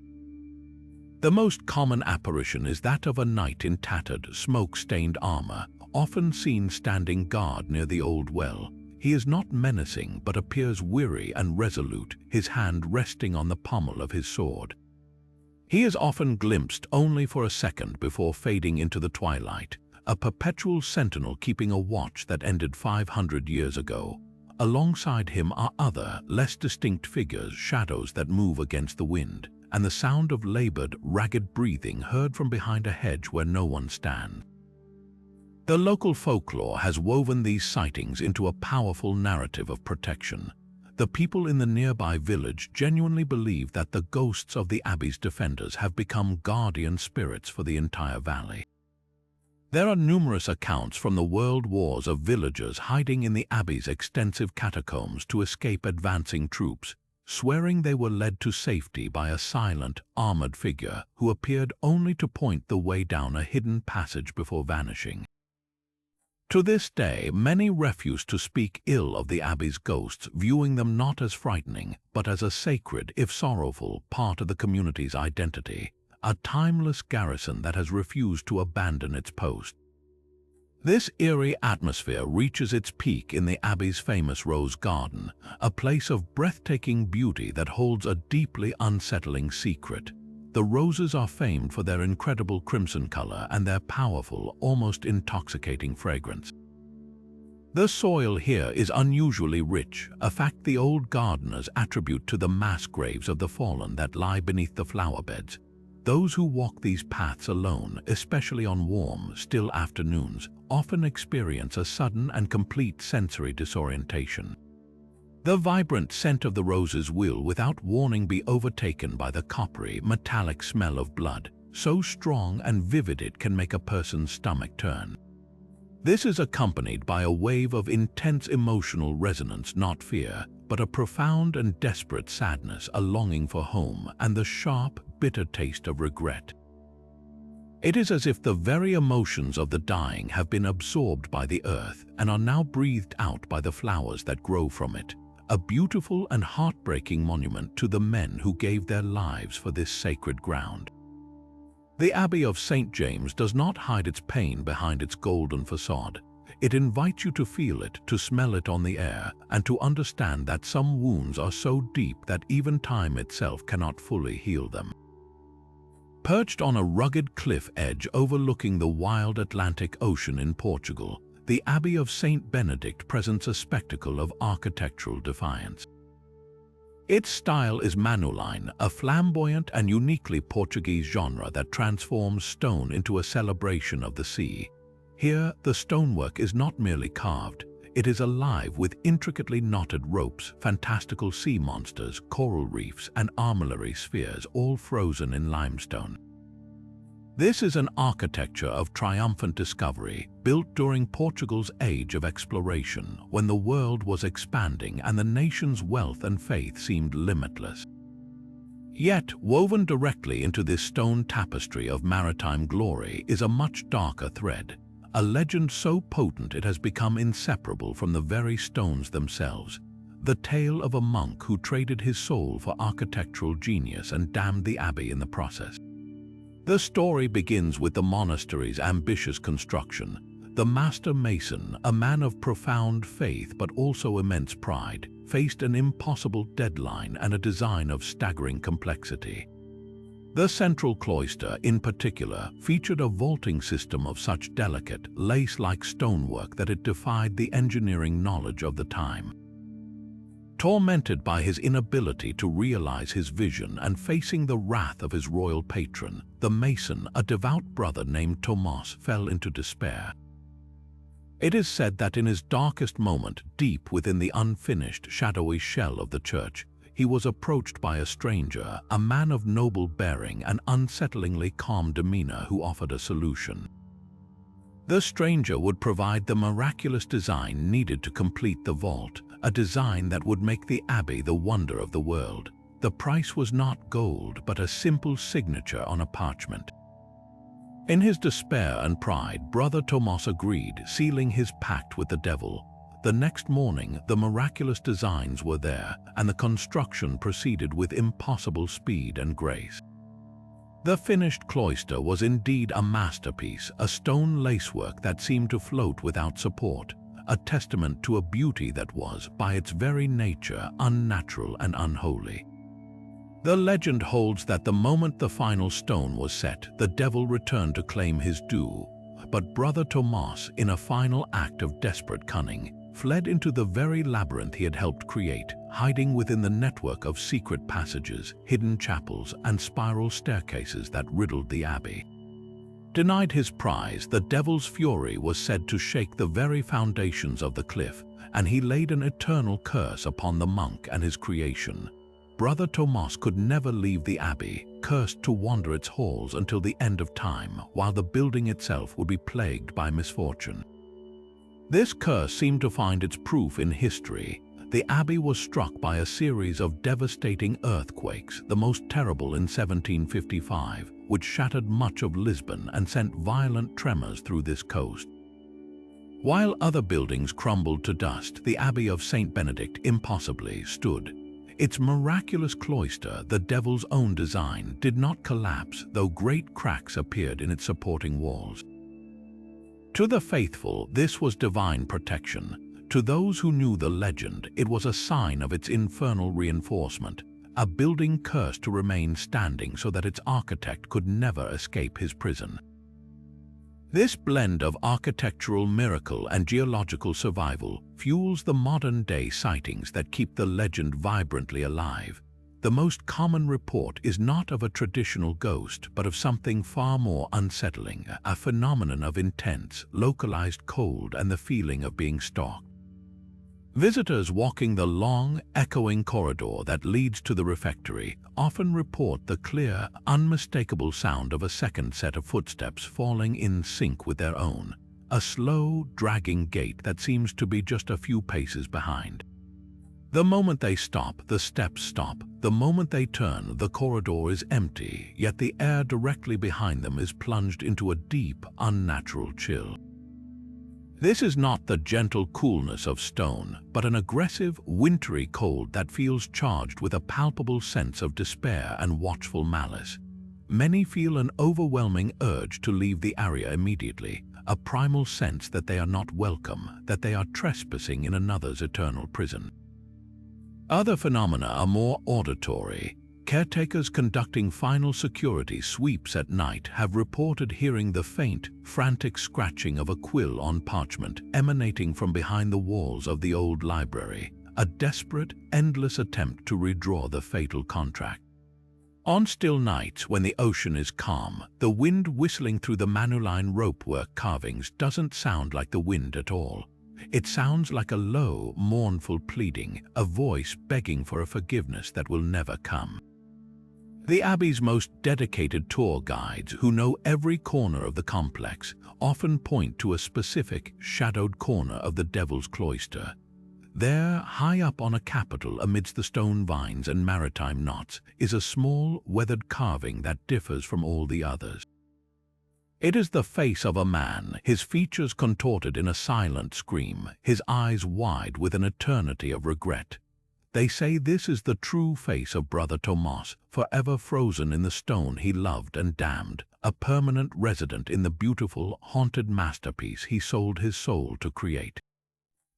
The most common apparition is that of a knight in tattered, smoke-stained armor, often seen standing guard near the old well. He is not menacing, but appears weary and resolute, his hand resting on the pommel of his sword. He is often glimpsed only for a second before fading into the twilight, a perpetual sentinel keeping a watch that ended 500 years ago. Alongside him are other, less distinct figures, shadows that move against the wind, and the sound of labored, ragged breathing heard from behind a hedge where no one stands. The local folklore has woven these sightings into a powerful narrative of protection. The people in the nearby village genuinely believe that the ghosts of the Abbey's defenders have become guardian spirits for the entire valley. There are numerous accounts from the world wars of villagers hiding in the Abbey's extensive catacombs to escape advancing troops, swearing they were led to safety by a silent, armored figure who appeared only to point the way down a hidden passage before vanishing. To this day, many refuse to speak ill of the Abbey's ghosts, viewing them not as frightening, but as a sacred, if sorrowful, part of the community's identity, a timeless garrison that has refused to abandon its post. This eerie atmosphere reaches its peak in the Abbey's famous Rose Garden, a place of breathtaking beauty that holds a deeply unsettling secret. The roses are famed for their incredible crimson color and their powerful, almost intoxicating fragrance. The soil here is unusually rich, a fact the old gardeners attribute to the mass graves of the fallen that lie beneath the flower beds. Those who walk these paths alone, especially on warm, still afternoons, often experience a sudden and complete sensory disorientation. The vibrant scent of the roses will, without warning, be overtaken by the coppery, metallic smell of blood, so strong and vivid it can make a person's stomach turn. This is accompanied by a wave of intense emotional resonance, not fear, but a profound and desperate sadness, a longing for home, and the sharp, bitter taste of regret. It is as if the very emotions of the dying have been absorbed by the earth and are now breathed out by the flowers that grow from it, a beautiful and heartbreaking monument to the men who gave their lives for this sacred ground. The Abbey of St. James does not hide its pain behind its golden facade. It invites you to feel it, to smell it on the air, and to understand that some wounds are so deep that even time itself cannot fully heal them. Perched on a rugged cliff edge overlooking the wild Atlantic Ocean in Portugal, the Abbey of St. Benedict presents a spectacle of architectural defiance. Its style is Manueline, a flamboyant and uniquely Portuguese genre that transforms stone into a celebration of the sea. Here, the stonework is not merely carved, it is alive with intricately knotted ropes, fantastical sea monsters, coral reefs, and armillary spheres, all frozen in limestone. This is an architecture of triumphant discovery, built during Portugal's age of exploration, when the world was expanding and the nation's wealth and faith seemed limitless. Yet, woven directly into this stone tapestry of maritime glory is a much darker thread, a legend so potent it has become inseparable from the very stones themselves, the tale of a monk who traded his soul for architectural genius and damned the abbey in the process. The story begins with the monastery's ambitious construction. the master mason, a man of profound faith but also immense pride, faced an impossible deadline and a design of staggering complexity. The central cloister, in particular, featured a vaulting system of such delicate, lace-like stonework that it defied the engineering knowledge of the time. Tormented by his inability to realize his vision and facing the wrath of his royal patron, the mason, a devout brother named Thomas, fell into despair. It is said that in his darkest moment, deep within the unfinished, shadowy shell of the church, he was approached by a stranger, a man of noble bearing and unsettlingly calm demeanor, who offered a solution. The stranger would provide the miraculous design needed to complete the vault, a design that would make the abbey the wonder of the world. The price was not gold, but a simple signature on a parchment. In his despair and pride, Brother Thomas agreed, sealing his pact with the devil. The next morning, the miraculous designs were there, and the construction proceeded with impossible speed and grace. The finished cloister was indeed a masterpiece, a stone lacework that seemed to float without support, a testament to a beauty that was, by its very nature, unnatural and unholy. The legend holds that the moment the final stone was set, the devil returned to claim his due, but Brother Thomas, in a final act of desperate cunning, fled into the very labyrinth he had helped create, hiding within the network of secret passages, hidden chapels, and spiral staircases that riddled the abbey. Denied his prize, the devil's fury was said to shake the very foundations of the cliff, and he laid an eternal curse upon the monk and his creation. Brother Thomas could never leave the abbey, cursed to wander its halls until the end of time, while the building itself would be plagued by misfortune. This curse seemed to find its proof in history. The abbey was struck by a series of devastating earthquakes, the most terrible in 1755, which shattered much of Lisbon and sent violent tremors through this coast. While other buildings crumbled to dust, the Abbey of St. Benedict impossibly stood. Its miraculous cloister, the devil's own design, did not collapse, though great cracks appeared in its supporting walls. To the faithful, this was divine protection. To those who knew the legend, it was a sign of its infernal reinforcement, a building cursed to remain standing so that its architect could never escape his prison. This blend of architectural miracle and geological survival fuels the modern-day sightings that keep the legend vibrantly alive. The most common report is not of a traditional ghost, but of something far more unsettling, a phenomenon of intense, localized cold and the feeling of being stalked. Visitors walking the long, echoing corridor that leads to the refectory often report the clear, unmistakable sound of a second set of footsteps falling in sync with their own, a slow, dragging gait that seems to be just a few paces behind. The moment they stop, the steps stop. The moment they turn, the corridor is empty, yet the air directly behind them is plunged into a deep, unnatural chill. This is not the gentle coolness of stone, but an aggressive, wintry cold that feels charged with a palpable sense of despair and watchful malice. Many feel an overwhelming urge to leave the area immediately, a primal sense that they are not welcome, that they are trespassing in another's eternal prison. Other phenomena are more auditory. Caretakers conducting final security sweeps at night have reported hearing the faint, frantic scratching of a quill on parchment emanating from behind the walls of the old library, a desperate, endless attempt to redraw the fatal contract. On still nights when the ocean is calm, the wind whistling through the manuline ropework carvings doesn't sound like the wind at all. It sounds like a low, mournful pleading, a voice begging for a forgiveness that will never come. The Abbey's most dedicated tour guides, who know every corner of the complex, often point to a specific, shadowed corner of the Devil's Cloister. There, high up on a capital amidst the stone vines and maritime knots, is a small, weathered carving that differs from all the others. It is the face of a man, his features contorted in a silent scream, his eyes wide with an eternity of regret. They say this is the true face of Brother Thomas, forever frozen in the stone he loved and damned, a permanent resident in the beautiful, haunted masterpiece he sold his soul to create.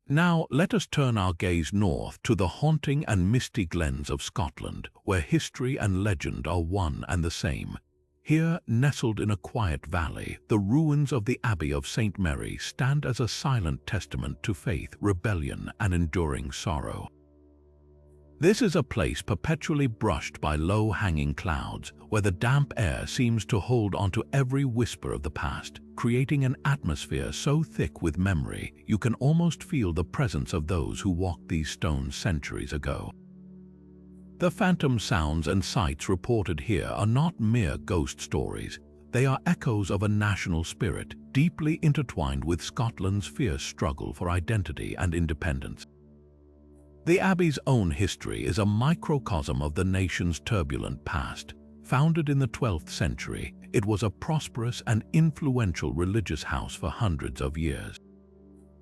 Now let us turn our gaze north to the haunting and misty glens of Scotland, where history and legend are one and the same. Here, nestled in a quiet valley, the ruins of the Abbey of St. Mary stand as a silent testament to faith, rebellion, and enduring sorrow. This is a place perpetually brushed by low-hanging clouds, where the damp air seems to hold onto every whisper of the past, creating an atmosphere so thick with memory you can almost feel the presence of those who walked these stones centuries ago. The phantom sounds and sights reported here are not mere ghost stories. They are echoes of a national spirit, deeply intertwined with Scotland's fierce struggle for identity and independence. The Abbey's own history is a microcosm of the nation's turbulent past. Founded in the 12th century, it was a prosperous and influential religious house for hundreds of years.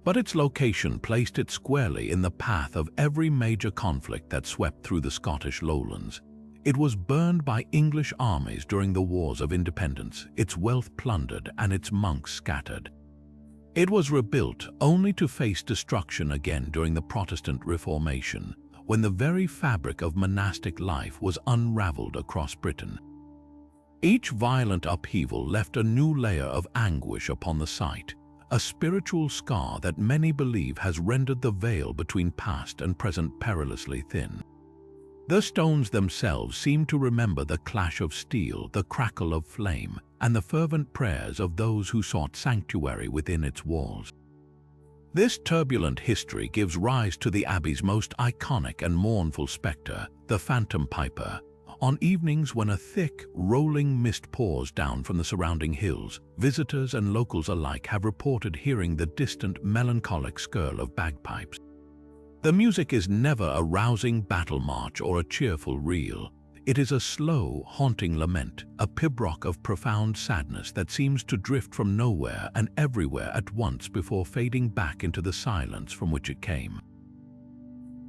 But its location placed it squarely in the path of every major conflict that swept through the Scottish lowlands. It was burned by English armies during the Wars of Independence, its wealth plundered and its monks scattered. It was rebuilt only to face destruction again during the Protestant Reformation, when the very fabric of monastic life was unraveled across Britain. Each violent upheaval left a new layer of anguish upon the site, a spiritual scar that many believe has rendered the veil between past and present perilously thin. The stones themselves seem to remember the clash of steel, the crackle of flame, and the fervent prayers of those who sought sanctuary within its walls. This turbulent history gives rise to the Abbey's most iconic and mournful spectre, the Phantom Piper. On evenings when a thick, rolling mist pours down from the surrounding hills, visitors and locals alike have reported hearing the distant, melancholic skirl of bagpipes. The music is never a rousing battle march or a cheerful reel. It is a slow, haunting lament, a pibroch of profound sadness that seems to drift from nowhere and everywhere at once before fading back into the silence from which it came.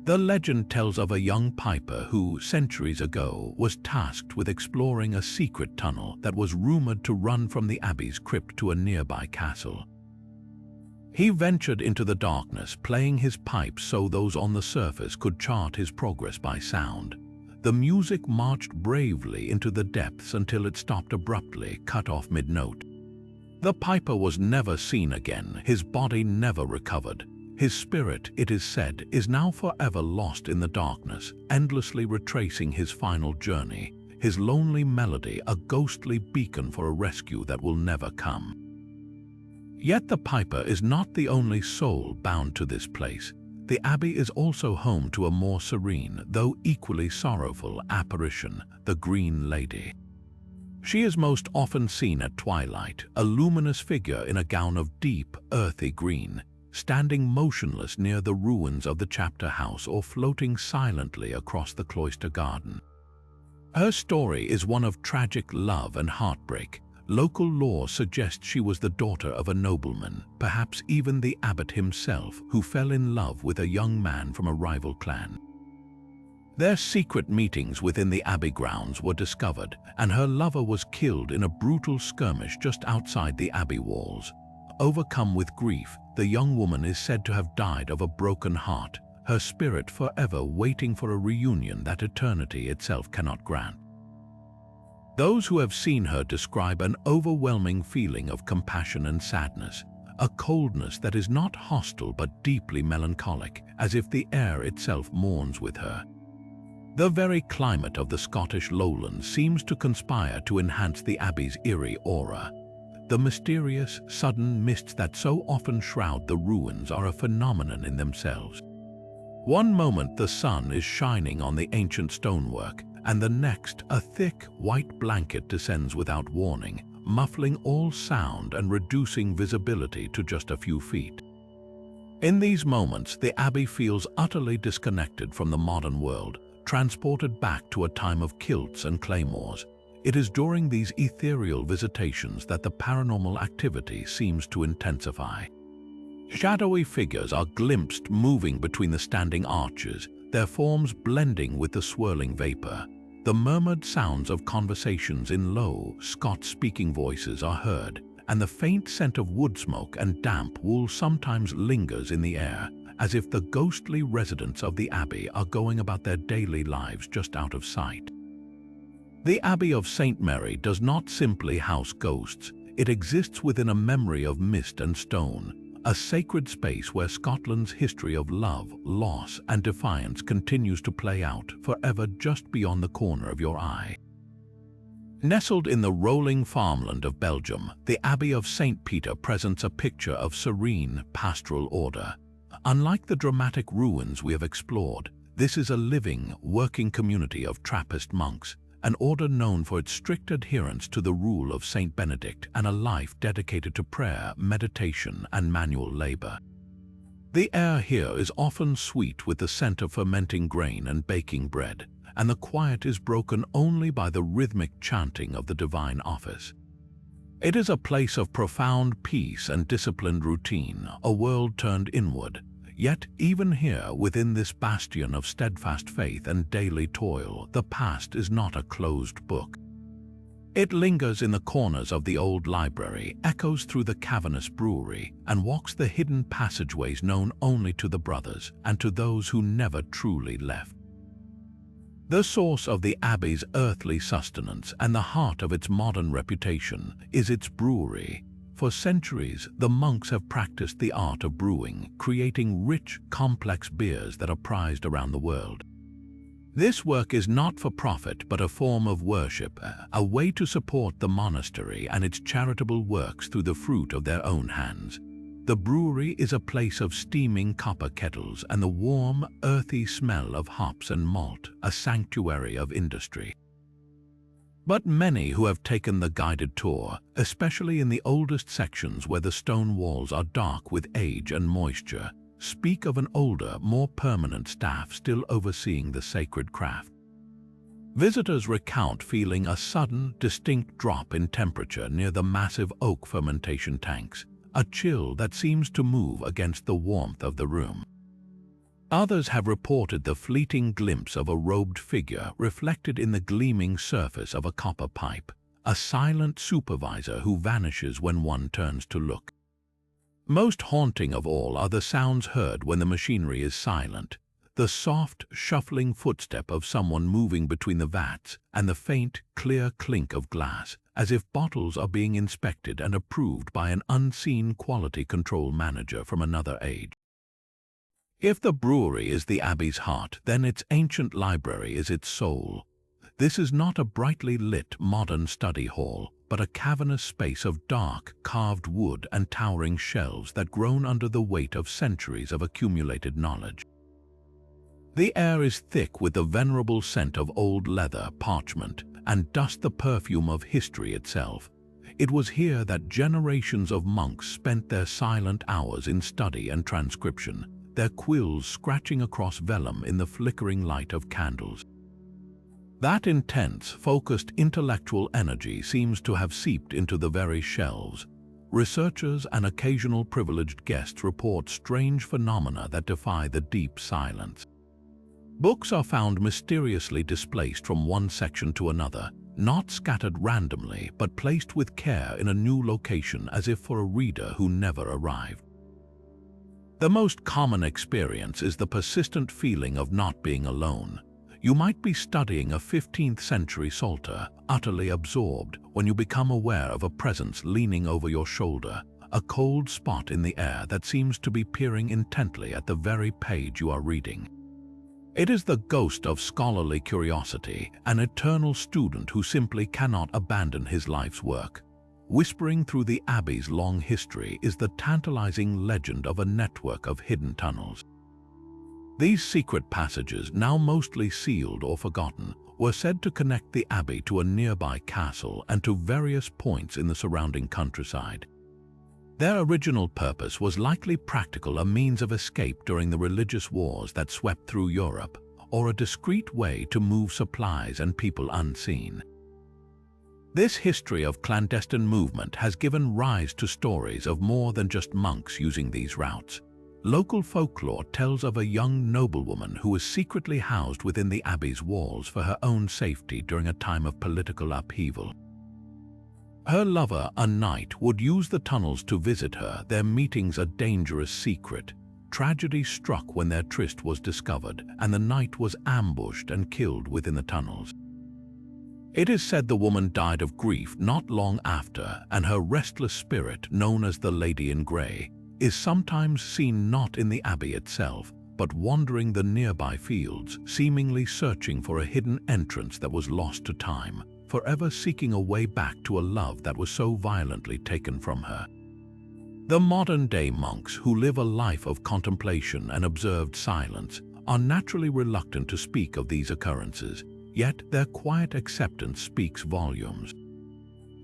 The legend tells of a young piper who, centuries ago, was tasked with exploring a secret tunnel that was rumored to run from the Abbey's crypt to a nearby castle. He ventured into the darkness, playing his pipe so those on the surface could chart his progress by sound. The music marched bravely into the depths until it stopped abruptly, cut off mid-note. The piper was never seen again, his body never recovered. His spirit, it is said, is now forever lost in the darkness, endlessly retracing his final journey, his lonely melody a ghostly beacon for a rescue that will never come. Yet the piper is not the only soul bound to this place. The Abbey is also home to a more serene, though equally sorrowful, apparition, the Green Lady. She is most often seen at twilight, a luminous figure in a gown of deep, earthy green, standing motionless near the ruins of the chapter house or floating silently across the cloister garden. Her story is one of tragic love and heartbreak. Local lore suggests she was the daughter of a nobleman, perhaps even the abbot himself, who fell in love with a young man from a rival clan. Their secret meetings within the Abbey grounds were discovered, and her lover was killed in a brutal skirmish just outside the Abbey walls. Overcome with grief, the young woman is said to have died of a broken heart, her spirit forever waiting for a reunion that eternity itself cannot grant. Those who have seen her describe an overwhelming feeling of compassion and sadness, a coldness that is not hostile but deeply melancholic, as if the air itself mourns with her. The very climate of the Scottish lowlands seems to conspire to enhance the Abbey's eerie aura. The mysterious, sudden mists that so often shroud the ruins are a phenomenon in themselves. One moment the sun is shining on the ancient stonework, and the next a thick, white blanket descends without warning, muffling all sound and reducing visibility to just a few feet. In these moments, the Abbey feels utterly disconnected from the modern world, transported back to a time of kilts and claymores. It is during these ethereal visitations that the paranormal activity seems to intensify. Shadowy figures are glimpsed moving between the standing arches, their forms blending with the swirling vapor. the murmured sounds of conversations in low, Scots-speaking voices are heard, and the faint scent of wood smoke and damp wool sometimes lingers in the air, as if the ghostly residents of the abbey are going about their daily lives just out of sight. The Abbey of St. Mary does not simply house ghosts, it exists within a memory of mist and stone, a sacred space where Scotland's history of love, loss, and defiance continues to play out forever just beyond the corner of your eye. Nestled in the rolling farmland of Belgium, the Abbey of St. Peter presents a picture of serene, pastoral order. Unlike the dramatic ruins we have explored, this is a living, working community of Trappist monks, an order known for its strict adherence to the rule of Saint Benedict and a life dedicated to prayer, meditation, and manual labor. The air here is often sweet with the scent of fermenting grain and baking bread, and the quiet is broken only by the rhythmic chanting of the divine office. It is a place of profound peace and disciplined routine, a world turned inward. Yet, even here, within this bastion of steadfast faith and daily toil, the past is not a closed book. It lingers in the corners of the old library, echoes through the cavernous brewery, and walks the hidden passageways known only to the brothers and to those who never truly left. The source of the Abbey's earthly sustenance and the heart of its modern reputation is its brewery. For centuries, the monks have practiced the art of brewing, creating rich, complex beers that are prized around the world. This work is not for profit but a form of worship, a way to support the monastery and its charitable works through the fruit of their own hands. The brewery is a place of steaming copper kettles and the warm, earthy smell of hops and malt, a sanctuary of industry. But many who have taken the guided tour, especially in the oldest sections where the stone walls are dark with age and moisture, speak of an older, more permanent staff still overseeing the sacred craft. Visitors recount feeling a sudden, distinct drop in temperature near the massive oak fermentation tanks, a chill that seems to move against the warmth of the room. Others have reported the fleeting glimpse of a robed figure reflected in the gleaming surface of a copper pipe, a silent supervisor who vanishes when one turns to look. Most haunting of all are the sounds heard when the machinery is silent, the soft, shuffling footstep of someone moving between the vats and the faint, clear clink of glass, as if bottles are being inspected and approved by an unseen quality control manager from another age. If the brewery is the Abbey's heart, then its ancient library is its soul. This is not a brightly lit modern study hall, but a cavernous space of dark, carved wood and towering shelves that groan under the weight of centuries of accumulated knowledge. The air is thick with the venerable scent of old leather, parchment, and dust, the perfume of history itself. It was here that generations of monks spent their silent hours in study and transcription, their quills scratching across vellum in the flickering light of candles. That intense, focused intellectual energy seems to have seeped into the very shelves. Researchers and occasional privileged guests report strange phenomena that defy the deep silence. Books are found mysteriously displaced from one section to another, not scattered randomly, but placed with care in a new location as if for a reader who never arrived. The most common experience is the persistent feeling of not being alone. You might be studying a 15th century psalter, utterly absorbed, when you become aware of a presence leaning over your shoulder, a cold spot in the air that seems to be peering intently at the very page you are reading. It is the ghost of scholarly curiosity, an eternal student who simply cannot abandon his life's work. Whispering through the Abbey's long history is the tantalizing legend of a network of hidden tunnels. These secret passages, now mostly sealed or forgotten, were said to connect the Abbey to a nearby castle and to various points in the surrounding countryside. Their original purpose was likely practical, a means of escape during the religious wars that swept through Europe, or a discreet way to move supplies and people unseen. This history of clandestine movement has given rise to stories of more than just monks using these routes. Local folklore tells of a young noblewoman who was secretly housed within the abbey's walls for her own safety during a time of political upheaval. Her lover, a knight, would use the tunnels to visit her, their meetings a dangerous secret. Tragedy struck when their tryst was discovered, and the knight was ambushed and killed within the tunnels. It is said the woman died of grief not long after, and her restless spirit, known as the Lady in Grey, is sometimes seen not in the abbey itself, but wandering the nearby fields, seemingly searching for a hidden entrance that was lost to time, forever seeking a way back to a love that was so violently taken from her. The modern-day monks, who live a life of contemplation and observed silence, are naturally reluctant to speak of these occurrences, yet their quiet acceptance speaks volumes.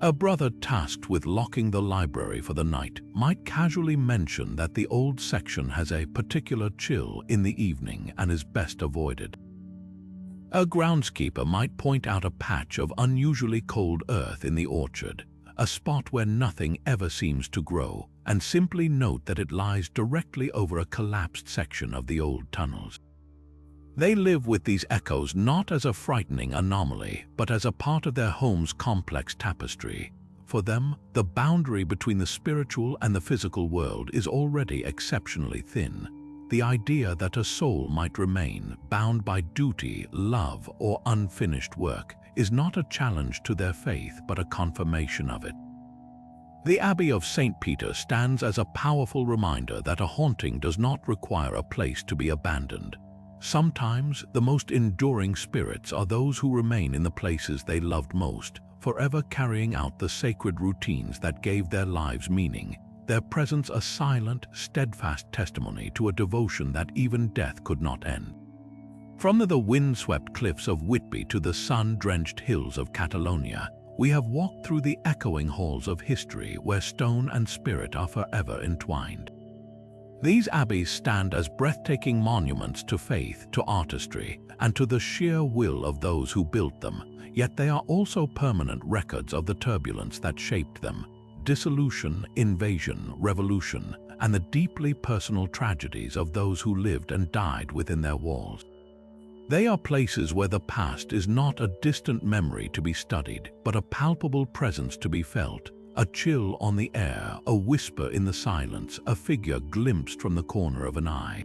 A brother tasked with locking the library for the night might casually mention that the old section has a particular chill in the evening and is best avoided. A groundskeeper might point out a patch of unusually cold earth in the orchard, a spot where nothing ever seems to grow, and simply note that it lies directly over a collapsed section of the old tunnels. They live with these echoes not as a frightening anomaly, but as a part of their home's complex tapestry. For them, the boundary between the spiritual and the physical world is already exceptionally thin. The idea that a soul might remain bound by duty, love, or unfinished work is not a challenge to their faith, but a confirmation of it. The Abbey of St. Peter stands as a powerful reminder that a haunting does not require a place to be abandoned. Sometimes, the most enduring spirits are those who remain in the places they loved most, forever carrying out the sacred routines that gave their lives meaning, their presence a silent, steadfast testimony to a devotion that even death could not end. From the wind-swept cliffs of Whitby to the sun-drenched hills of Catalonia, we have walked through the echoing halls of history where stone and spirit are forever entwined. These abbeys stand as breathtaking monuments to faith, to artistry, and to the sheer will of those who built them, yet they are also permanent records of the turbulence that shaped them: dissolution, invasion, revolution, and the deeply personal tragedies of those who lived and died within their walls. They are places where the past is not a distant memory to be studied, but a palpable presence to be felt. A chill on the air, a whisper in the silence, a figure glimpsed from the corner of an eye.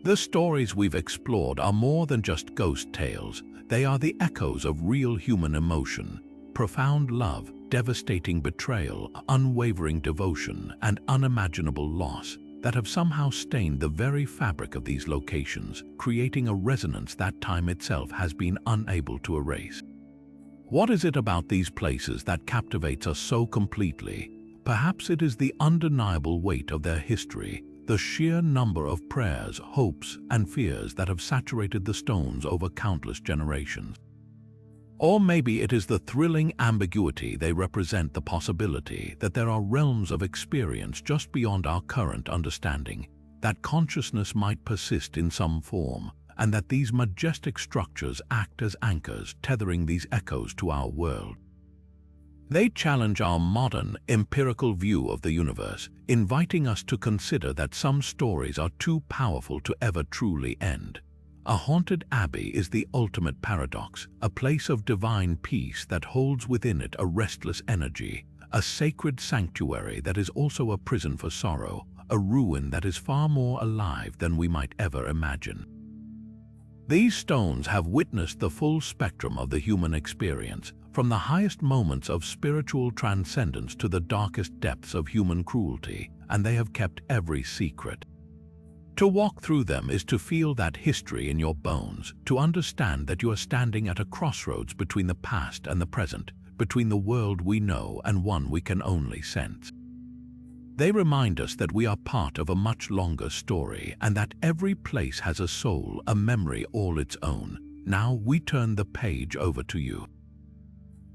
The stories we've explored are more than just ghost tales. They are the echoes of real human emotion, profound love, devastating betrayal, unwavering devotion, and unimaginable loss that have somehow stained the very fabric of these locations, creating a resonance that time itself has been unable to erase. What is it about these places that captivates us so completely? Perhaps it is the undeniable weight of their history, the sheer number of prayers, hopes, and fears that have saturated the stones over countless generations. Or maybe it is the thrilling ambiguity they represent, the possibility that there are realms of experience just beyond our current understanding, that consciousness might persist in some form, and that these majestic structures act as anchors, tethering these echoes to our world. They challenge our modern, empirical view of the universe, inviting us to consider that some stories are too powerful to ever truly end. A haunted abbey is the ultimate paradox, a place of divine peace that holds within it a restless energy, a sacred sanctuary that is also a prison for sorrow, a ruin that is far more alive than we might ever imagine. These stones have witnessed the full spectrum of the human experience, from the highest moments of spiritual transcendence to the darkest depths of human cruelty, and they have kept every secret. To walk through them is to feel that history in your bones, to understand that you are standing at a crossroads between the past and the present, between the world we know and one we can only sense. They remind us that we are part of a much longer story and that every place has a soul, a memory all its own. Now we turn the page over to you.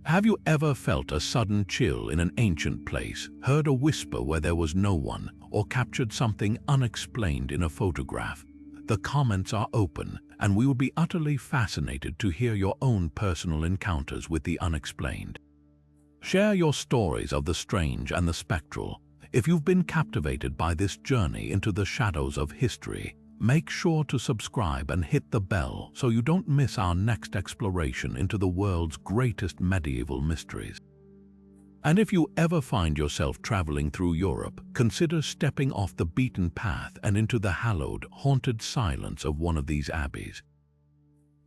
Have you ever felt a sudden chill in an ancient place, heard a whisper where there was no one, or captured something unexplained in a photograph? The comments are open, and we would be utterly fascinated to hear your own personal encounters with the unexplained. Share your stories of the strange and the spectral. If you've been captivated by this journey into the shadows of history, make sure to subscribe and hit the bell so you don't miss our next exploration into the world's greatest medieval mysteries. And if you ever find yourself traveling through Europe, consider stepping off the beaten path and into the hallowed, haunted silence of one of these abbeys.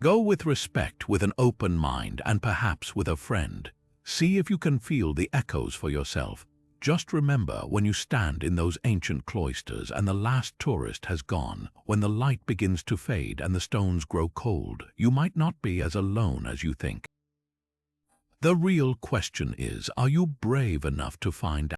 Go with respect, with an open mind, and perhaps with a friend. See if you can feel the echoes for yourself. Just remember, when you stand in those ancient cloisters and the last tourist has gone, when the light begins to fade and the stones grow cold, you might not be as alone as you think. The real question is, are you brave enough to find